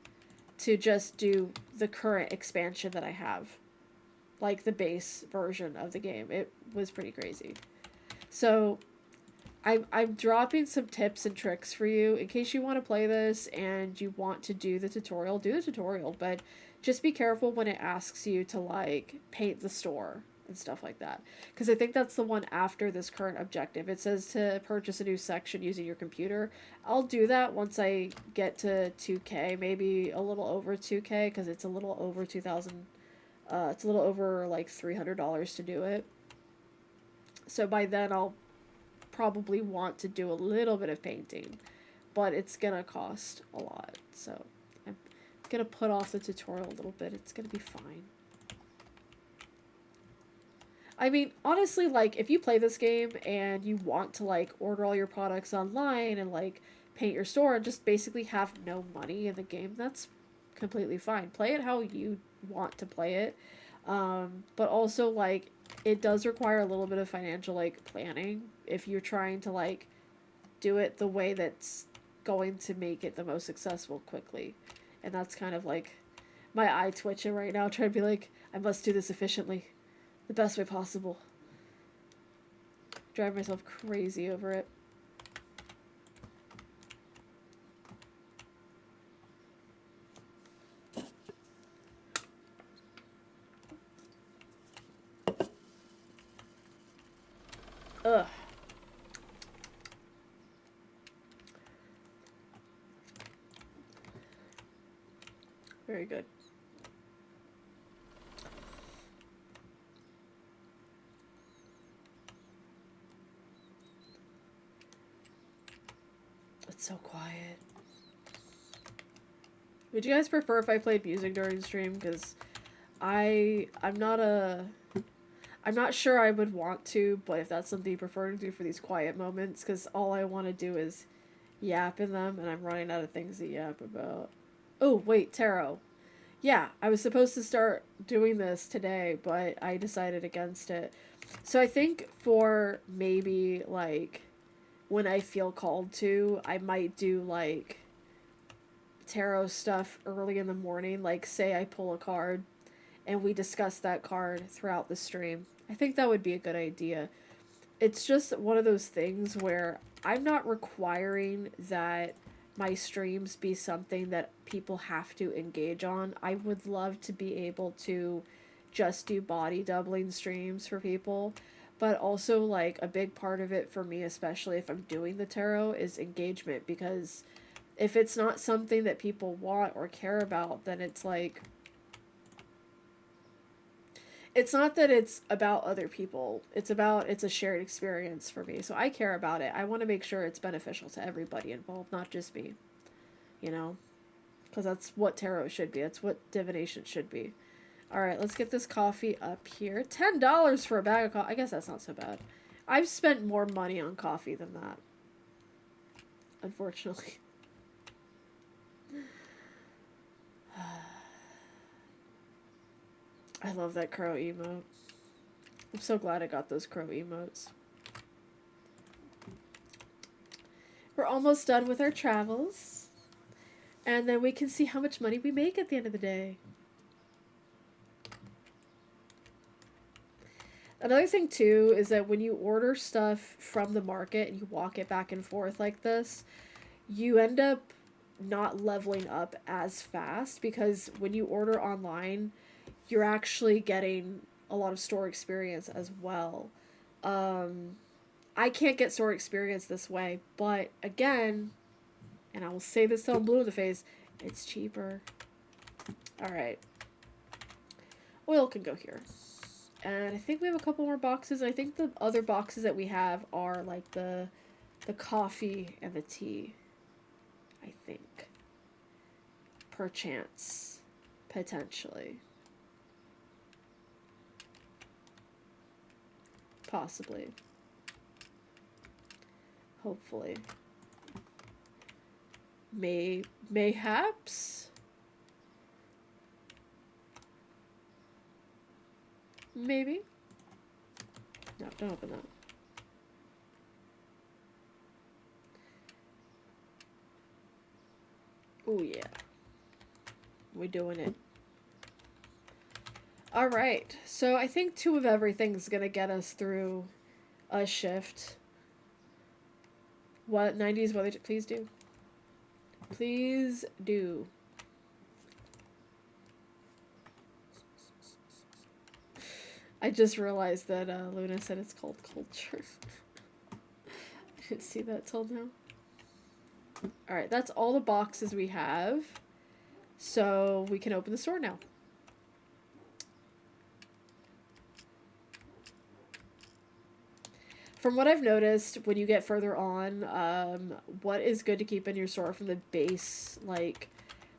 to just do the current expansion that I have, like the base version of the game. It was pretty crazy. So I'm dropping some tips and tricks for you in case you want to play this and you want to do the tutorial, but just be careful when it asks you to like paint the store. and stuff like that. Because I think that's the one after this current objective. It says to purchase a new section using your computer. I'll do that once I get to 2K, maybe a little over 2K, because it's a little over 2,000. It's a little over like $300 to do it. So by then I'll probably want to do a little bit of painting, but it's gonna cost a lot. So I'm gonna put off the tutorial a little bit. It's gonna be fine. I mean, honestly, like, if you play this game and you want to, like, order all your products online and, like, paint your store and just basically have no money in the game, that's completely fine. Play it how you want to play it. But also, like, it does require a little bit of financial, like, planning if you're trying to, like, do it the way that's going to make it the most successful quickly. And that's kind of, like, my eye twitching right now, trying to be like, I must do this efficiently. The best way possible. Drive myself crazy over it. Ugh. Very good. It's so quiet. Would you guys prefer if I played music during stream? Because I'm not sure I would want to, but if that's something you prefer to do for these quiet moments, because all I want to do is yap in them, and I'm running out of things to yap about. Oh, wait, tarot. Yeah, I was supposed to start doing this today, but I decided against it. So I think for maybe, like, when I feel called to, I might do, like, tarot stuff early in the morning. Like, say I pull a card and we discuss that card throughout the stream. I think that would be a good idea. It's just one of those things where I'm not requiring that my streams be something that people have to engage on. I would love to be able to just do body doubling streams for people, but also, like, a big part of it for me, especially if I'm doing the tarot, is engagement, because if it's not something that people want or care about, then it's like, it's not that it's about other people. It's a shared experience for me. So I care about it. I want to make sure it's beneficial to everybody involved, not just me. You know? Because that's what tarot should be. That's what divination should be. Alright, let's get this coffee up here. $10 for a bag of coffee. I guess that's not so bad. I've spent more money on coffee than that. Unfortunately. I love that crow emote. I'm so glad I got those crow emotes. We're almost done with our travels. And then we can see how much money we make at the end of the day. Another thing, too, is that when you order stuff from the market and you walk it back and forth like this, you end up not leveling up as fast, because when you order online, you're actually getting a lot of store experience as well. I can't get store experience this way, but again, and I will say this till I'm blue in the face, it's cheaper. Alright. Oil can go here. And I think we have a couple more boxes. I think the other boxes that we have are like the coffee and the tea. I think. Perchance. Potentially. Possibly. Hopefully. Mayhaps? Maybe? No, don't open that. Oh yeah. We're doing it. Alright, so I think 2 of everything's gonna get us through a shift. What 90s weather? Please do. Please do. I just realized that Luna said it's called culture. I didn't see that till now. Alright, that's all the boxes we have. So we can open the store now. From what I've noticed, when you get further on, what is good to keep in your store from the base, like,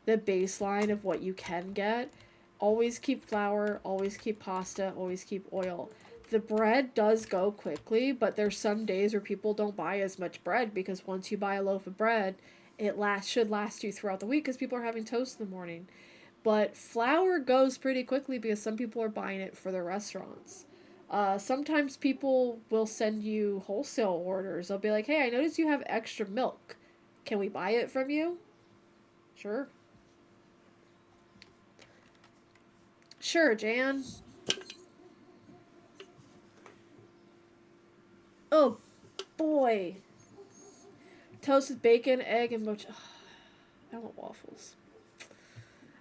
the baseline of what you can get, always keep flour, always keep pasta, always keep oil. The bread does go quickly, but there's some days where people don't buy as much bread because once you buy a loaf of bread, it should last you throughout the week because people are having toast in the morning. But flour goes pretty quickly because some people are buying it for their restaurants. Sometimes people will send you wholesale orders. They'll be like, hey, I noticed you have extra milk. Can we buy it from you? Sure. Sure, Jan. Oh, boy. Toasted bacon, egg, and mocha. I want waffles.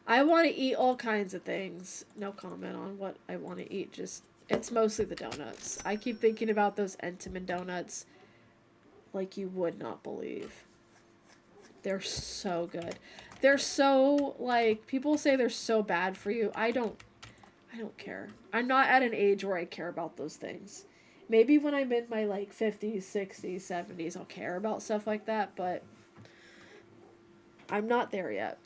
I want to eat all kinds of things. No comment on what I want to eat. Just, it's mostly the donuts. I keep thinking about those Entenmann donuts like you would not believe. They're so good. They're so, like, people say they're so bad for you. I don't care. I'm not at an age where I care about those things. Maybe when I'm in my, like, 50s, 60s, 70s, I'll care about stuff like that, but I'm not there yet.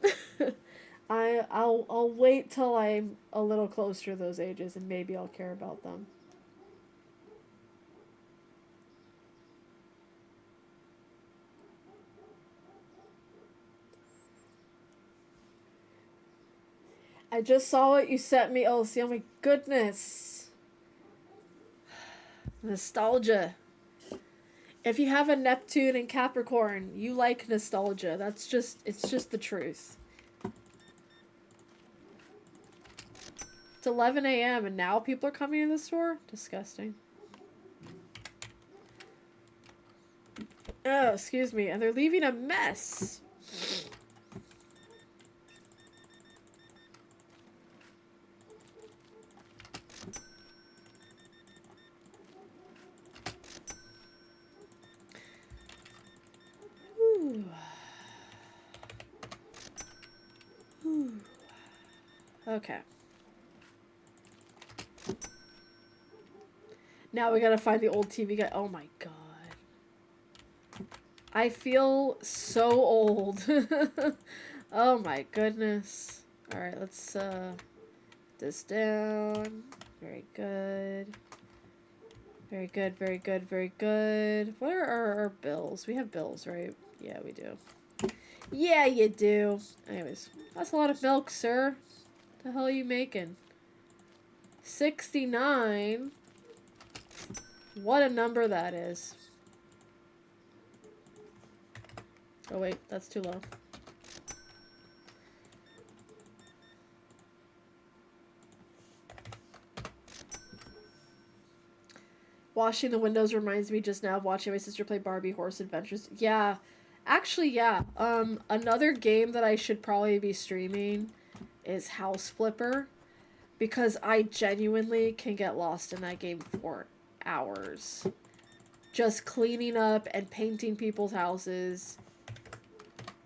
I'll wait till I'm a little closer to those ages and maybe I'll care about them. I just saw what you sent me, Elsie. Oh my goodness. Nostalgia. If you have a Neptune and Capricorn, you like nostalgia. It's just the truth. It's 11 a.m. and now people are coming in the store? Disgusting. Oh, excuse me. And they're leaving a mess. Ooh. Ooh. Okay. Now we gotta find the old TV guy. Oh my god. I feel so old. Oh my goodness. Alright, let's this down. Very good. Very good, very good, very good. What are our bills? We have bills, right? Yeah, we do. Yeah, you do. Anyways, that's a lot of milk, sir. What the hell are you making? 69. What a number that is. Oh wait, that's too low. Washing the windows reminds me just now of watching my sister play Barbie Horse Adventures. Yeah. Actually, yeah. Another game that I should probably be streaming is House Flipper. Because I genuinely can get lost in that game for hours. Just cleaning up and painting people's houses.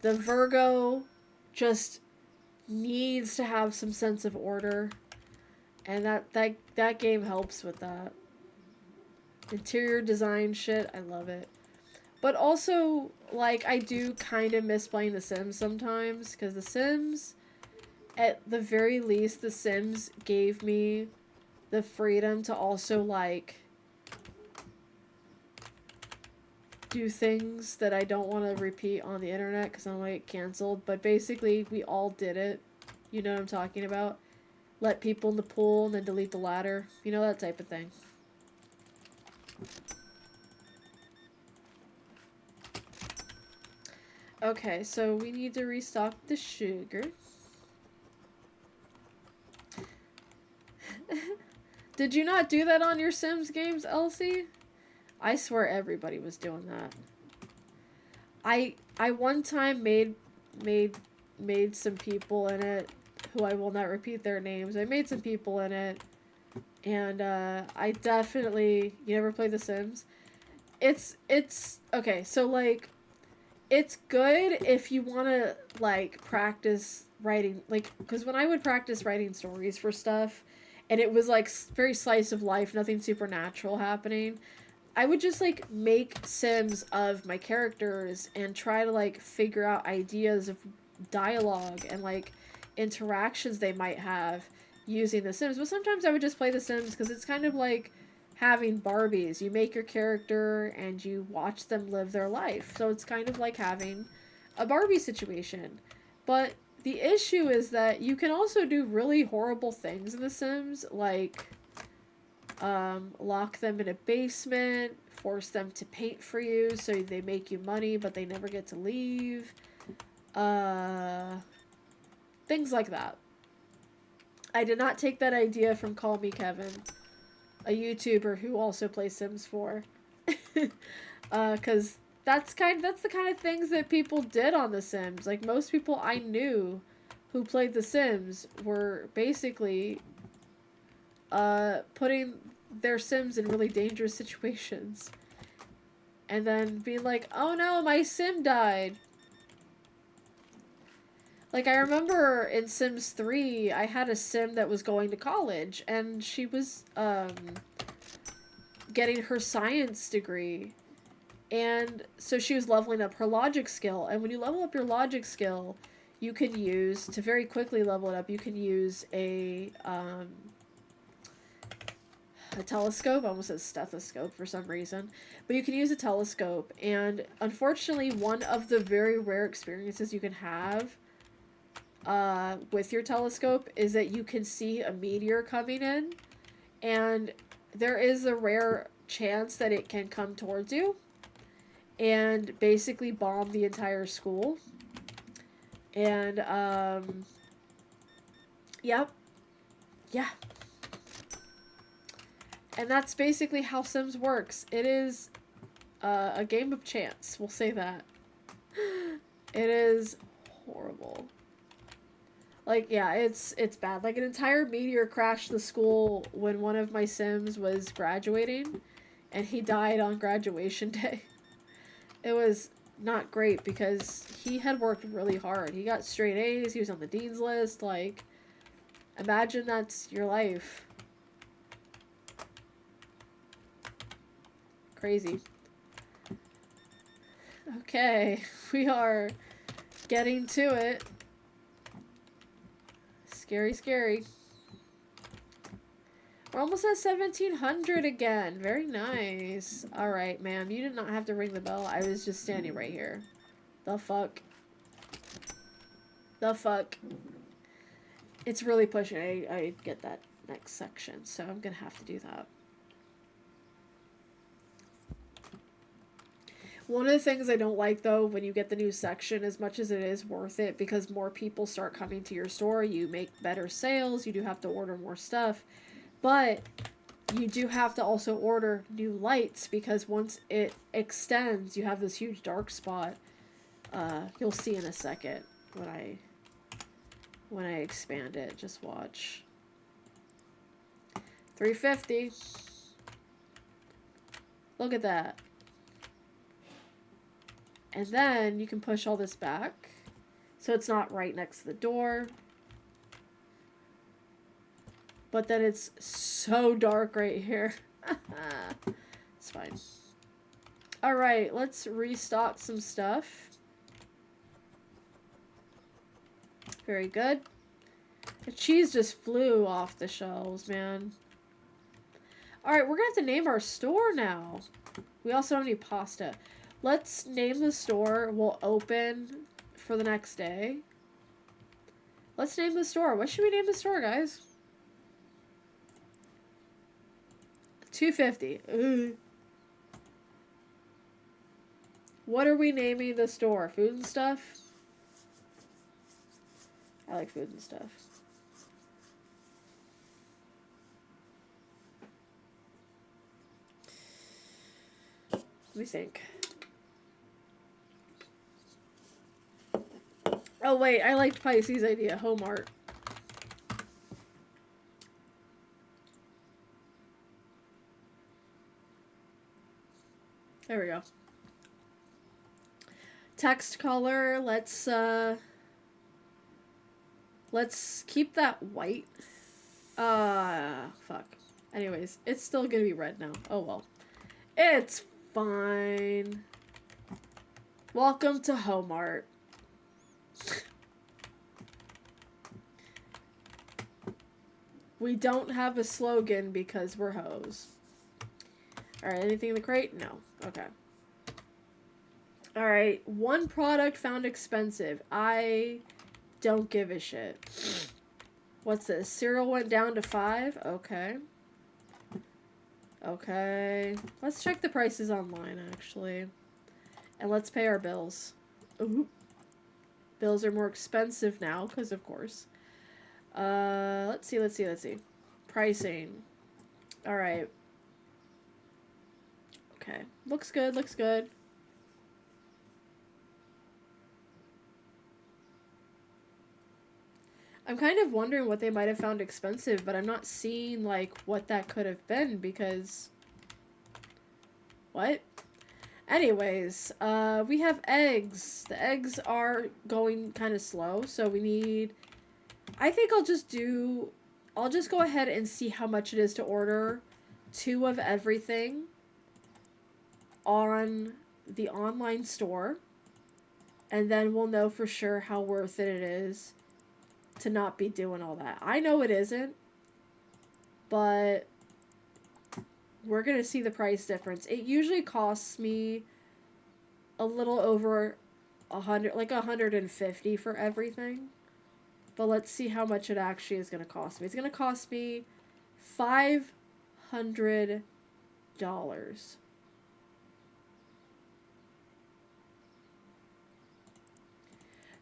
The Virgo just needs to have some sense of order. And that game helps with that. Interior design shit, I love it. But also, like, I do kind of miss playing The Sims sometimes. Because The Sims, at the very least, The Sims gave me the freedom to also, like, do things that I don't want to repeat on the internet because I don't want to get canceled. But basically, we all did it. You know what I'm talking about? Let people in the pool and then delete the ladder. You know, that type of thing. Okay, so we need to restock the sugar. Did you not do that on your Sims games, Elsie? I swear everybody was doing that. I one time made some people in it who I will not repeat their names. I made some people in it And I definitely, you never played The Sims? It's okay, so like it's good if you want to like practice writing, like, because when I would practice writing stories for stuff and it was like very slice of life, nothing supernatural happening, I would just like make sims of my characters and try to like figure out ideas of dialogue and like interactions they might have using the sims. But sometimes I would just play the sims because it's kind of like having Barbies. You make your character and you watch them live their life. So it's kind of like having a Barbie situation. But the issue is that you can also do really horrible things in The Sims, like lock them in a basement, force them to paint for you so they make you money but they never get to leave. Uh, Things like that. I did not take that idea from Call Me Kevin, a YouTuber who also plays Sims 4. Because that's the kind of things that people did on The Sims. Like most people I knew who played The Sims were basically putting their Sims in really dangerous situations. And then being like, oh no, my Sim died. Like, I remember in Sims 3, I had a Sim that was going to college, and she was, getting her science degree. And so she was leveling up her logic skill. And when you level up your logic skill, you can use, to very quickly level it up, you can use a telescope. I almost said stethoscope for some reason. But you can use a telescope. And unfortunately, one of the very rare experiences you can have with your telescope is that you can see a meteor coming in. And there is a rare chance that it can come towards you and basically bomb the entire school. And, yep. Yeah. And that's basically how Sims works. It is a game of chance. We'll say that. It is horrible. Like, yeah, it's bad. Like, an entire meteor crashed the school when one of my Sims was graduating, and he died on graduation day. It was not great because he had worked really hard. He got straight A's, he was on the dean's list. Like, imagine that's your life. Crazy. Okay, we are getting to it. Scary, scary. We're almost at 1700 again. Very nice. Alright, ma'am. You did not have to ring the bell. I was just standing right here. The fuck? The fuck? It's really pushing. I get that next section, so I'm gonna have to do that. One of the things I don't like, though, when you get the new section, as much as it is worth it, because more people start coming to your store, you make better sales, you do have to order more stuff, but you do have to also order new lights, because once it extends, you have this huge dark spot. You'll see in a second when I expand it. Just watch. 350. Look at that. And then you can push all this back so it's not right next to the door. But then it's so dark right here. It's fine. Alright, let's restock some stuff. Very good. The cheese just flew off the shelves, man. Alright, we're gonna have to name our store now. We also don't need pasta. Let's name the store. We'll open for the next day. Let's name the store. What should we name the store, guys? 250. Ugh. What are we naming the store? Food and stuff? I like food and stuff. Let me think. Oh, wait. I liked Pisces' idea. Home art. There we go. Text color, let's keep that white. Fuck. Anyways, it's still gonna be red now. Oh well. It's fine. Welcome to Homart. We don't have a slogan because we're hoes. Alright, anything in the crate? No. Okay. Alright, one product found expensive. I don't give a shit. What's this? Cereal went down to 5? Okay. Okay. Let's check the prices online, actually. And let's pay our bills. Ooh. Bills are more expensive now, because of course. Let's see. Pricing. Alright. Okay. Looks good. I'm kind of wondering what they might have found expensive, but I'm not seeing, like, what that could have been, because... What? Anyways, we have eggs. The eggs are going kind of slow, so we need... I think I'll just go ahead and see how much it is to order 2 of everything on the online store, and then we'll know for sure how worth it is to not be doing all that. I know it isn't, but we're gonna see the price difference. It usually costs me a little over 100, like 150 for everything. But let's see how much it actually is gonna cost me. It's gonna cost me $500.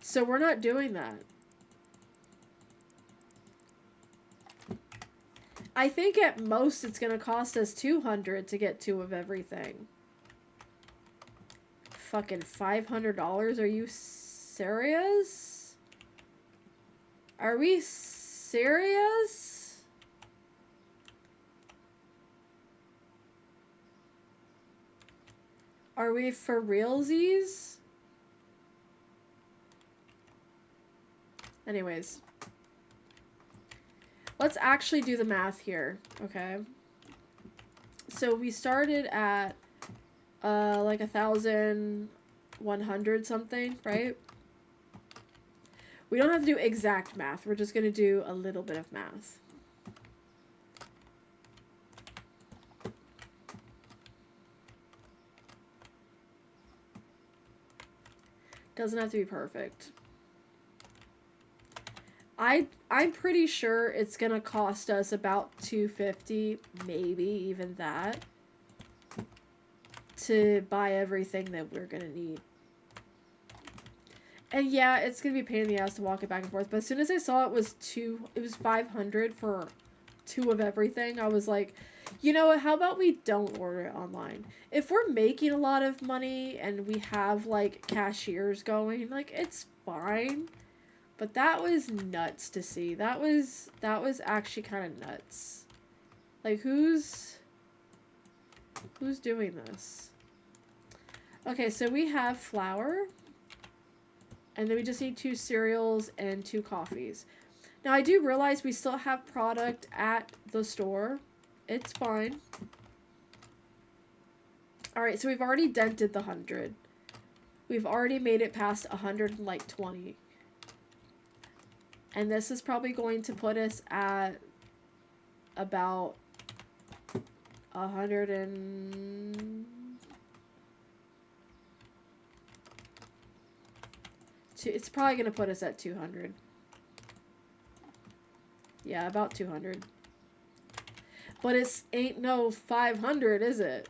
So we're not doing that. I think at most it's gonna cost us $200 to get 2 of everything. Fucking $500? Are you serious? Are we serious? Are we for realsies? Anyways. Let's actually do the math here, okay? So we started at, like 1,100 something, right? We don't have to do exact math. We're just gonna do a little bit of math. Doesn't have to be perfect. I'm pretty sure it's gonna cost us about $250, maybe even that, to buy everything that we're gonna need. And yeah, it's gonna be a pain in the ass to walk it back and forth, but as soon as I saw it was $500 for 2 of everything, I was like, you know what, how about we don't order it online? If we're making a lot of money and we have, like, cashiers going, like, it's fine. But that was nuts to see. That was actually kind of nuts. Like, who's doing this? Okay, so we have flour. And then we just need 2 cereals and 2 coffees. Now, I do realize we still have product at the store. It's fine. Alright, so we've already dented the 100. We've already made it past 120. And this is probably going to put us at about 100 and... It's probably going to put us at 200. Yeah, about 200. But it's ain't no 500, is it?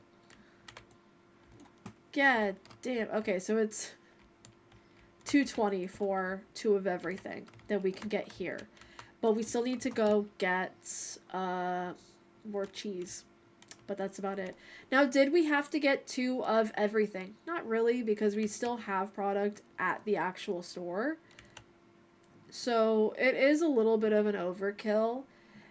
God damn. Okay, so it's 220 for 2 of everything that we can get here. But we still need to go get more cheese. But that's about it. Now, did we have to get 2 of everything? Not really, because we still have product at the actual store. So it is a little bit of an overkill.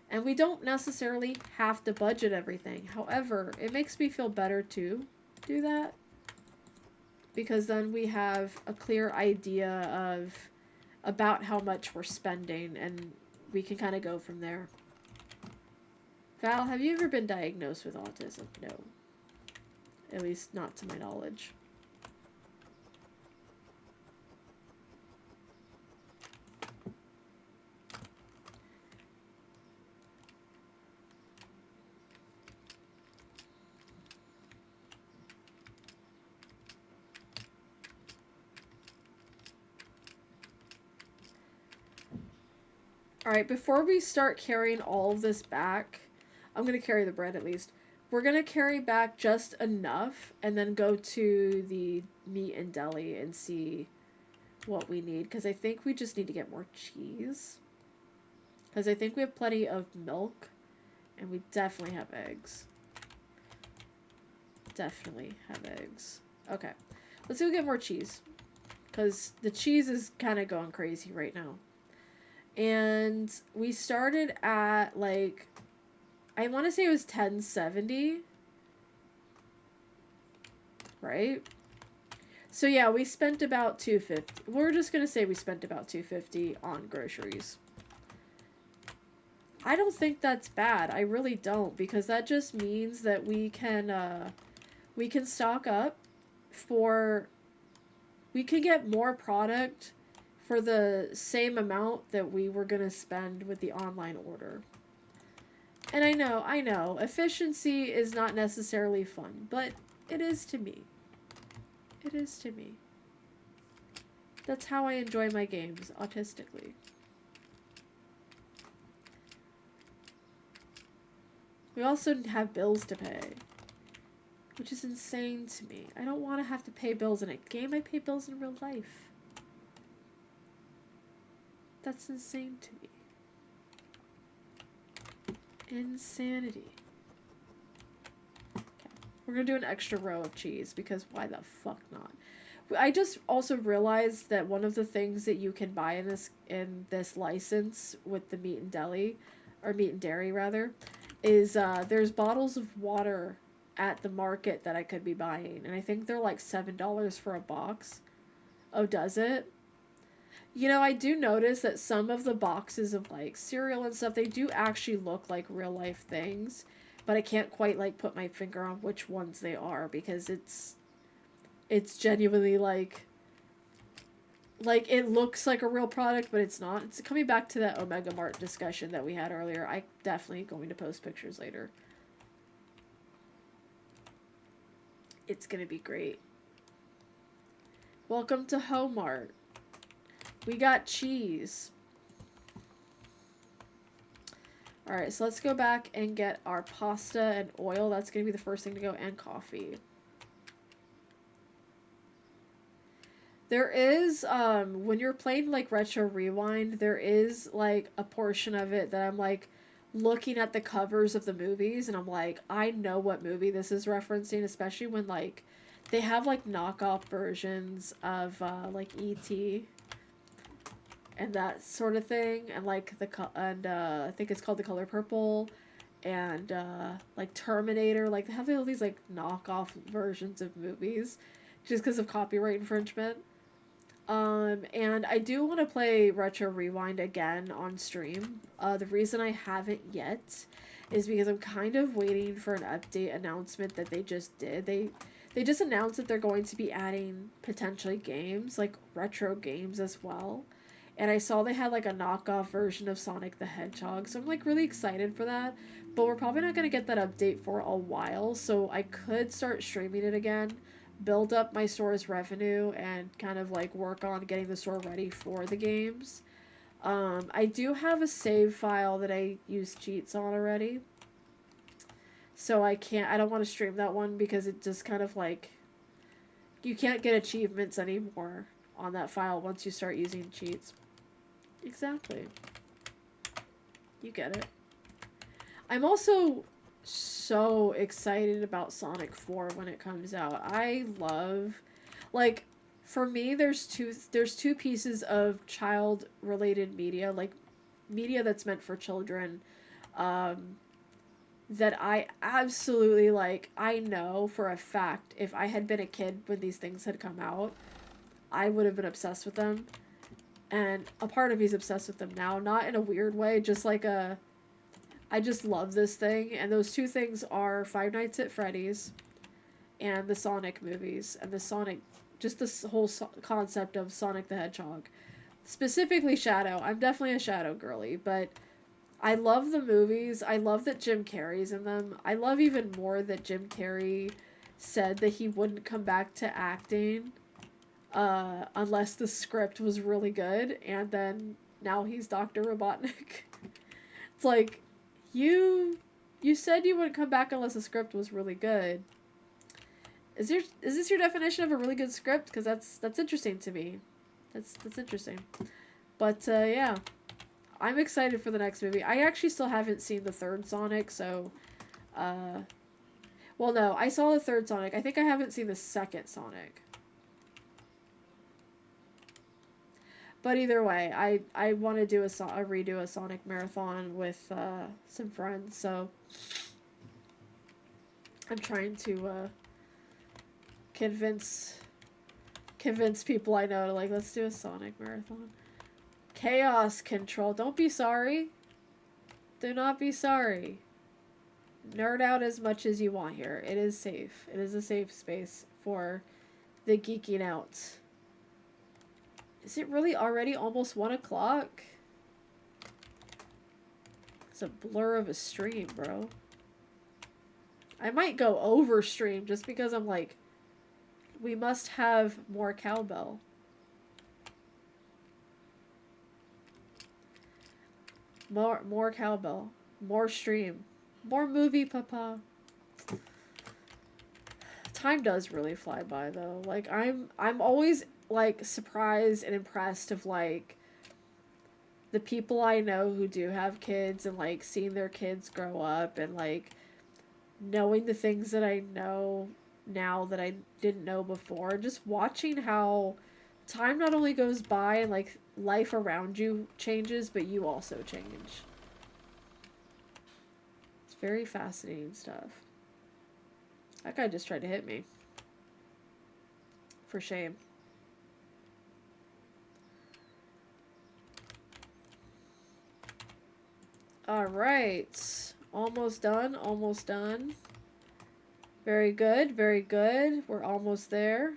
And we don't necessarily have to budget everything. However, it makes me feel better too. do that. Because then we have a clear idea of about how much we're spending, and we can kind of go from there. Val, have you ever been diagnosed with autism? No. At least not to my knowledge. Alright, before we start carrying all of this back, I'm going to carry the bread at least. We're going to carry back just enough and then go to the meat and deli and see what we need. Because I think we just need to get more cheese. Because I think we have plenty of milk. And we definitely have eggs. Definitely have eggs. Okay. Let's go get more cheese. Because the cheese is kind of going crazy right now. And we started at, like, I want to say it was 1070. Right? So yeah, we spent about $250. We're just going to say we spent about $250 on groceries. I don't think that's bad. I really don't, because that just means that we can stock up for, we can get more product for the same amount that we were going to spend with the online order. And I know, efficiency is not necessarily fun, but it is to me. It is to me. That's how I enjoy my games, autistically. We also have bills to pay, which is insane to me. I don't want to have to pay bills in a game. I pay bills in real life. That's insane to me. Insanity. Okay. We're gonna do an extra row of cheese because why the fuck not? I just also realized that one of the things that you can buy in this license with the meat and deli, or meat and dairy rather, is there's bottles of water at the market that I could be buying, and I think they're like $7 for a box. Oh, does it? You know, I do notice that some of the boxes of, like, cereal and stuff, they do actually look like real-life things. But I can't quite, like, put my finger on which ones they are, because it's genuinely, like, it looks like a real product, but it's not. It's coming back to that Omega Mart discussion that we had earlier. I'm definitely going to post pictures later. It's gonna be great. Welcome to Homart. We got cheese. Alright, so let's go back and get our pasta and oil. That's going to be the first thing to go, and coffee. There is, when you're playing, like, Retro Rewind, there is, like, a portion of it that I'm, like, looking at the covers of the movies, and I'm like, I know what movie this is referencing, especially when, like, they have, like, knockoff versions of, like, E.T., and that sort of thing, and like I think it's called The Color Purple, and like Terminator, like they have all these like knockoff versions of movies, just because of copyright infringement. And I do want to play Retro Rewind again on stream. The reason I haven't yet is because I'm kind of waiting for an update announcement that they just did. They just announced that they're going to be adding potentially games, like retro games as well. And I saw they had like a knockoff version of Sonic the Hedgehog, so I'm like really excited for that. But we're probably not going to get that update for a while, so I could start streaming it again, build up my store's revenue, and kind of like work on getting the store ready for the games. I do have a save file that I use cheats on already, so I don't want to stream that one because it just kind of like, you can't get achievements anymore on that file once you start using cheats. Exactly. You get it. I'm also so excited about Sonic 4 when it comes out. I love, like, for me there's two pieces of child related media, like media that's meant for children, that I absolutely like. I know for a fact if I had been a kid when these things had come out, I would have been obsessed with them. And a part of me's obsessed with them now, not in a weird way, just like a I just love this thing, and those two things are Five Nights at Freddy's and the Sonic movies, and the Sonic, just this whole concept of Sonic the Hedgehog. Specifically Shadow. I'm definitely a Shadow girly, but I love the movies. I love that Jim Carrey's in them. I love even more that Jim Carrey said that he wouldn't come back to acting unless the script was really good, and then now he's Dr. Robotnik. It's like, you you said you wouldn't come back unless the script was really good. Is this your definition of a really good script? Because that's interesting to me. That's interesting. But yeah, I'm excited for the next movie. I actually still haven't seen the third Sonic, so uh, well, no, I saw the third Sonic. I think I haven't seen the second Sonic. But either way, I want to do a redo a Sonic marathon with some friends, so I'm trying to convince people I know to like, let's do a Sonic marathon. Chaos Control. Don't be sorry. Do not be sorry. Nerd out as much as you want here. It is safe. It is a safe space for the geeking out. Is it really already almost 1 o'clock? It's a blur of a stream, bro. I might go over stream just because I'm like, we must have more cowbell. More cowbell. More stream. More movie, papa. Time does really fly by though. Like I'm always like surprised and impressed of like the people I know who do have kids and like seeing their kids grow up and like knowing the things that I know now that I didn't know before. Just watching how time not only goes by and like life around you changes, but you also change. It's very fascinating stuff. That guy just tried to hit me. For shame. Alright. Almost done. Almost done. Very good. Very good. We're almost there.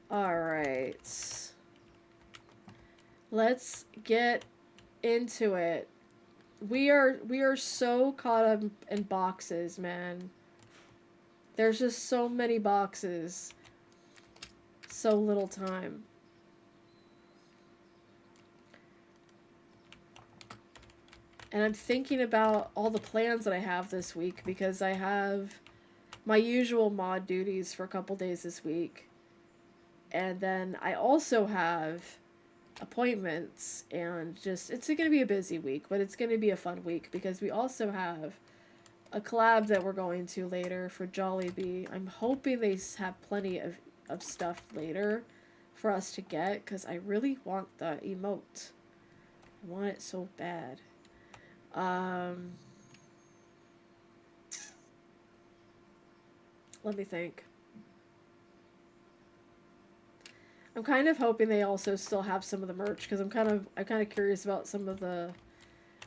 Alright. Let's get into it. We are so caught up in boxes, man. There's just so many boxes. So little time. And I'm thinking about all the plans that I have this week because I have my usual mod duties for a couple days this week. And then I also have appointments and just it's going to be a busy week, but it's going to be a fun week because we also have a collab that we're going to later for Jollibee. I'm hoping they have plenty of stuff later for us to get because I really want the emote. I want it so bad. Let me think. I'm kind of hoping they also still have some of the merch because I'm kind of curious about some of the,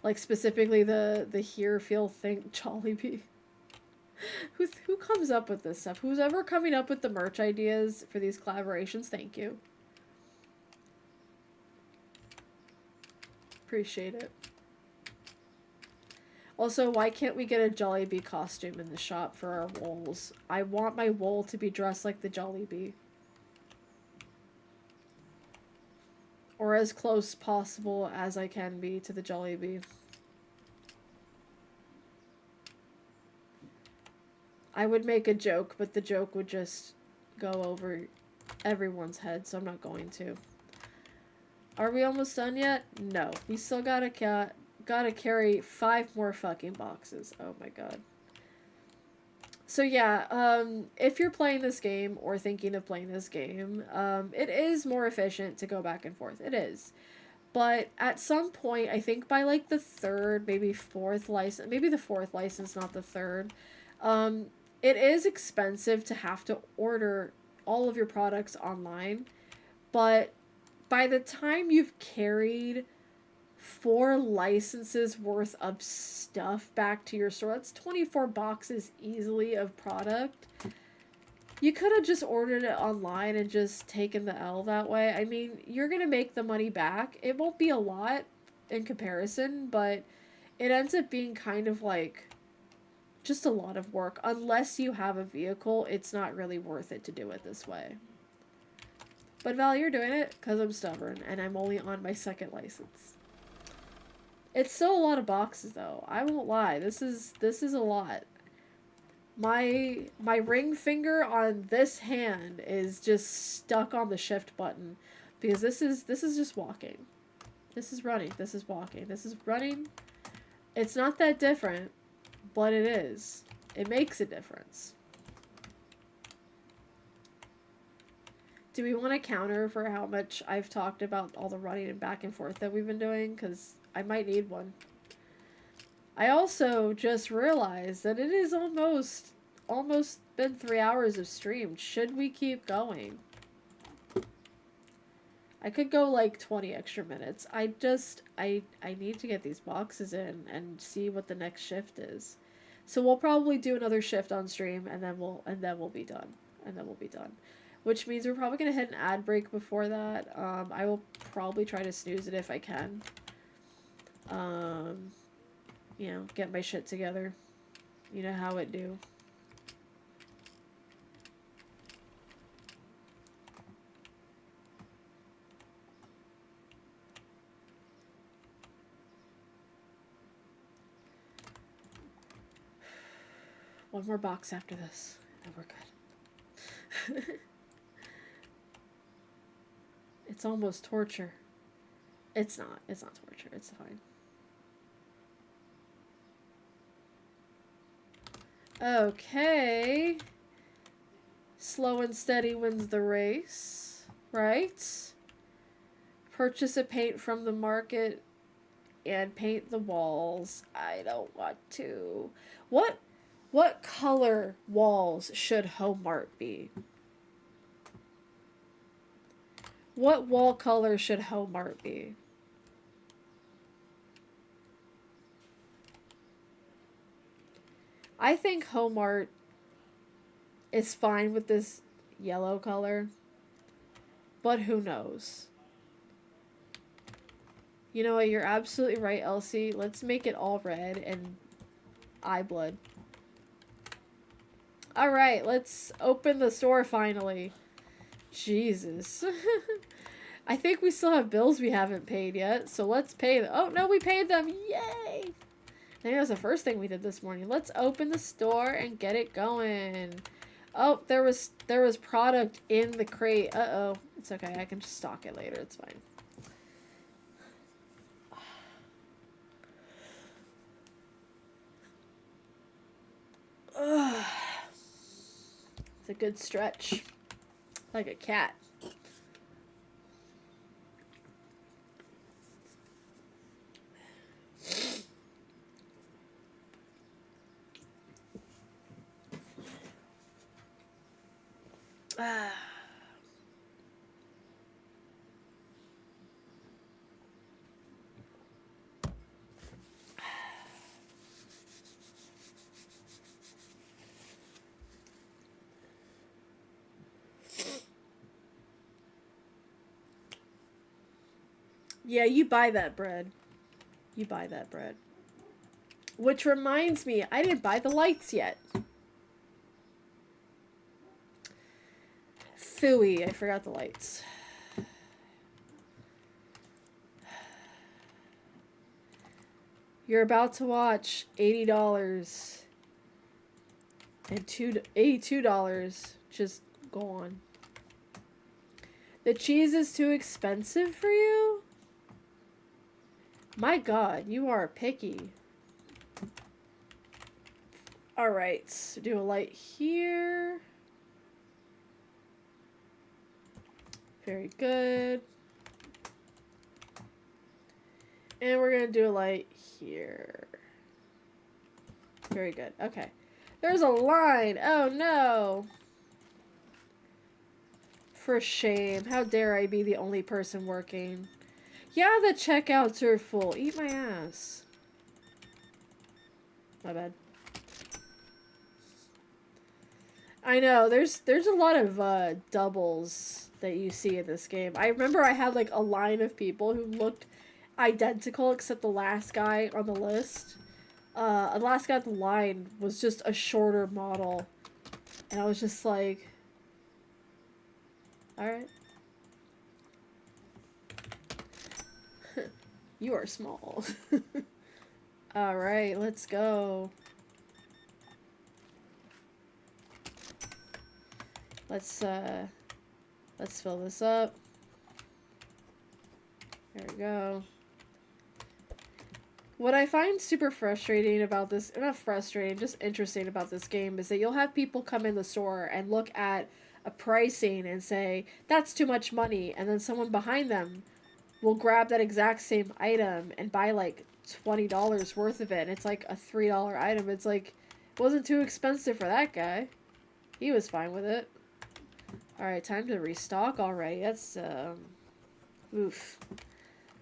like specifically the Here Feel Think Jollibee. Who comes up with this stuff? Who's ever coming up with the merch ideas for these collaborations? Thank you. Appreciate it. Also, why can't we get a Jollibee costume in the shop for our wolves? I want my wool to be dressed like the Jollibee. Or as close possible as I can be to the Jollibee. I would make a joke, but the joke would just go over everyone's head, so I'm not going to. Are we almost done yet? No. We still gotta carry 5 more fucking boxes. Oh my god. So yeah, if you're playing this game or thinking of playing this game, it is more efficient to go back and forth. It is. But at some point, I think by like the third, maybe fourth license, maybe the fourth license, not the third, um, it is expensive to have to order all of your products online. But by the time you've carried 4 licenses worth of stuff back to your store, that's 24 boxes easily of product. You could have just ordered it online and just taken the L that way. I mean, you're going to make the money back. It won't be a lot in comparison, but it ends up being kind of like just a lot of work. Unless you have a vehicle, it's not really worth it to do it this way. But Val, you're doing it because I'm stubborn and I'm only on my second license. It's still a lot of boxes though. I won't lie. This is a lot. My ring finger on this hand is just stuck on the shift button because this is just walking. This is running. This is walking. This is running. It's not that different, but it is. It makes a difference. Do we want to counter for how much I've talked about all the running and back and forth that we've been doing? Because I might need one. I also just realized that it is almost been 3 hours of stream. Should we keep going? I could go like 20 extra minutes. I need to get these boxes in and see what the next shift is. So we'll probably do another shift on stream and then we'll be done. And then we'll be done. Which means we're probably going to hit an ad break before that. I will probably try to snooze it if I can. You know, get my shit together. You know how it do. One more box after this, and we're good. It's almost torture. It's not. It's not torture. It's fine. Okay. Slow and steady wins the race, right? Purchase a paint from the market and paint the walls. I don't want to. What color walls should Homart be? What wall color should Homart be? I think Homart is fine with this yellow color, but who knows? You know what? You're absolutely right, Elsie. Let's make it all red and eye blood. Alright, let's open the store finally. Jesus. I think we still have bills we haven't paid yet, so let's pay them. Oh, no, we paid them. Yay! I think that was the first thing we did this morning. Let's open the store and get it going. Oh, there was product in the crate. Uh-oh. It's okay. I can just stock it later. It's fine. Ugh. It's a good stretch. Like a cat. Yeah, you buy that bread. You buy that bread. Which reminds me, I didn't buy the lights yet. Phooey, I forgot the lights. You're about to watch $80 and $82. Just go on. The cheese is too expensive for you? My God, you are picky. Alright, so do a light here. Very good. And we're gonna do a light here. Very good. Okay. There's a line. Oh no. For shame. How dare I be the only person working. Yeah, the checkouts are full. Eat my ass. My bad. I know, there's a lot of doubles that you see in this game. I remember I had like a line of people who looked identical except the last guy on the list. The last guy on the line was just a shorter model. And I was just like, alright. You are small. Alright, let's go. Let's fill this up. There we go. What I find super frustrating about this, not frustrating, just interesting about this game is that you'll have people come in the store and look at a pricing and say, that's too much money, and then someone behind them will grab that exact same item and buy like $20 worth of it, and it's like a $3 item. It's like, it wasn't too expensive for that guy. He was fine with it. Alright, time to restock already. That's, oof.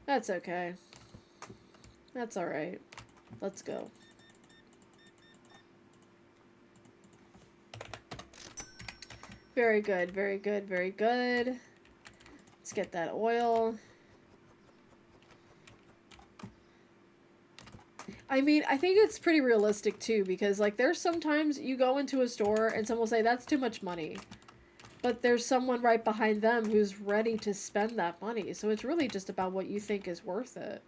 That's okay. That's alright. Let's go. Very good, very good, very good. Let's get that oil. I mean, I think it's pretty realistic too, because like there's sometimes you go into a store and someone will say that's too much money. But there's someone right behind them who's ready to spend that money. So it's really just about what you think is worth it.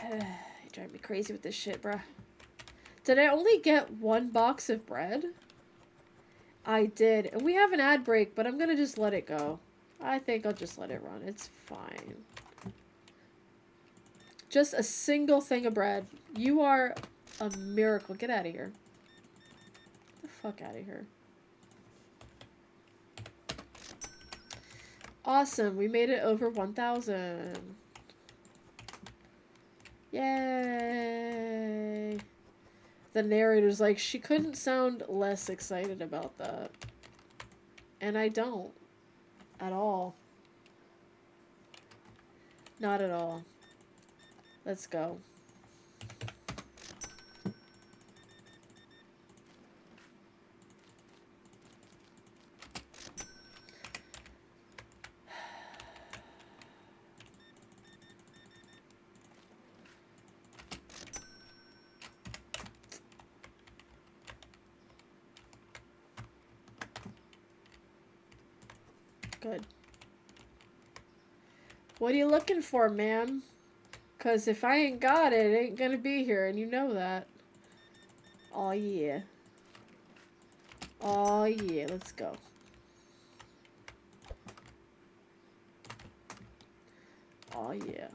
You drive me crazy with this shit, bruh. Did I only get one box of bread? I did. And we have an ad break, but I'm gonna just let it go. I think I'll just let it run. It's fine. Just a single thing of bread. You are a miracle. Get out of here. Get the fuck out of here. Awesome. We made it over 1,000. Yay. The narrator's like, she couldn't sound less excited about that. And I don't. At all. Not at all. Let's go. Good. What are you looking for, ma'am? 'Cause if I ain't got it, it ain't gonna be here, and you know that. Aw, yeah. Aw, yeah. Let's go. Aw, yeah.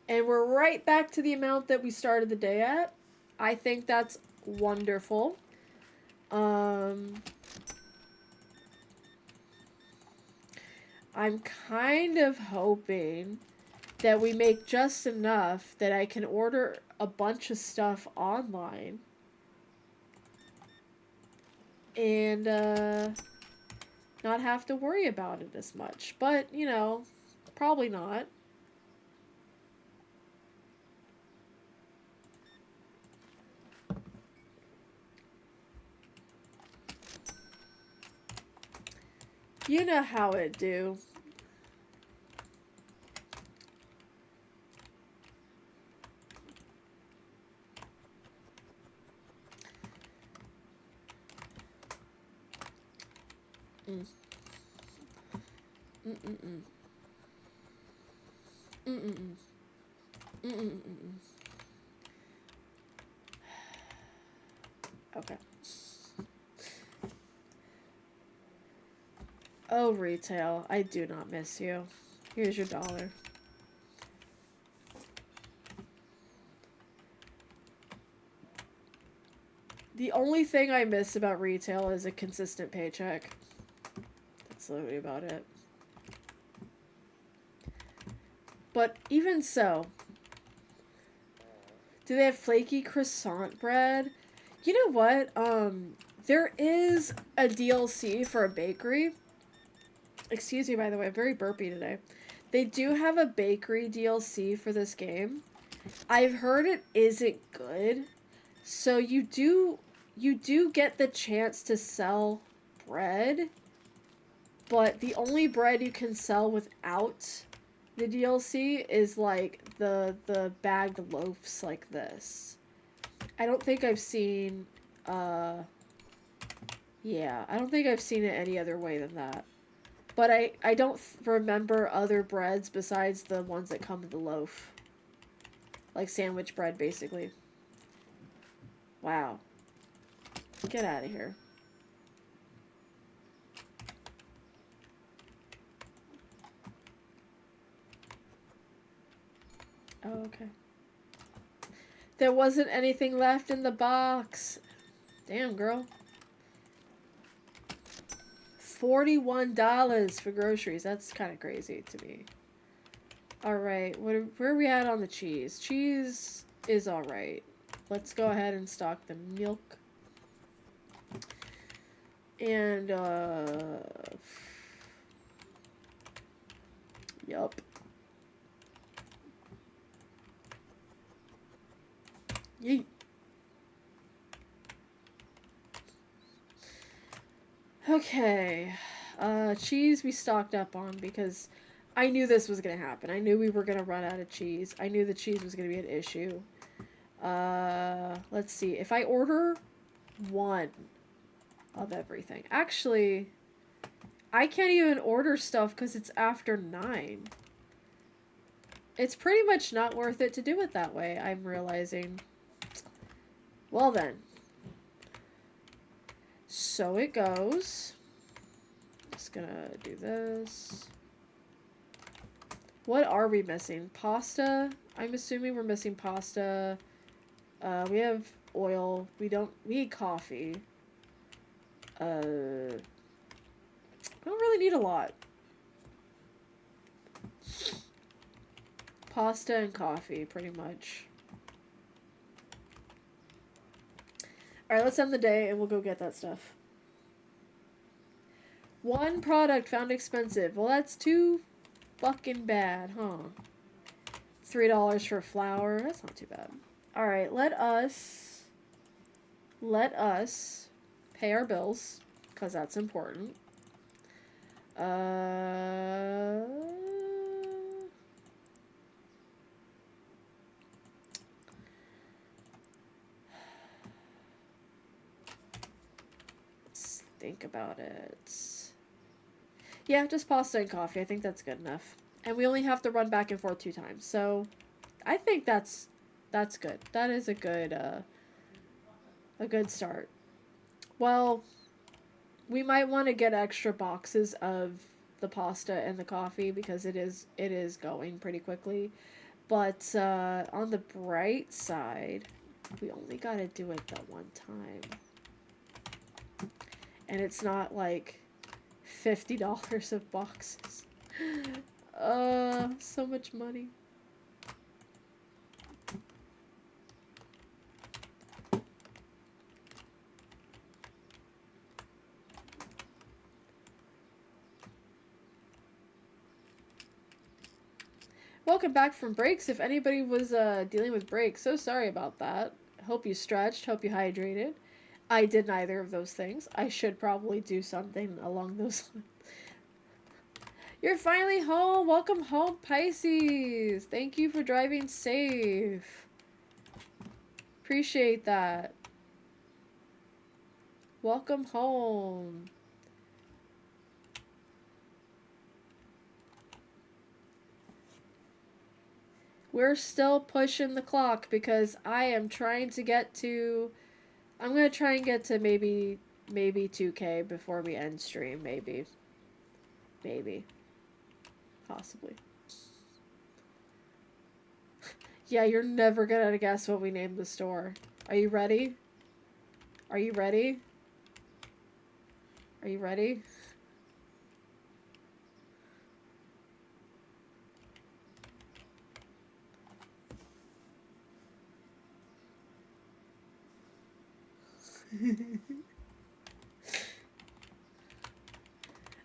And we're right back to the amount that we started the day at. I think that's wonderful. I'm kind of hoping that we make just enough that I can order a bunch of stuff online. And, not have to worry about it as much. But, you know, probably not. You know how it do. Mm. Mm-mm-mm. Mm-mm-mm. Mm-mm-mm. Okay. Oh, retail. I do not miss you. Here's your dollar. The only thing I miss about retail is a consistent paycheck. That's literally about it. But even so, do they have flaky croissant bread? You know what? There is a DLC for a bakery. Excuse me, by the way, I'm very burpy today. They do have a bakery DLC for this game. I've heard it isn't good. So you do get the chance to sell bread, but the only bread you can sell without the DLC is like the bagged loaves like this. I don't think I've seen yeah, I don't think I've seen it any other way than that. But I don't remember other breads besides the ones that come in the loaf. Like sandwich bread, basically. Wow. Get out of here. Oh, okay. There wasn't anything left in the box. Damn, girl. $41 for groceries. That's kind of crazy to me. Alright, where are we at on the cheese? Cheese is alright. Let's go ahead and stock the milk. And, yup. Yeet. Okay. Cheese we stocked up on because I knew this was gonna happen. I knew we were gonna run out of cheese. I knew the cheese was gonna be an issue. Let's see. If I order one of everything. Actually, I can't even order stuff because it's after 9. It's pretty much not worth it to do it that way, I'm realizing. Well then. So it goes. Just gonna do this. What are we missing? Pasta? I'm assuming we're missing pasta. We have oil. We need coffee. I don't really need a lot. Pasta and coffee, pretty much. Alright, let's end the day and we'll go get that stuff. One product found expensive. Well, that's too fucking bad, huh? $3 for flour. That's not too bad. Alright, let us pay our bills, because that's important. Let's think about it. Yeah, just pasta and coffee. I think that's good enough. And we only have to run back and forth 2 times. So, I think that's good. That is a good start. Well, we might want to get extra boxes of the pasta and the coffee because it is going pretty quickly. But on the bright side, we only got to do it that one time. And it's not like $50 of boxes. So much money. Welcome back from breaks. If anybody was dealing with breaks, so sorry about that. Hope you stretched, hope you hydrated. I did neither of those things. I should probably do something along those lines. You're finally home. Welcome home, Pisces. Thank you for driving safe. Appreciate that. Welcome home. We're still pushing the clock because I am trying to get to... I'm going to try and get to maybe 2K before we end stream, maybe. Maybe. Possibly. Yeah, you're never gonna guess what we named the store. Are you ready? Are you ready? Are you ready?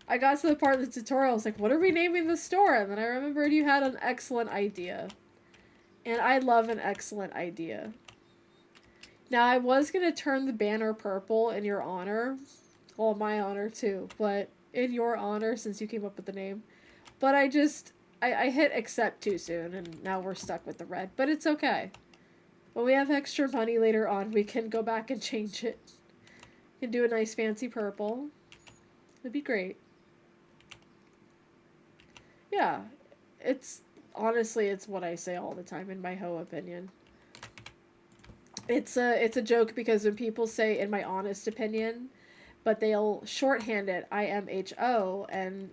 I got to the part of the tutorial, I was like, what are we naming the store? And then I remembered you had an excellent idea. And I love an excellent idea. Now, I was going to turn the banner purple in your honor. Well, my honor too, but in your honor since you came up with the name. But I hit accept too soon, and now we're stuck with the red. But it's okay. When we have extra money later on, we can go back and change it. We can do a nice fancy purple. It'd be great. Yeah, it's honestly, it's what I say all the time in my hoe opinion. It's a joke because when people say in my honest opinion, but they'll shorthand it IMHO, and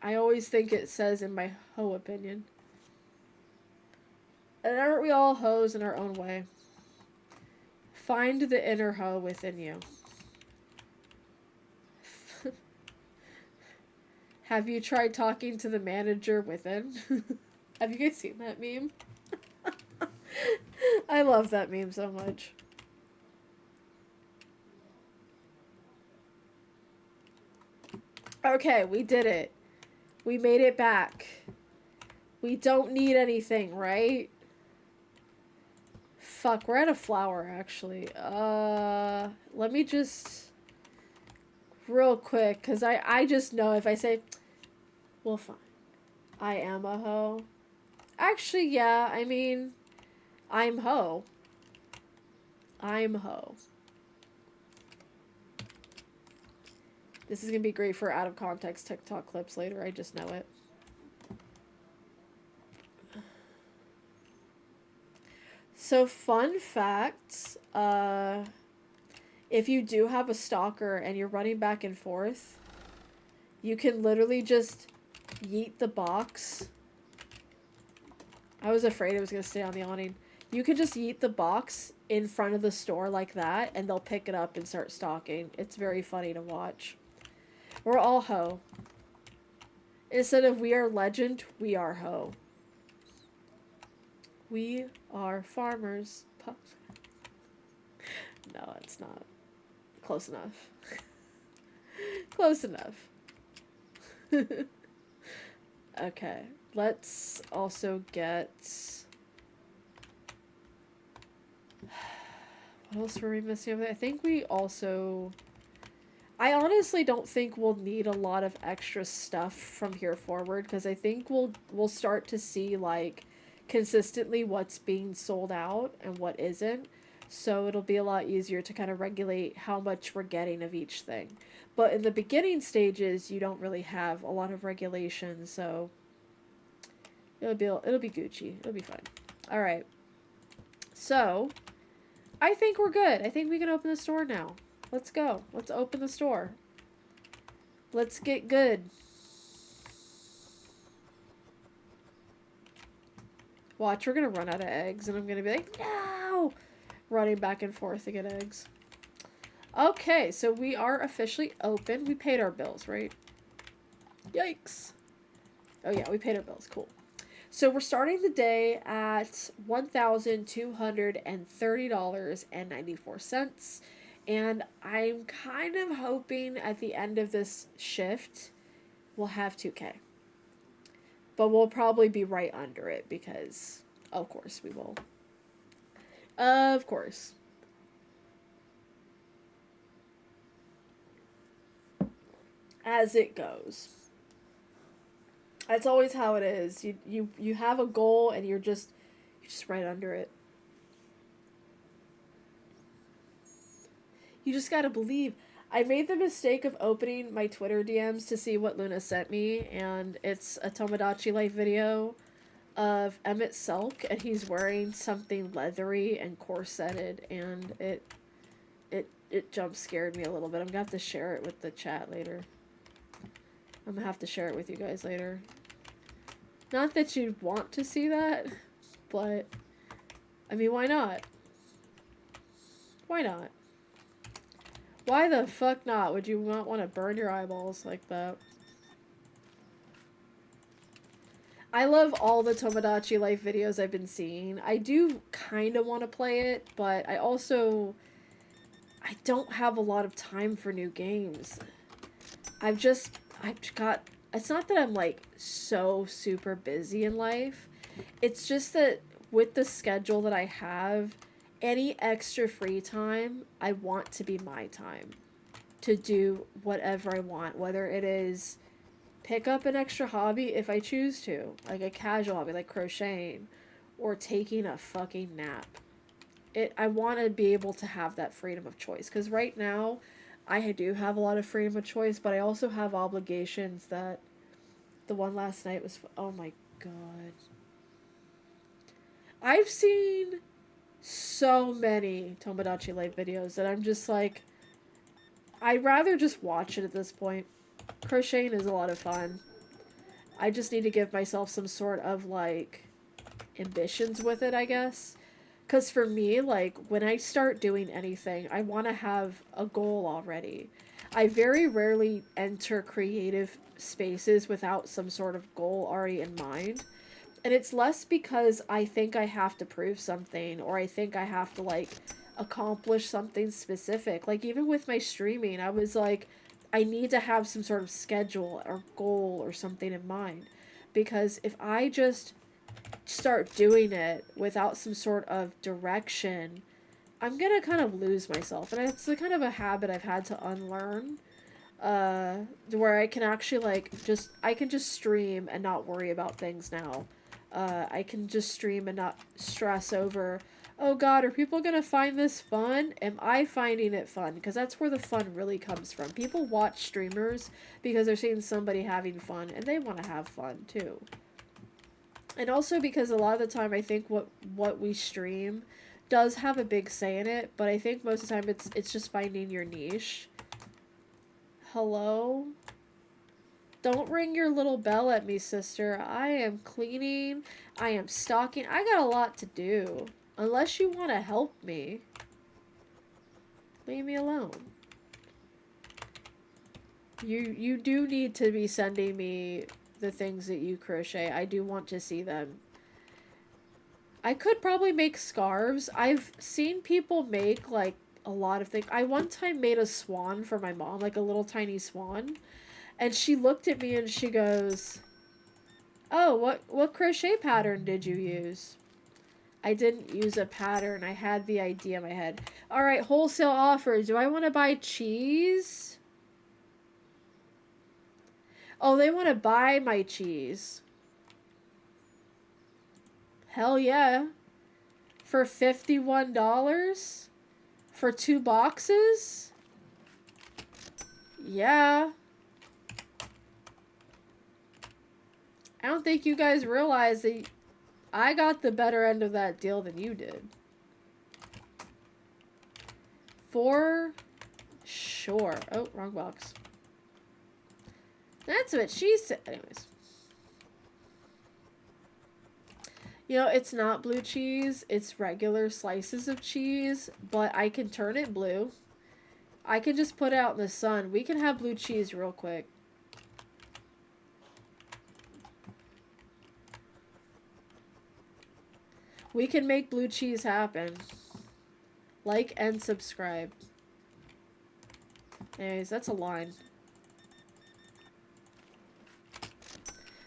I always think it says in my hoe opinion. And aren't we all hoes in our own way? Find the inner hoe within you. Have you tried talking to the manager within? Have you guys seen that meme? I love that meme so much. Okay, we did it. We made it back. We don't need anything, right? Fuck, we're out of flour, actually. Let me just... Real quick, because I just know if I say... Well, fine. I am a hoe. Actually, yeah, I mean... I'm hoe. I'm hoe. This is going to be great for out-of-context TikTok clips later. I just know it. So, fun fact, if you do have a stalker and you're running back and forth, you can literally just yeet the box. I was afraid it was going to stay on the awning. You can just yeet the box in front of the store like that, and they'll pick it up and start stalking. It's very funny to watch. We're all hoe. Instead of we are legend, we are hoe. We are farmers. No, it's not. Close enough. Close enough. Okay, let's also get... What else were we missing over there? I think we also... I honestly don't think we'll need a lot of extra stuff from here forward, because I think we'll start to see, like, consistently what's being sold out and what isn't. So it'll be a lot easier to kind of regulate how much we're getting of each thing. But in the beginning stages, you don't really have a lot of regulation, so it'll be Gucci. It'll be fine. All right. So I think we're good. I think we can open the store now. Let's go. Let's open the store. Let's get good. Watch, we're gonna run out of eggs, and I'm gonna be like, no! Running back and forth to get eggs. Okay, so we are officially open. We paid our bills, right? Yikes. Oh yeah, we paid our bills. Cool. So we're starting the day at $1,230.94. And I'm kind of hoping at the end of this shift, we'll have 2K. But we'll probably be right under it because, of course, we will. Of course. As it goes. That's always how it is. You have a goal and you're just right under it. You just gotta believe. I made the mistake of opening my Twitter DMs to see what Luna sent me, and it's a Tomodachi Life video of Emmett Selk, and he's wearing something leathery and corseted, and it jump scared me a little bit. I'm gonna have to share it with the chat later. I'm gonna have to share it with you guys later. Not that you'd want to see that, but I mean, why not? Why not? Why the fuck not? Would you not want to burn your eyeballs like that? I love all the Tomodachi Life videos I've been seeing. I do kind of want to play it, but I don't have a lot of time for new games. I've got, it's not that I'm like so super busy in life. It's just that with the schedule that I have, any extra free time, I want to be my time to do whatever I want, whether it is pick up an extra hobby if I choose to, like a casual hobby like crocheting or taking a fucking nap. I want to be able to have that freedom of choice, because right now I do have a lot of freedom of choice, but I also have obligations that the one last night was, oh my god. I've seen so many Tomodachi Life videos that I'm just like, I'd rather just watch it at this point. Crocheting is a lot of fun. I just need to give myself some sort of like ambitions with it, I guess. Because for me, like, when I start doing anything, I want to have a goal already. I very rarely enter creative spaces without some sort of goal already in mind. And it's less because I think I have to prove something or I think I have to, like, accomplish something specific. Like, even with my streaming, I was like, I need to have some sort of schedule or goal or something in mind. Because if I just start doing it without some sort of direction, I'm gonna kind of lose myself. And it's the kind of a habit I've had to unlearn. Where I can actually I can just stream and not worry about things now. I can just stream and not stress over, oh god, are people gonna find this fun? Am I finding it fun? Because that's where the fun really comes from. People watch streamers because they're seeing somebody having fun and they want to have fun too. And also because a lot of the time I think what we stream does have a big say in it, but I think most of the time it's just finding your niche. Hello? Don't ring your little bell at me, sister. I am cleaning. I am stocking. I got a lot to do. Unless you want to help me. Leave me alone. You do need to be sending me the things that you crochet. I do want to see them. I could probably make scarves. I've seen people make, like, a lot of things. I one time made a swan for my mom, like a little tiny swan. And she looked at me and she goes, oh, what crochet pattern did you use? I didn't use a pattern. I had the idea in my head. Alright, wholesale offer. Do I want to buy cheese? Oh, they want to buy my cheese. Hell yeah. For $51? For 2 boxes? Yeah. I don't think you guys realize that I got the better end of that deal than you did. For sure. Oh, wrong box. That's what she said. Anyways. You know, it's not blue cheese. It's regular slices of cheese. But I can turn it blue. I can just put it out in the sun. We can have blue cheese real quick. We can make blue cheese happen. Like and subscribe. Anyways, that's a line.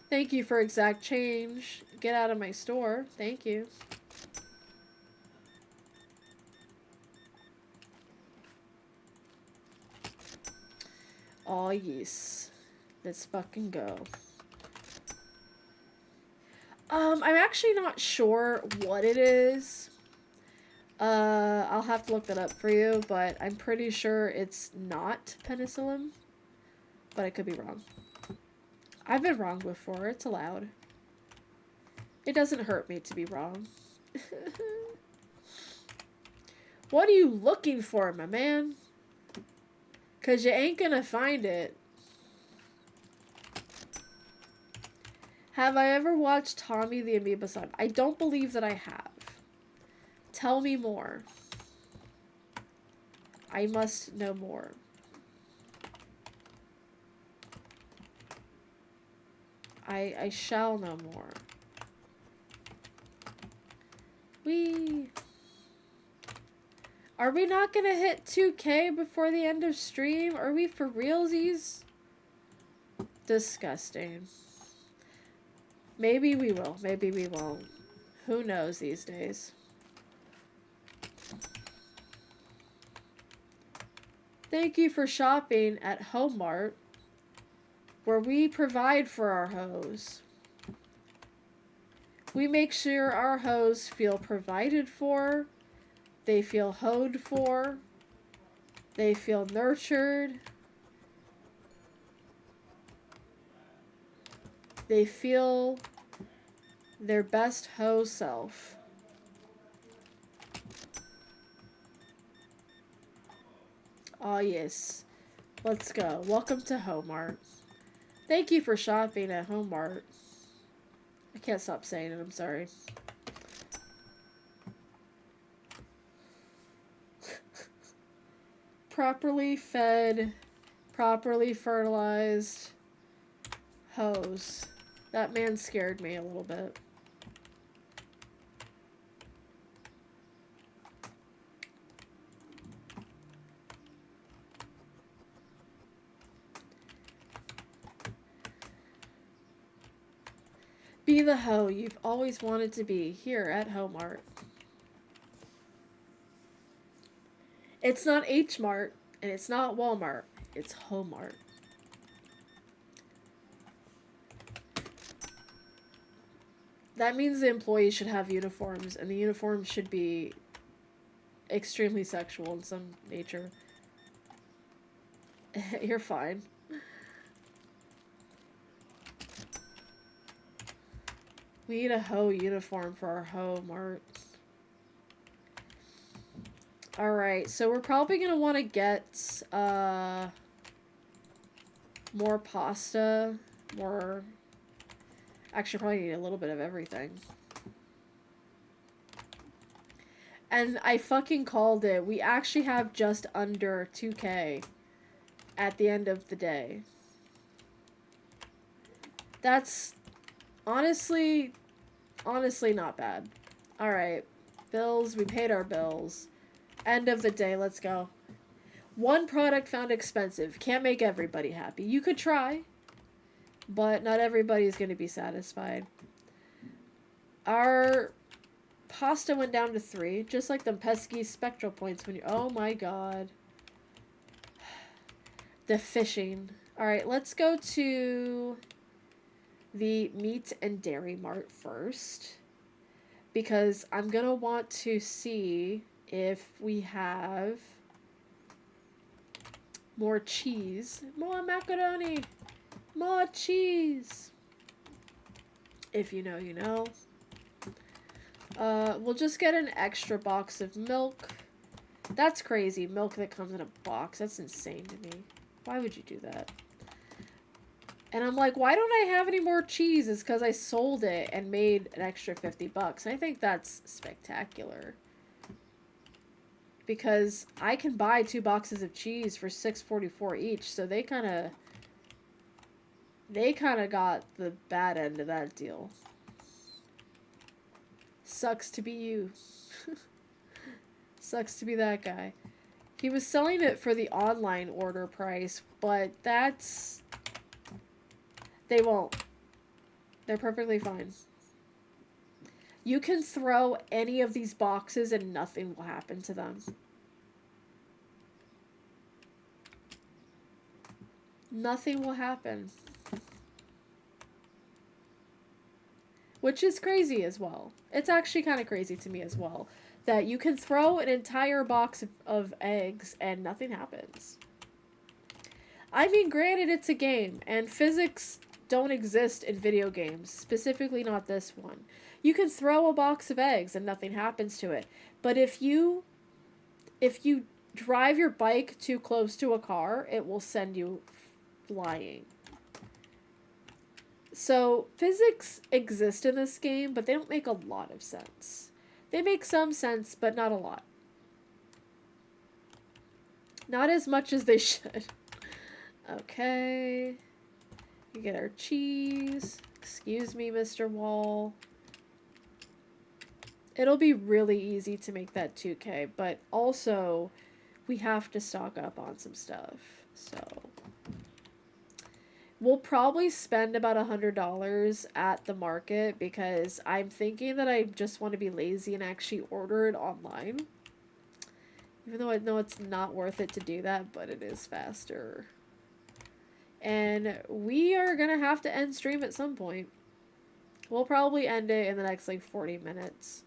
Thank you for exact change. Get out of my store. Thank you. Aw, yes. Let's fucking go. I'm actually not sure what it is. I'll have to look that up for you, but I'm pretty sure it's not penicillin. But I could be wrong. I've been wrong before. It's allowed. It doesn't hurt me to be wrong. What are you looking for, my man? 'Cause you ain't gonna find it. Have I ever watched Tommy the Amoeba Slime? I don't believe that I have. Tell me more. I must know more. I shall know more. Are we not gonna hit 2K before the end of stream? Are we for realsies? Disgusting. Maybe we will. Maybe we won't. Who knows these days? Thank you for shopping at Homemart, where we provide for our hoes. We make sure our hoes feel provided for, they feel hoed for, they feel nurtured, they feel their best hoe self. Oh yes. Let's go. Welcome to Homemart. Thank you for shopping at Homemart. I can't stop saying it, I'm sorry. Properly fed, properly fertilized hoes. That man scared me a little bit. Be the hoe you've always wanted to be here at Homemart. It's not H-Mart and it's not Walmart. It's Homemart. That means the employees should have uniforms, and the uniforms should be extremely sexual in some nature. You're fine. We need a hoe uniform for our Homemart. Alright, so we're probably going to want to get more pasta, more... Actually, probably need a little bit of everything. And I fucking called it. We actually have just under 2K at the end of the day. That's honestly not bad. Alright, bills, we paid our bills. End of the day, let's go. One product found expensive. Can't make everybody happy. You could try, but not everybody's going to be satisfied. Our pasta went down to 3, just like them pesky spectral points when you... Oh my god. The fishing. Alright, let's go to the meat and dairy mart first, because I'm going to want to see if we have more cheese. More macaroni. More cheese. If you know, you know. We'll just get an extra box of milk. That's crazy. Milk that comes in a box. That's insane to me. Why would you do that? And I'm like, why don't I have any more cheese? It's because I sold it and made an extra $50. I think that's spectacular. Because I can buy 2 boxes of cheese for $6.44 each, so they kind of got the bad end of that deal. Sucks to be you. Sucks to be that guy. He was selling it for the online order price, but that's... They won't. They're perfectly fine. You can throw any of these boxes and nothing will happen to them. Nothing will happen. Which is crazy as well. It's actually kind of crazy to me as well. That you can throw an entire box of eggs and nothing happens. I mean, granted, it's a game, and physics don't exist in video games. Specifically not this one. You can throw a box of eggs and nothing happens to it. But if you drive your bike too close to a car, it will send you flying. So, physics exist in this game, but they don't make a lot of sense. They make some sense, but not a lot. Not as much as they should. Okay. We get our cheese. Excuse me, Mr. Wall. It'll be really easy to make that 2K, but also we have to stock up on some stuff. So we'll probably spend about $100 at the market because I'm thinking that I just want to be lazy and actually order it online. Even though I know it's not worth it to do that, but it is faster. And we are going to have to end stream at some point. We'll probably end it in the next, like, 40 minutes.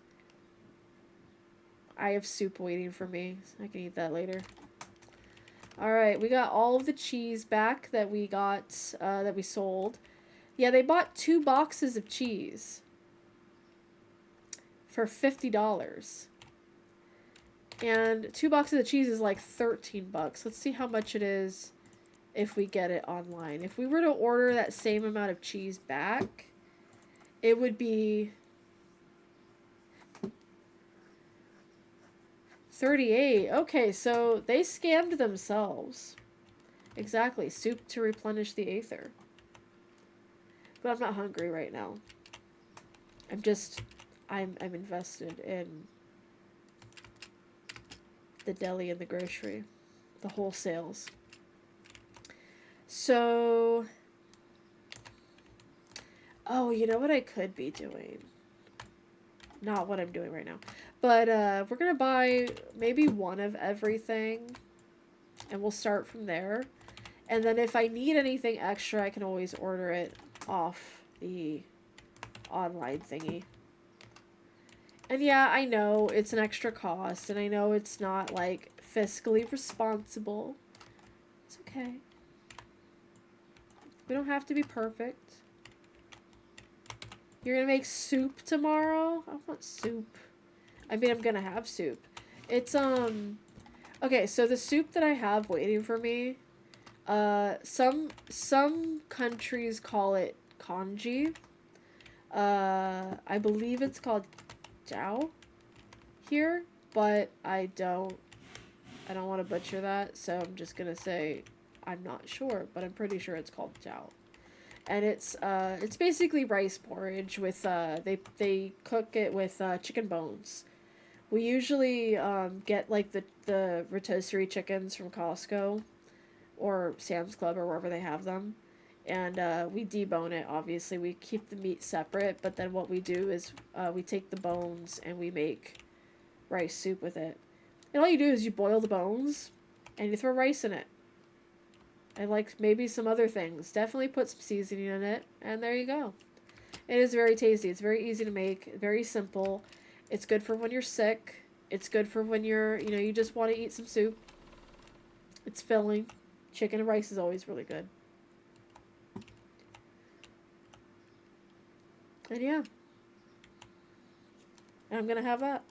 I have soup waiting for me. I can eat that later. Alright, we got all of the cheese back that we got, that we sold. Yeah, they bought 2 boxes of cheese for $50. And 2 boxes of cheese is like 13 bucks. Let's see how much it is if we get it online. If we were to order that same amount of cheese back, it would be 38. Okay, so they scammed themselves. Exactly. Soup to replenish the aether. But I'm not hungry right now. I'm invested in the deli and the grocery. The wholesales. So, oh, you know what I could be doing? Not what I'm doing right now. But we're going to buy maybe one of everything. And we'll start from there. And then if I need anything extra, I can always order it off the online thingy. And yeah, I know it's an extra cost. And I know it's not, like, fiscally responsible. It's okay. We don't have to be perfect. You're gonna make soup tomorrow? I want soup. I mean, I'm gonna have soup. It's, okay, so the soup that I have waiting for me, some countries call it congee. I believe it's called jiao here, but I don't want to butcher that, so I'm just gonna say I'm not sure, but I'm pretty sure it's called jiao. And it's basically rice porridge with, they cook it with, chicken bones. We usually, get, like, the rotisserie chickens from Costco or Sam's Club or wherever they have them. And, we debone it, obviously. We keep the meat separate, but then what we do is, we take the bones and we make rice soup with it. And all you do is you boil the bones and you throw rice in it. And, like, maybe some other things. Definitely put some seasoning in it. And there you go. It is very tasty. It's very easy to make. Very simple. It's good for when you're sick. It's good for when you're, you know, you just want to eat some soup. It's filling. Chicken and rice is always really good. And yeah. And I'm going to have that.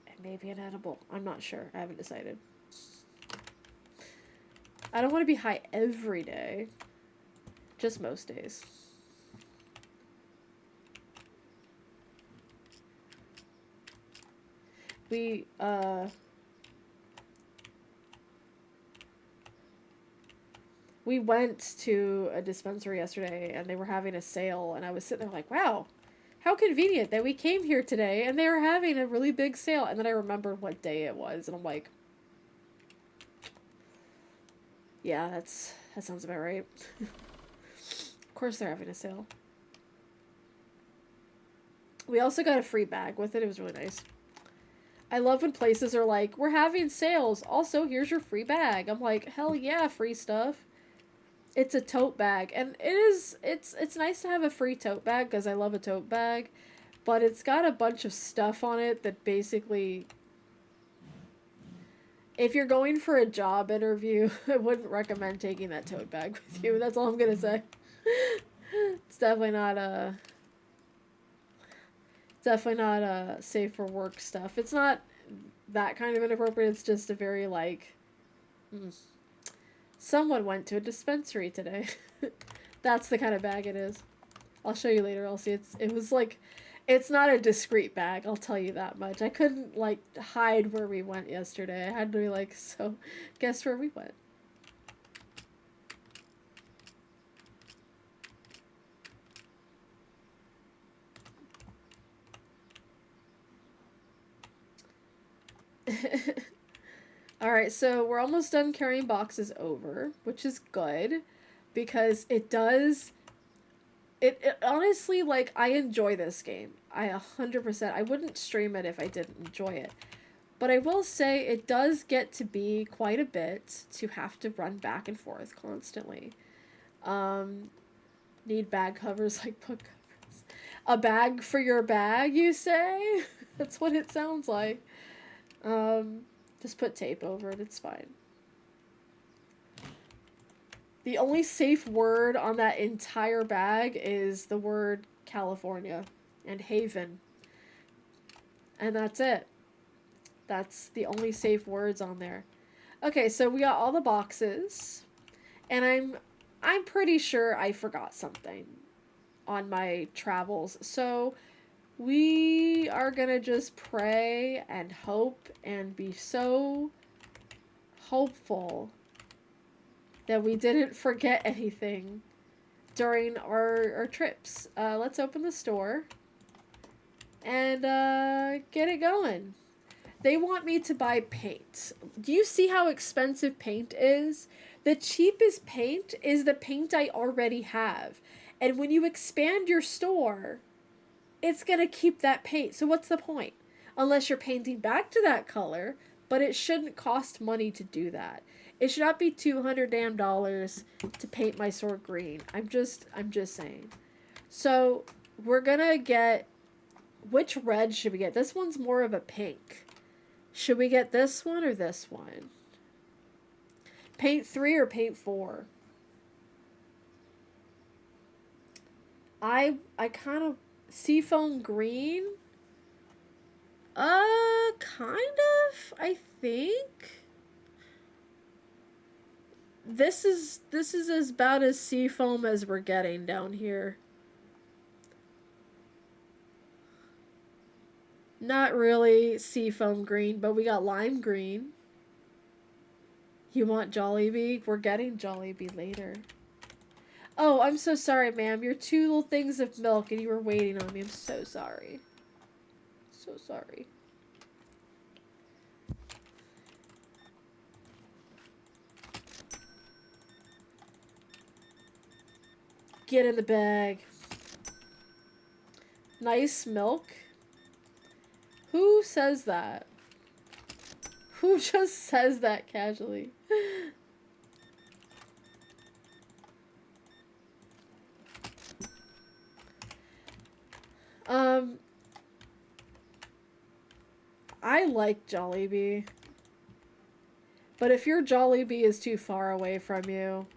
And maybe an edible. I'm not sure. I haven't decided. I don't want to be high every day. Just most days. We went to a dispensary yesterday and they were having a sale and I was sitting there like, wow, how convenient that we came here today and they were having a really big sale. And then I remembered what day it was and I'm like, yeah, that sounds about right. Of course they're having a sale. We also got a free bag with it. It was really nice. I love when places are like, we're having sales. Also, here's your free bag. I'm like, hell yeah, free stuff. It's a tote bag. And it's nice to have a free tote bag because I love a tote bag. But it's got a bunch of stuff on it that basically... If you're going for a job interview, I wouldn't recommend taking that tote bag with you. That's all I'm gonna say. It's definitely not safe for work stuff. It's not that kind of inappropriate. It's just a very, like... Someone went to a dispensary today. That's the kind of bag it is. I'll show you later, Elsie. It was like, it's not a discreet bag, I'll tell you that much. I couldn't, like, hide where we went yesterday. I had to be like, so, guess where we went? Alright, so we're almost done carrying boxes over, which is good, because it does... It honestly, like, I enjoy this game. I 100%. I wouldn't stream it if I didn't enjoy it. But I will say it does get to be quite a bit to have to run back and forth constantly. Need bag covers like book covers. A bag for your bag, you say? That's what it sounds like. Just put tape over it, it's fine. The only safe word on that entire bag is the word California and Haven. And that's it. That's the only safe words on there. Okay, so we got all the boxes. And I'm pretty sure I forgot something on my travels. So we are gonna just pray and hope and be so hopeful that we didn't forget anything during our trips. Let's open the store and get it going. They want me to buy paint. Do you see how expensive paint is? The cheapest paint is the paint I already have. And when you expand your store, it's going to keep that paint. So what's the point? Unless you're painting back to that color, but it shouldn't cost money to do that. It should not be $200 damn to paint my sword green. I'm just saying. So we're gonna get, which red should we get? This one's more of a pink. Should we get this one or this one? Paint 3 or paint 4? I kind of, seafoam green? Kind of, I think. This is about as seafoam as we're getting down here. Not really seafoam green, but we got lime green. You want Jollibee? We're getting Jollibee later. Oh, I'm so sorry, ma'am. You're 2 little things of milk and you were waiting on me. I'm so sorry. So sorry. Get in the bag. Nice milk. Who says that? Who just says that casually? I like Jollibee. But if your Jollibee is too far away from you,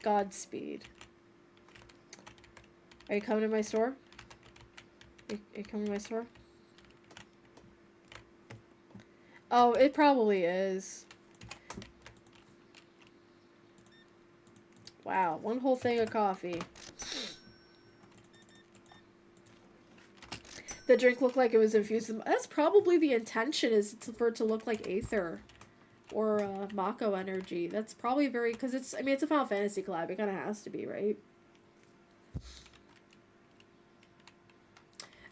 Godspeed. Are you coming to my store? Are you coming to my store? Oh, it probably is. Wow, 1 whole thing of coffee. The drink looked like it was infused. That's probably the intention, is for it to look like Aether or Mako energy. That's probably very, because it's, I mean, it's a Final Fantasy collab. It kind of has to be, right?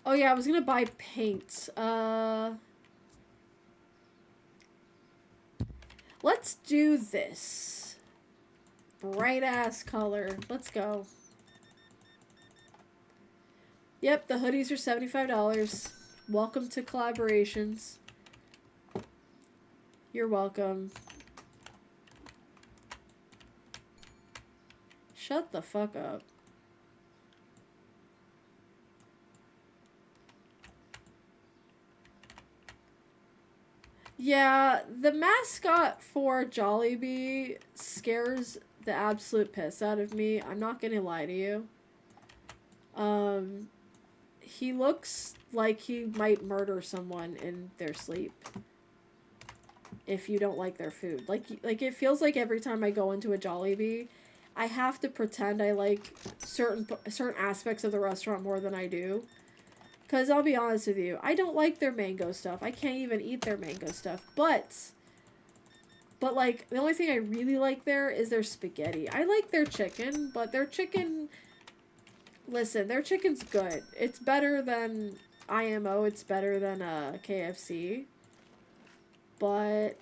Oh yeah, I was gonna buy paint. Let's do this. Bright ass color. Let's go. Yep, the hoodies are $75. Welcome to collaborations. You're welcome. Shut the fuck up. Yeah, the mascot for Jollibee scares the absolute piss out of me. I'm not gonna lie to you. He looks like he might murder someone in their sleep if you don't like their food. Like it feels like every time I go into a Jollibee, I have to pretend I like certain aspects of the restaurant more than I do. Because I'll be honest with you, I don't like their mango stuff. I can't even eat their mango stuff. But like, the only thing I really like there is their spaghetti. I like their chicken, but their chicken... Listen, their chicken's good. It's better than IMO. It's better than KFC. But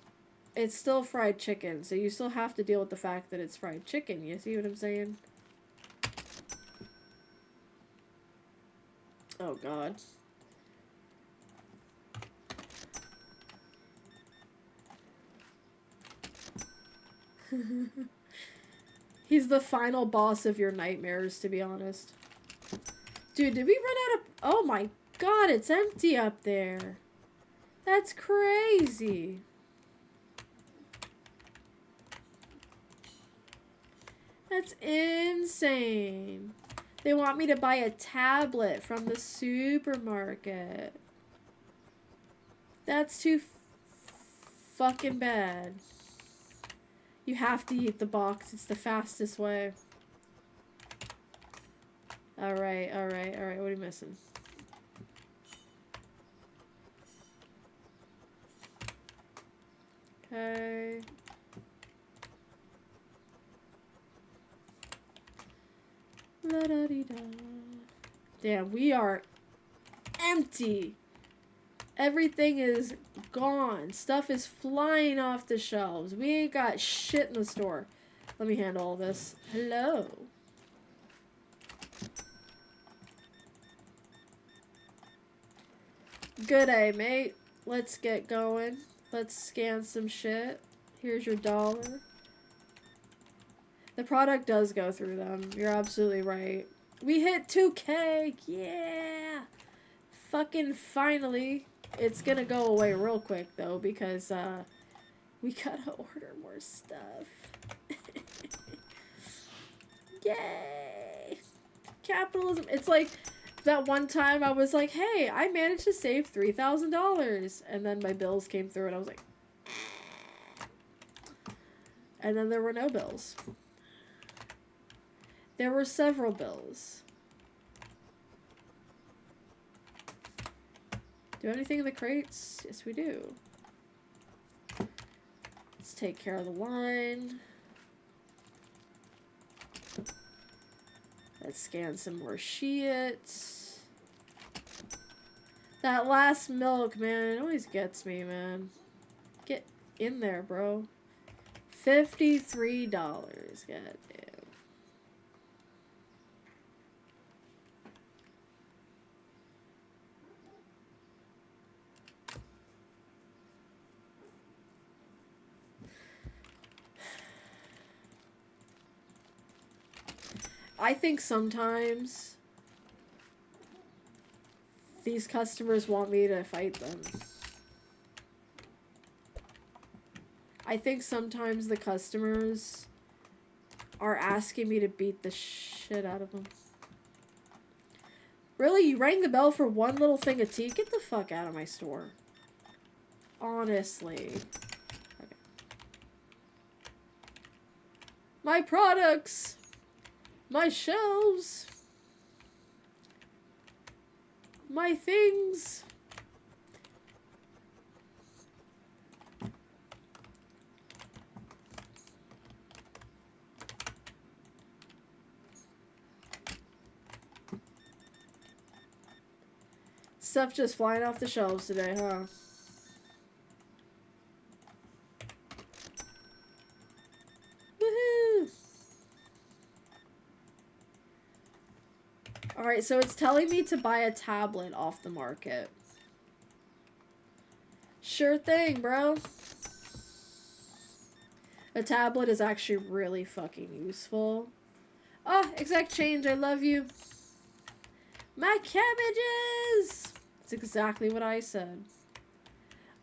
it's still fried chicken, so you still have to deal with the fact that it's fried chicken. You see what I'm saying? Oh, God. He's the final boss of your nightmares, to be honest. Dude, did we run out of... Oh my God, it's empty up there. That's crazy. That's insane. They want me to buy a tablet from the supermarket. That's too fucking bad. You have to eat the box. It's the fastest way. Alright, alright, alright. What are you missing? Okay. La-da-dee-da. Damn, we are empty. Everything is gone. Stuff is flying off the shelves. We ain't got shit in the store. Let me handle all this. Hello. Good day, mate. Let's get going. Let's scan some shit. Here's your $1. The product does go through them. You're absolutely right. We hit 2K. Yeah. Fucking finally. It's gonna go away real quick, though, because, we gotta order more stuff. Yay! Capitalism. It's like that one time I was like, hey, I managed to save $3,000. And then my bills came through and I was like... And then there were no bills. There were several bills. Do we have anything in the crates? Yes, we do. Let's take care of the line. Let's scan some more shit. That last milk, man, it always gets me, man. Get in there, bro. $53. Goddamn. I think sometimes these customers want me to fight them. I think sometimes the customers are asking me to beat the shit out of them. Really? You rang the bell for one little thing of tea? Get the fuck out of my store. Honestly. Okay. My products! My shelves! My things! Stuff just flying off the shelves today, huh? Woohoo! Alright, so it's telling me to buy a tablet off the market. Sure thing, bro. A tablet is actually really fucking useful. Oh, exact change, I love you. My cabbages! That's exactly what I said.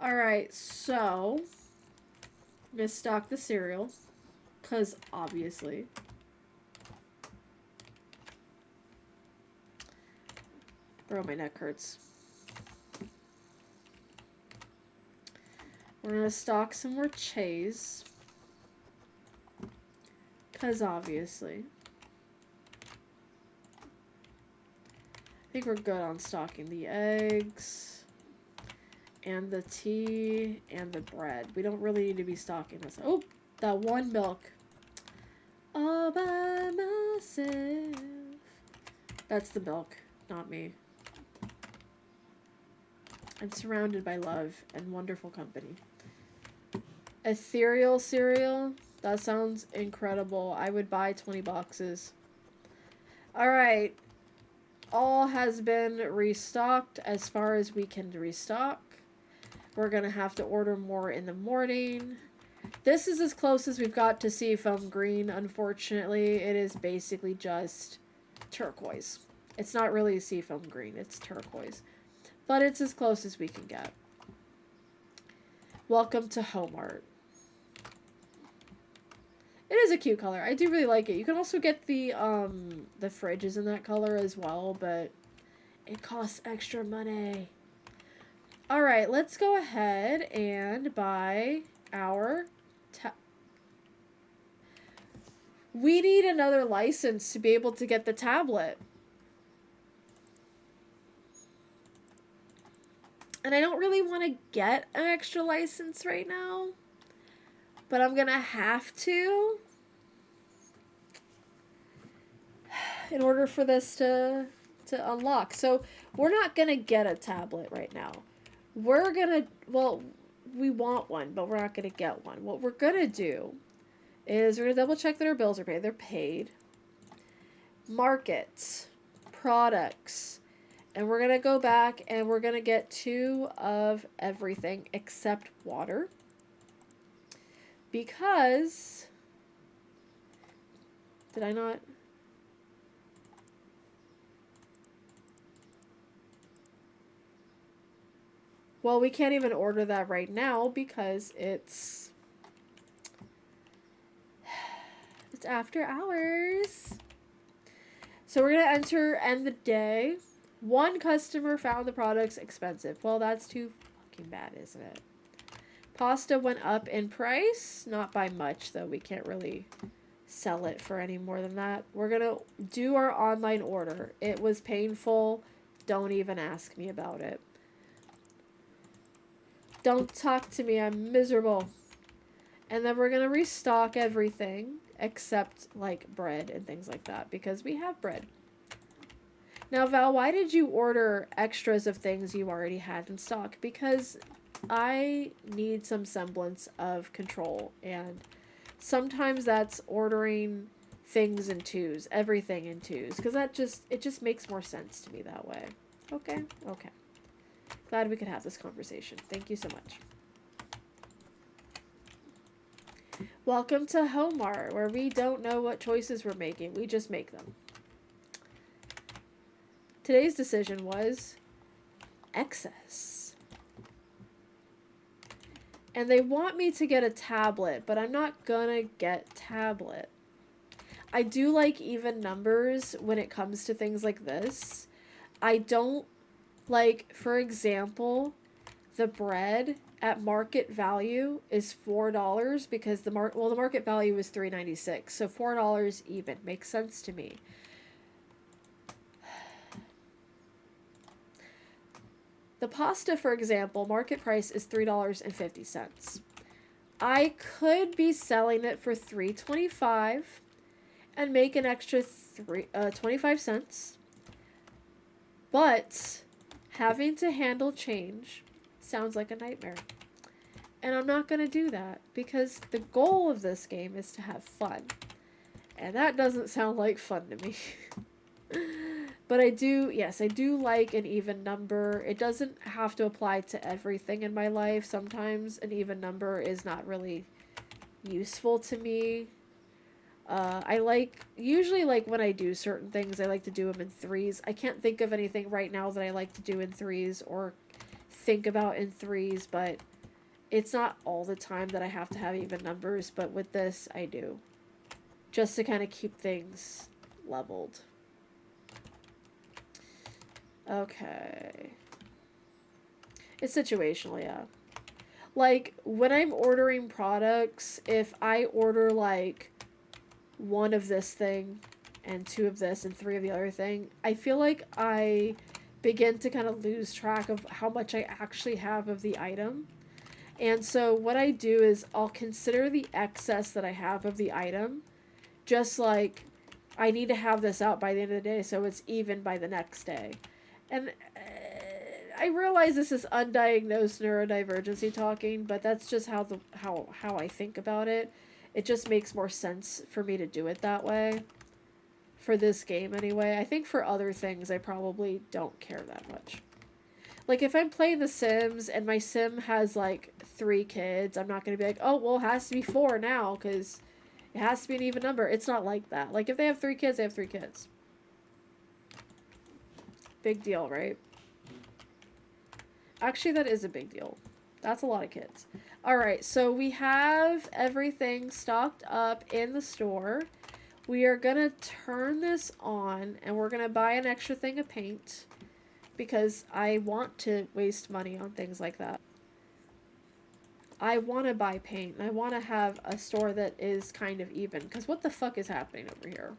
Alright, so... I'm gonna stock the cereal. Because, obviously. Bro, my neck hurts. We're gonna stock some more Chase. 'Cause obviously. I think we're good on stocking the eggs. And the tea. And the bread. We don't really need to be stocking this. Oh! That one milk. All by myself. That's the milk, not me. I'm surrounded by love and wonderful company. Ethereal cereal? That sounds incredible. I would buy 20 boxes. Alright. All has been restocked as far as we can restock. We're going to have to order more in the morning. This is as close as we've got to seafoam green, unfortunately. It is basically just turquoise. It's not really seafoam green, it's turquoise. But it's as close as we can get. Welcome to Homart. It is a cute color. I do really like it. You can also get the fridges in that color as well, but it costs extra money. Alright, let's go ahead and buy our... We need another license to be able to get the tablet. And I don't really want to get an extra license right now. But I'm going to have to. In order for this to unlock. So we're not going to get a tablet right now. We're going to, well, we want one, but we're not going to get one. What we're going to do is we're going to double check that our bills are paid. They're paid. Markets. Products. And we're going to go back and we're going to get 2 of everything except water. Because... Did I not... Well, we can't even order that right now because it's after hours. So we're going to end the day. 1 customer found the products expensive. Well, that's too fucking bad, isn't it? Pasta went up in price. Not by much, though. We can't really sell it for any more than that. We're going to do our online order. It was painful. Don't even ask me about it. Don't talk to me. I'm miserable. And then we're going to restock everything except, like, bread and things like that because we have bread. Now, Val, why did you order extras of things you already had in stock? Because I need some semblance of control, and sometimes that's ordering things in 2s, everything in 2s, because it just makes more sense to me that way. Okay? Okay. Glad we could have this conversation. Thank you so much. Welcome to Homart, where we don't know what choices we're making. We just make them. Today's decision was excess. And they want me to get a tablet, but I'm not gonna get tablet. I do like even numbers when it comes to things like this. I don't like, for example, the bread at market value is $4 because the market value is $3.96. So $4 even makes sense to me. The pasta, for example, market price is $3.50. I could be selling it for $3.25 and make an extra 25 cents. But having to handle change sounds like a nightmare. And I'm not going to do that because the goal of this game is to have fun. And that doesn't sound like fun to me. But I do like an even number. It doesn't have to apply to everything in my life. Sometimes an even number is not really useful to me. Usually when I do certain things, I like to do them in 3s. I can't think of anything right now that I like to do in 3s or think about in 3s, but it's not all the time that I have to have even numbers, but with this, I do. Just to kind of keep things leveled. Okay. It's situational, yeah. Like, when I'm ordering products, if I order, like, 1 of this thing and 2 of this and 3 of the other thing, I feel like I begin to kind of lose track of how much I actually have of the item. And so what I do is I'll consider the excess that I have of the item, just like I need to have this out by the end of the day so it's even by the next day. And I realize this is undiagnosed neurodivergency talking, but that's just how I think about it. It just makes more sense for me to do it that way. For this game anyway. I think for other things I probably don't care that much. Like if I'm playing The Sims and my sim has like 3 kids, I'm not going to be like, oh, well, it has to be 4 now because it has to be an even number. It's not like that. Like if they have 3 kids, they have 3 kids. Big deal, right? Actually, that is a big deal. That's a lot of kids. Alright, so we have everything stocked up in the store. We are going to turn this on and we're going to buy an extra thing of paint because I want to waste money on things like that. I want to buy paint and I want to have a store that is kind of even because what the fuck is happening over here?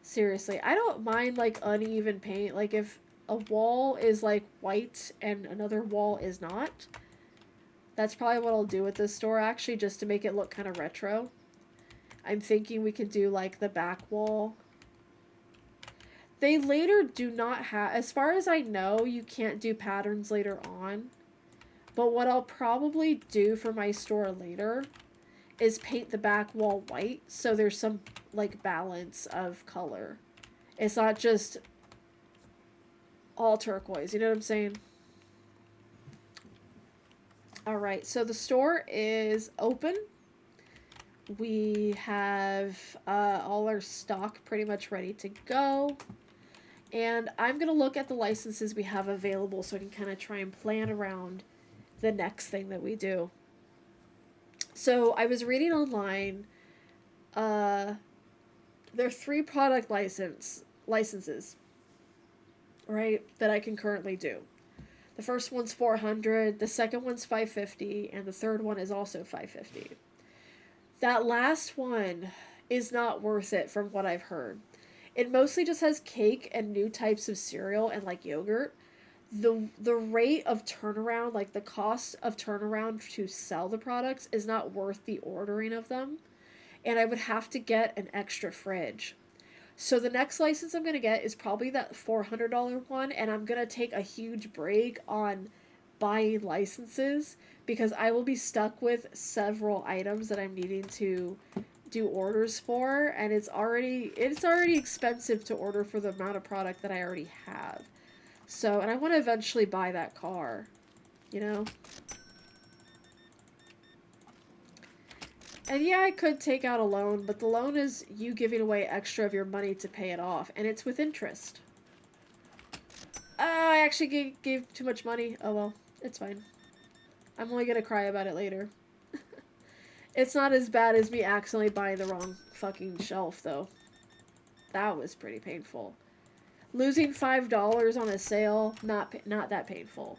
Seriously, I don't mind like uneven paint. Like if a wall is like white and another wall is not, that's probably what I'll do with this store actually, just to make it look kind of retro. I'm thinking we could do like the back wall. They later do not have, as far as I know, you can't do patterns later on. But what I'll probably do for my store later is paint the back wall white so there's some like balance of color. It's not just all turquoise, you know what I'm saying? Alright, so the store is open. We have all our stock pretty much ready to go. And I'm going to look at the licenses we have available so I can kind of try and plan around the next thing that we do. So I was reading online. There are 3 product licenses, right, that I can currently do. The first one's $400, the second one's $550, and the third one is also $550. That last one is not worth it from what I've heard. It mostly just has cake and new types of cereal and like yogurt. The rate of turnaround, like the cost of turnaround to sell the products is not worth the ordering of them. And I would have to get an extra fridge. So the next license I'm going to get is probably that $400 one, and I'm going to take a huge break on buying licenses because I will be stuck with several items that I'm needing to do orders for, and it's already expensive to order for the amount of product that I already have. So, and I want to eventually buy that car, you know? And yeah, I could take out a loan, but the loan is you giving away extra of your money to pay it off, and it's with interest. I actually gave too much money. Oh well, it's fine. I'm only gonna cry about it later. It's not as bad as me accidentally buying the wrong fucking shelf, though. That was pretty painful. Losing $5 on a sale, not that painful.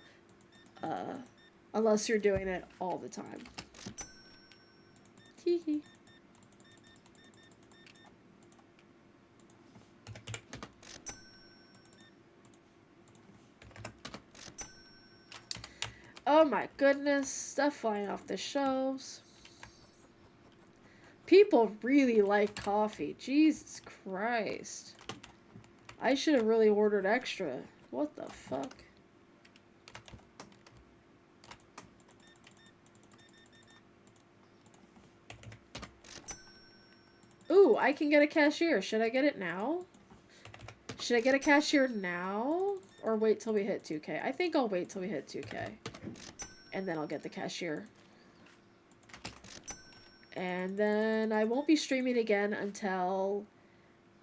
Unless you're doing it all the time. Hee hee. Oh my goodness, stuff flying off the shelves. People really like coffee. Jesus Christ. I should have really ordered extra. What the fuck? Ooh, I can get a cashier. Should I get it now? Should I get a cashier now? Or wait till we hit 2K? I think I'll wait till we hit 2K. And then I'll get the cashier. And then I won't be streaming again until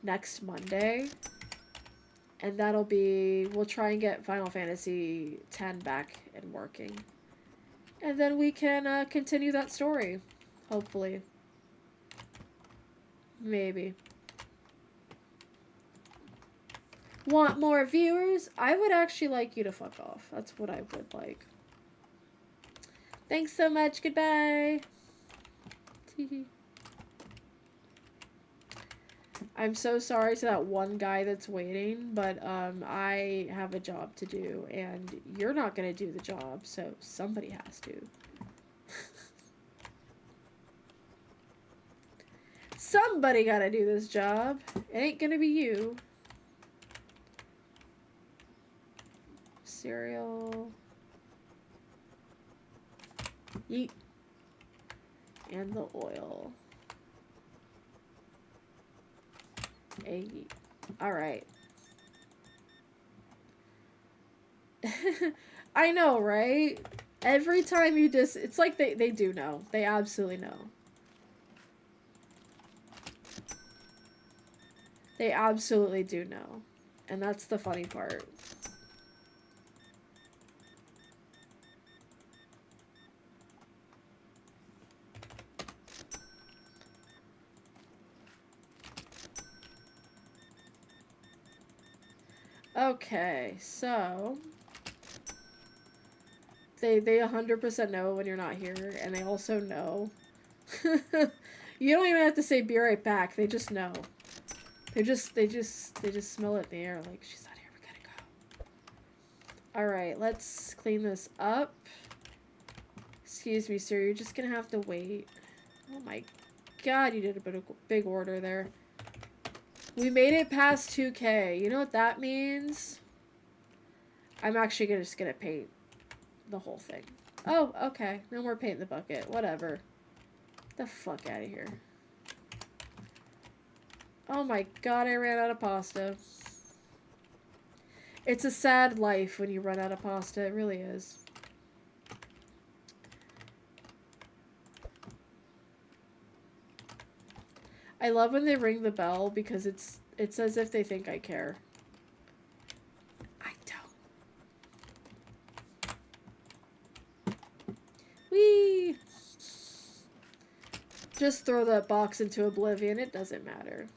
next Monday. And that'll be... We'll try and get Final Fantasy X back and working. And then we can continue that story. Hopefully. Maybe. Want more viewers? I would actually like you to fuck off. That's what I would like. Thanks so much. Goodbye. I'm so sorry to that one guy that's waiting, but I have a job to do, and you're not gonna do the job, so somebody has to. Somebody gotta do this job. It ain't gonna be you. Cereal. Yeet. And the oil. A yeet. Alright. I know, right? Every time you just... It's like they do know. They absolutely know. They absolutely do know. And that's the funny part. Okay, so... They 100% know when you're not here, and they also know. You don't even have to say be right back, they just know. They just smell it in the air, like, she's not here, we gotta go. Alright, let's clean this up. Excuse me, sir, you're just gonna have to wait. Oh my god, you did a big order there. We made it past 2K. You know what that means? I'm actually just gonna paint the whole thing. Oh, okay. No more paint in the bucket. Whatever. Get the fuck out of here. Oh my god, I ran out of pasta. It's a sad life when you run out of pasta. It really is. I love when they ring the bell because it's as if they think I care. I don't. Whee! Just throw that box into oblivion. It doesn't matter.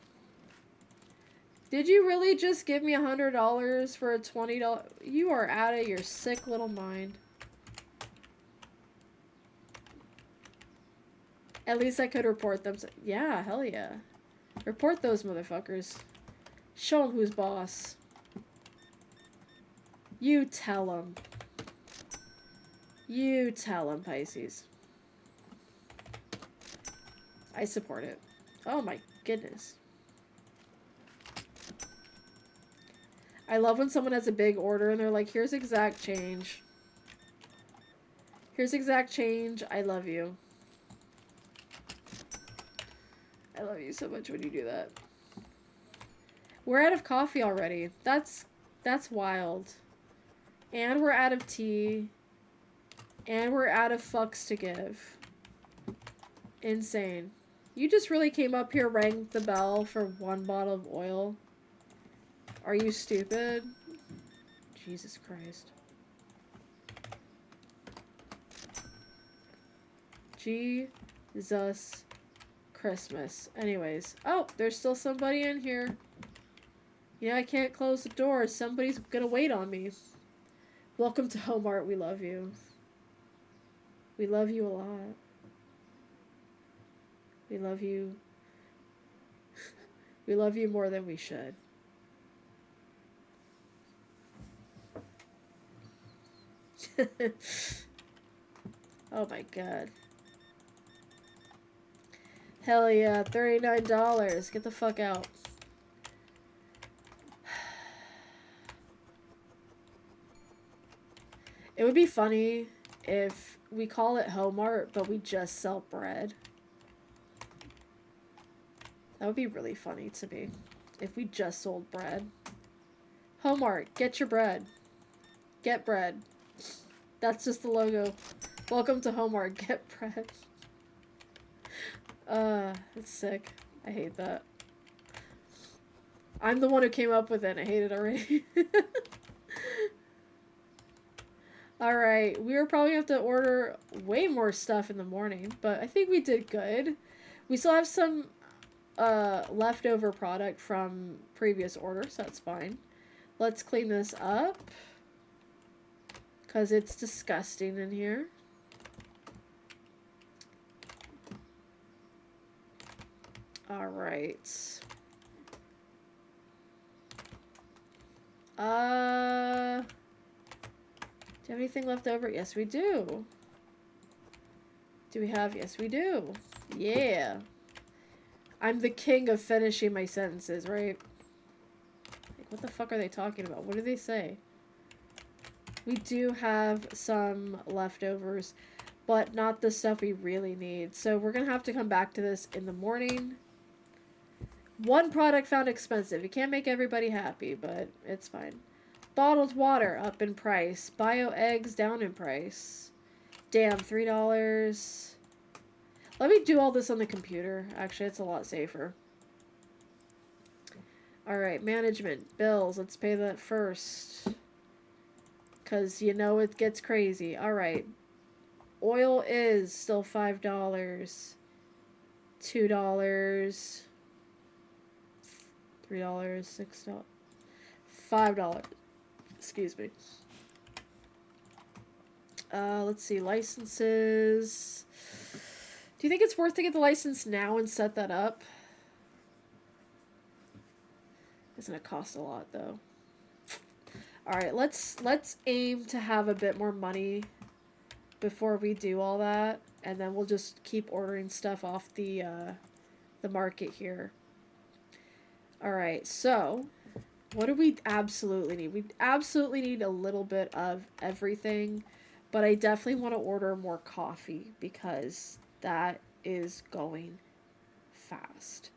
Did you really just give me $100 for a $20? You are out of your sick little mind. At least I could report them. Yeah, hell yeah. Report those motherfuckers. Show them who's boss. You tell them. You tell them, Pisces. I support it. Oh my goodness. I love when someone has a big order and they're like, here's exact change. Here's exact change. I love you. I love you so much when you do that. We're out of coffee already. That's wild. And we're out of tea. And we're out of fucks to give. Insane. You just really came up here, rang the bell for one bottle of oil. Are you stupid? Jesus Christ. Jesus Christmas. Anyways. Oh, there's still somebody in here. Yeah, I can't close the door. Somebody's gonna wait on me. Welcome to Homart. We love you. We love you a lot. We love you. We love you more than we should. Oh my god. Hell yeah, $39. Get the fuck out. It would be funny if we call it Homart, but we just sell bread. That would be really funny to me. If we just sold bread. Homart, get your bread. Get bread. That's just the logo. Welcome to Homart, get bread. It's sick. I hate that. I'm the one who came up with it and I hate it already. Alright, we are probably going to have to order way more stuff in the morning, but I think we did good. We still have some leftover product from previous orders, so that's fine. Let's clean this up, because it's disgusting in here. Alright. Do you have anything left over? Yes, we do. Do we have? Yes, we do. Yeah. I'm the king of finishing my sentences, right? Like, what the fuck are they talking about? What do they say? We do have some leftovers, but not the stuff we really need. So we're going to have to come back to this in the morning. One product found expensive. You can't make everybody happy, but it's fine. Bottled water up in price. Bio eggs down in price. Damn, $3. Let me do all this on the computer. Actually, it's a lot safer. Alright, management. Bills. Let's pay that first. Because you know it gets crazy. Alright. Oil is still $5. $2. $3. $6. $5. Excuse me. Let's see. Licenses. Do you think it's worth to get the license now and set that up? It's gonna cost a lot though. Alright, let's aim to have a bit more money before we do all that, and then we'll just keep ordering stuff off the market here. Alright, so what do we absolutely need? We absolutely need a little bit of everything, but I definitely want to order more coffee because that is going fast.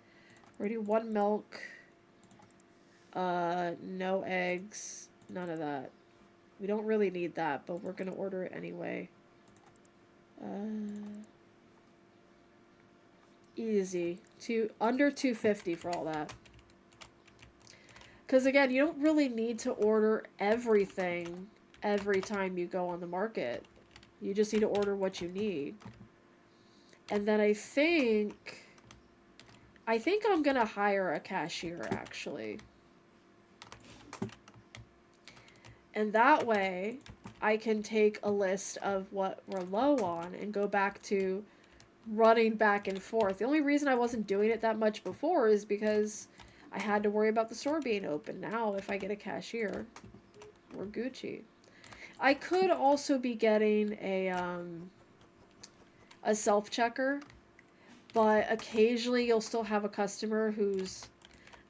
We're gonna do 1 milk, no eggs, none of that. We don't really need that, but we're gonna order it anyway. Easy. Under $2.50 for all that. Because again, you don't really need to order everything every time you go on the market. You just need to order what you need. And then I think I'm gonna hire a cashier actually. And that way I can take a list of what we're low on and go back to running back and forth. The only reason I wasn't doing it that much before is because I had to worry about the store being open. Now, if I get a cashier, we're Gucci. I could also be getting a self-checker, but occasionally you'll still have a customer who's,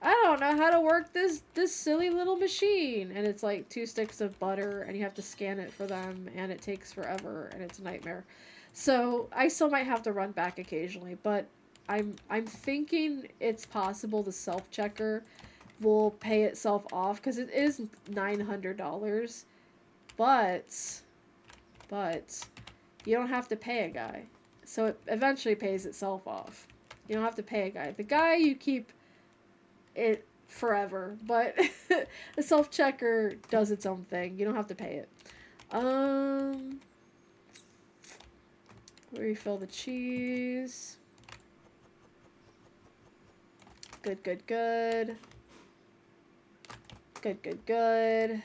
I don't know how to work this silly little machine, and it's like 2 sticks of butter, and you have to scan it for them, and it takes forever, and it's a nightmare. So I still might have to run back occasionally, but I'm thinking it's possible the self-checker will pay itself off because it is $900, but you don't have to pay a guy, so it eventually pays itself off. You don't have to pay a guy. The guy you keep it forever, but the self-checker does its own thing. You don't have to pay it. Refill the cheese. Good, good, good. Good, good, good.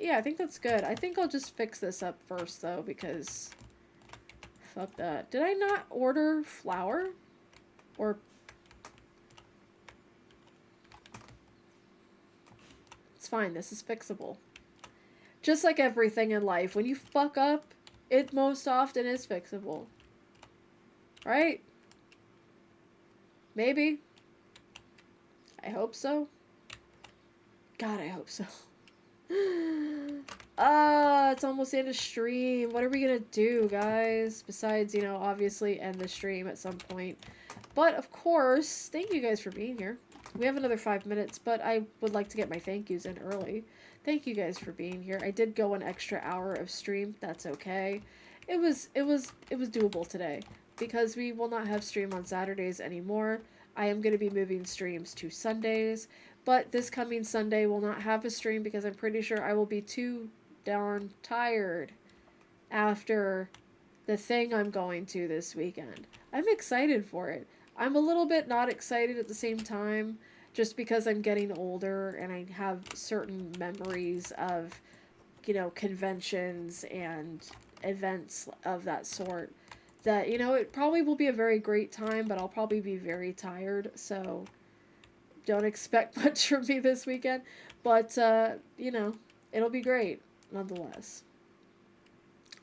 I think that's good. I think I'll just fix this up first, though, because fuck that. Did I not order flour? Or... It's fine. This is fixable. Just like everything in life, when you fuck up, it most often is fixable. Right? Maybe. I hope so. God, I hope so. It's almost the end of stream. What are we gonna do, guys? Besides, you know, obviously end the stream at some point. But, of course, thank you guys for being here. We have another 5 minutes, but I would like to get my thank yous in early. Thank you guys for being here. I did go an extra hour of stream. That's okay. It was doable today because we will not have stream on Saturdays anymore. I am going to be moving streams to Sundays, but this coming Sunday will not have a stream because I'm pretty sure I will be too darn tired after the thing I'm going to this weekend. I'm excited for it. I'm a little bit not excited at the same time, just because I'm getting older and I have certain memories of, you know, conventions and events of that sort that, you know, it probably will be a very great time, but I'll probably be very tired, so don't expect much from me this weekend, but you know, it'll be great nonetheless.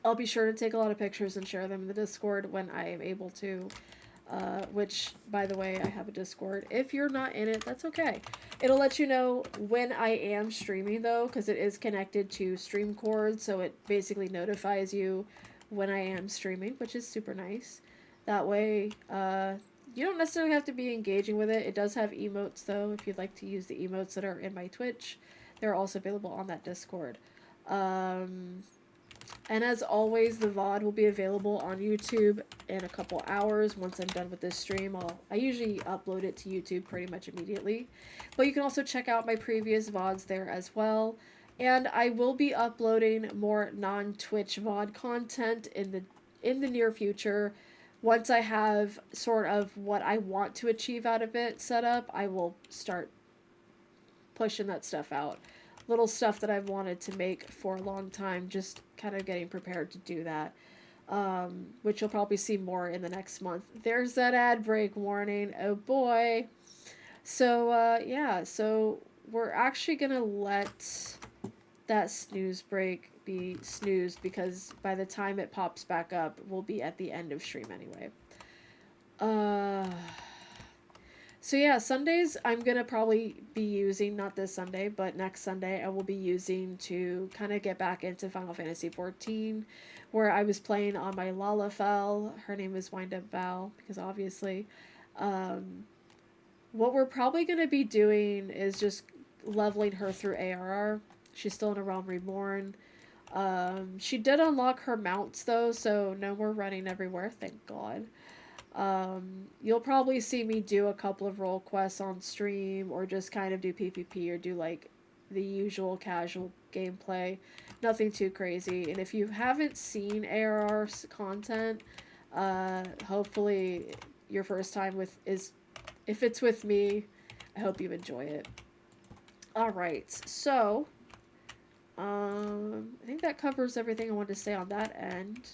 I'll be sure to take a lot of pictures and share them in the Discord when I am able to. Which, by the way, I have a Discord. If you're not in it, that's okay. It'll let you know when I am streaming, though, because it is connected to StreamCord, so it basically notifies you when I am streaming, which is super nice. That way, you don't necessarily have to be engaging with it. It does have emotes, though, if you'd like to use the emotes that are in my Twitch. They're also available on that Discord. And as always, the VOD will be available on YouTube in a couple hours. Once I'm done with this stream, I usually upload it to YouTube pretty much immediately. But you can also check out my previous VODs there as well. And I will be uploading more non-Twitch VOD content in the near future. Once I have sort of what I want to achieve out of it set up, I will start pushing that stuff out. Little stuff that I've wanted to make for a long time, just kind of getting prepared to do that, which you'll probably see more in the next month. There's that ad break warning. Oh boy. So yeah, so we're actually gonna let that snooze break be snoozed, because by the time it pops back up, we'll be at the end of stream anyway. So yeah, Sundays I'm going to probably be using, not this Sunday, but next Sunday I will be using to kind of get back into Final Fantasy XIV, where I was playing on my Lalafell. Her name is Wind Up Val, because obviously. What we're probably going to be doing is just leveling her through ARR. She's still in A Realm Reborn. She did unlock her mounts though, so no more running everywhere, thank God. You'll probably see me do a couple of role quests on stream, or just kind of do PvP, or do like the usual casual gameplay. Nothing too crazy. And if you haven't seen ARR content, hopefully your first time if it's with me, I hope you enjoy it. Alright, so I think that covers everything I wanted to say on that end.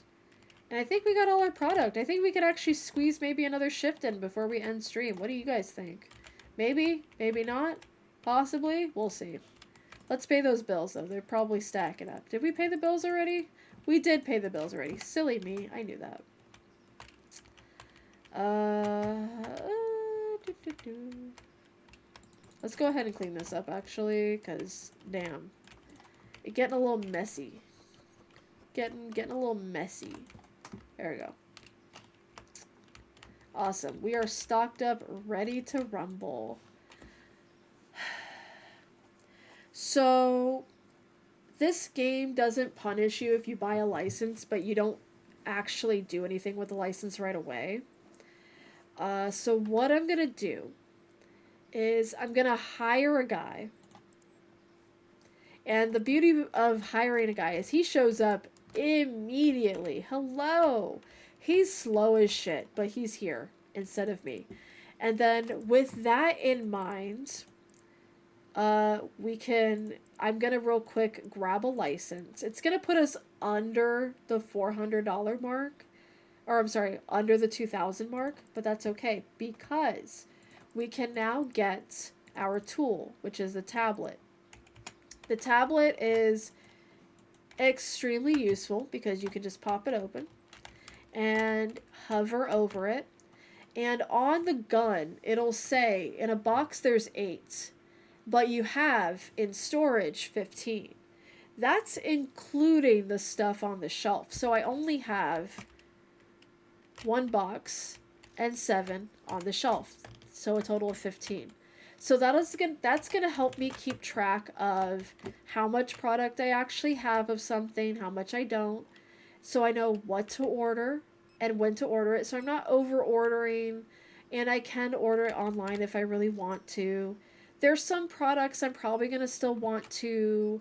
And I think we got all our product. I think we could actually squeeze maybe another shift in before we end stream. What do you guys think? Maybe? Maybe not? Possibly? We'll see. Let's pay those bills, though. They're probably stacking up. Did we pay the bills already? We did pay the bills already. Silly me. I knew that. Let's go ahead and clean this up, actually, because, damn. It's getting a little messy. Getting a little messy. There we go. Awesome. We are stocked up, ready to rumble. So, this game doesn't punish you if you buy a license, but you don't actually do anything with the license right away. So what I'm going to do is I'm going to hire a guy. And the beauty of hiring a guy is he shows up immediately. Hello. He's slow as shit, but he's here instead of me. And then with that in mind, I'm going to real quick grab a license. It's going to put us under the $400 mark. Or I'm sorry, under the 2,000 mark, but that's okay because we can now get our tool, which is the tablet. The tablet is extremely useful because you can just pop it open and hover over it. And on the gun, it'll say, in a box there's 8, but you have in storage 15. That's including the stuff on the shelf. So I only have 1 box and 7 on the shelf. So a total of 15. So that's going to help me keep track of how much product I actually have of something, how much I don't. So I know what to order and when to order it. So I'm not over ordering, and I can order it online if I really want to. There's some products I'm probably going to still want to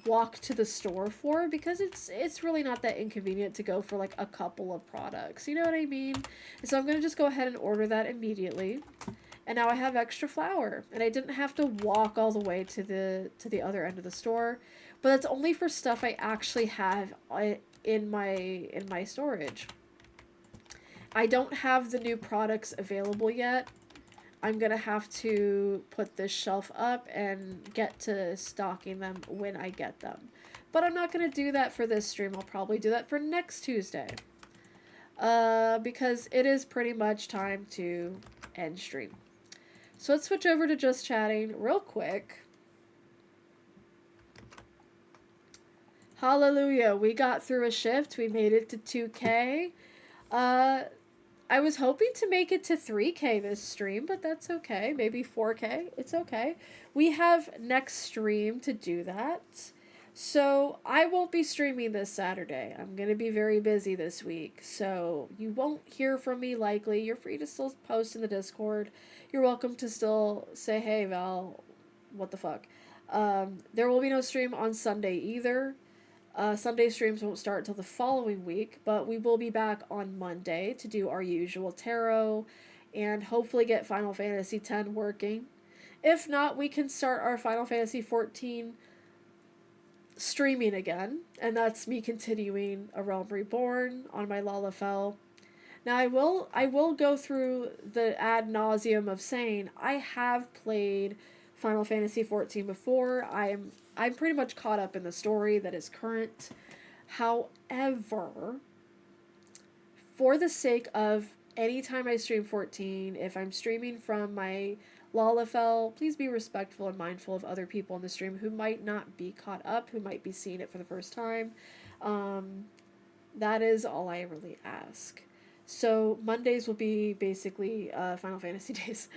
walk to the store for, because it's really not that inconvenient to go for like a couple of products. You know what I mean? And so I'm going to just go ahead and order that immediately. And now I have extra flour, and I didn't have to walk all the way to the other end of the store. But that's only for stuff I actually have in my storage. I don't have the new products available yet. I'm gonna have to put this shelf up and get to stocking them when I get them. But I'm not gonna do that for this stream. I'll probably do that for next Tuesday. Because it is pretty much time to end stream. So let's switch over to just chatting real quick. Hallelujah, we got through a shift. We made it to 2K. I was hoping to make it to 3K this stream, but that's okay. Maybe 4K. It's okay. We have next stream to do that. So I won't be streaming this Saturday. I'm going to be very busy this week. So you won't hear from me likely. You're free to still post in the Discord. You're welcome to still say, hey, Val, what the fuck. There will be no stream on Sunday either. Sunday streams won't start until the following week, but we will be back on Monday to do our usual tarot and hopefully get Final Fantasy X working. If not, we can start our Final Fantasy XIV streaming again, and that's me continuing A Realm Reborn on my Lalafell. Now I will go through the ad nauseum of saying I have played Final Fantasy XIV before. I'm pretty much caught up in the story that is current. However, for the sake of anytime I stream 14, if I'm streaming from my Lalafell, please be respectful and mindful of other people in the stream who might not be caught up, who might be seeing it for the first time. That is all I really ask. So Mondays will be basically Final Fantasy days.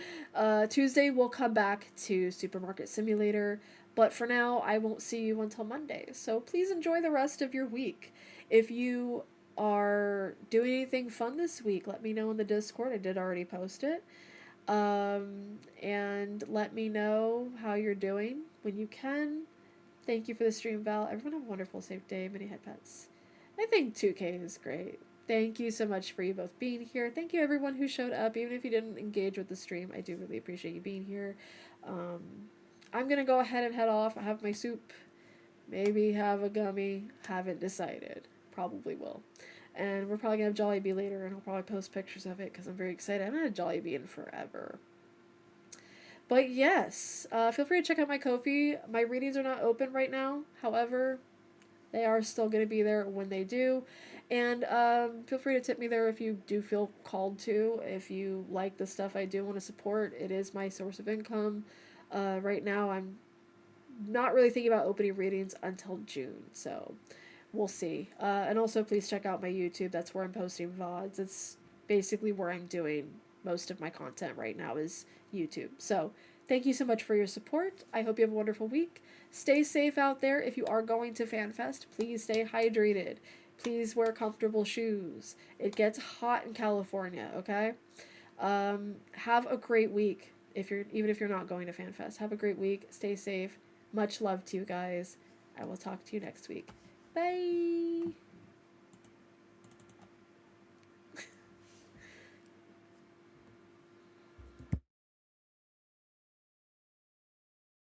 Tuesday we'll come back to Supermarket Simulator, but for now I won't see you until Monday. So please enjoy the rest of your week. If you are doing anything fun this week, let me know in the Discord. I did already post it. And let me know how you're doing when you can. Thank you for the stream, Val. Everyone have a wonderful, safe day. Many head pets. I think 2K is great. Thank you so much for you both being here. Thank you everyone who showed up, even if you didn't engage with the stream. I do really appreciate you being here. I'm gonna go ahead and head off. I have my soup. Maybe have a gummy. Haven't decided. Probably will. And we're probably gonna have Jollibee later, and I'll probably post pictures of it because I'm very excited. I haven't had Jollibee in forever. But yes, feel free to check out my Ko-fi. My readings are not open right now. However, they are still going to be there when they do. And feel free to tip me there if you do feel called to. If you like the stuff I do want to support, it is my source of income. Right now, I'm not really thinking about opening readings until June. So we'll see. And also, please check out my YouTube. That's where I'm posting VODs. It's basically where I'm doing most of my content right now is YouTube. So thank you so much for your support. I hope you have a wonderful week. Stay safe out there. If you are going to FanFest, please stay hydrated. Please wear comfortable shoes. It gets hot in California, okay? Have a great week. Even if you're not going to FanFest, have a great week. Stay safe. Much love to you guys. I will talk to you next week. Bye.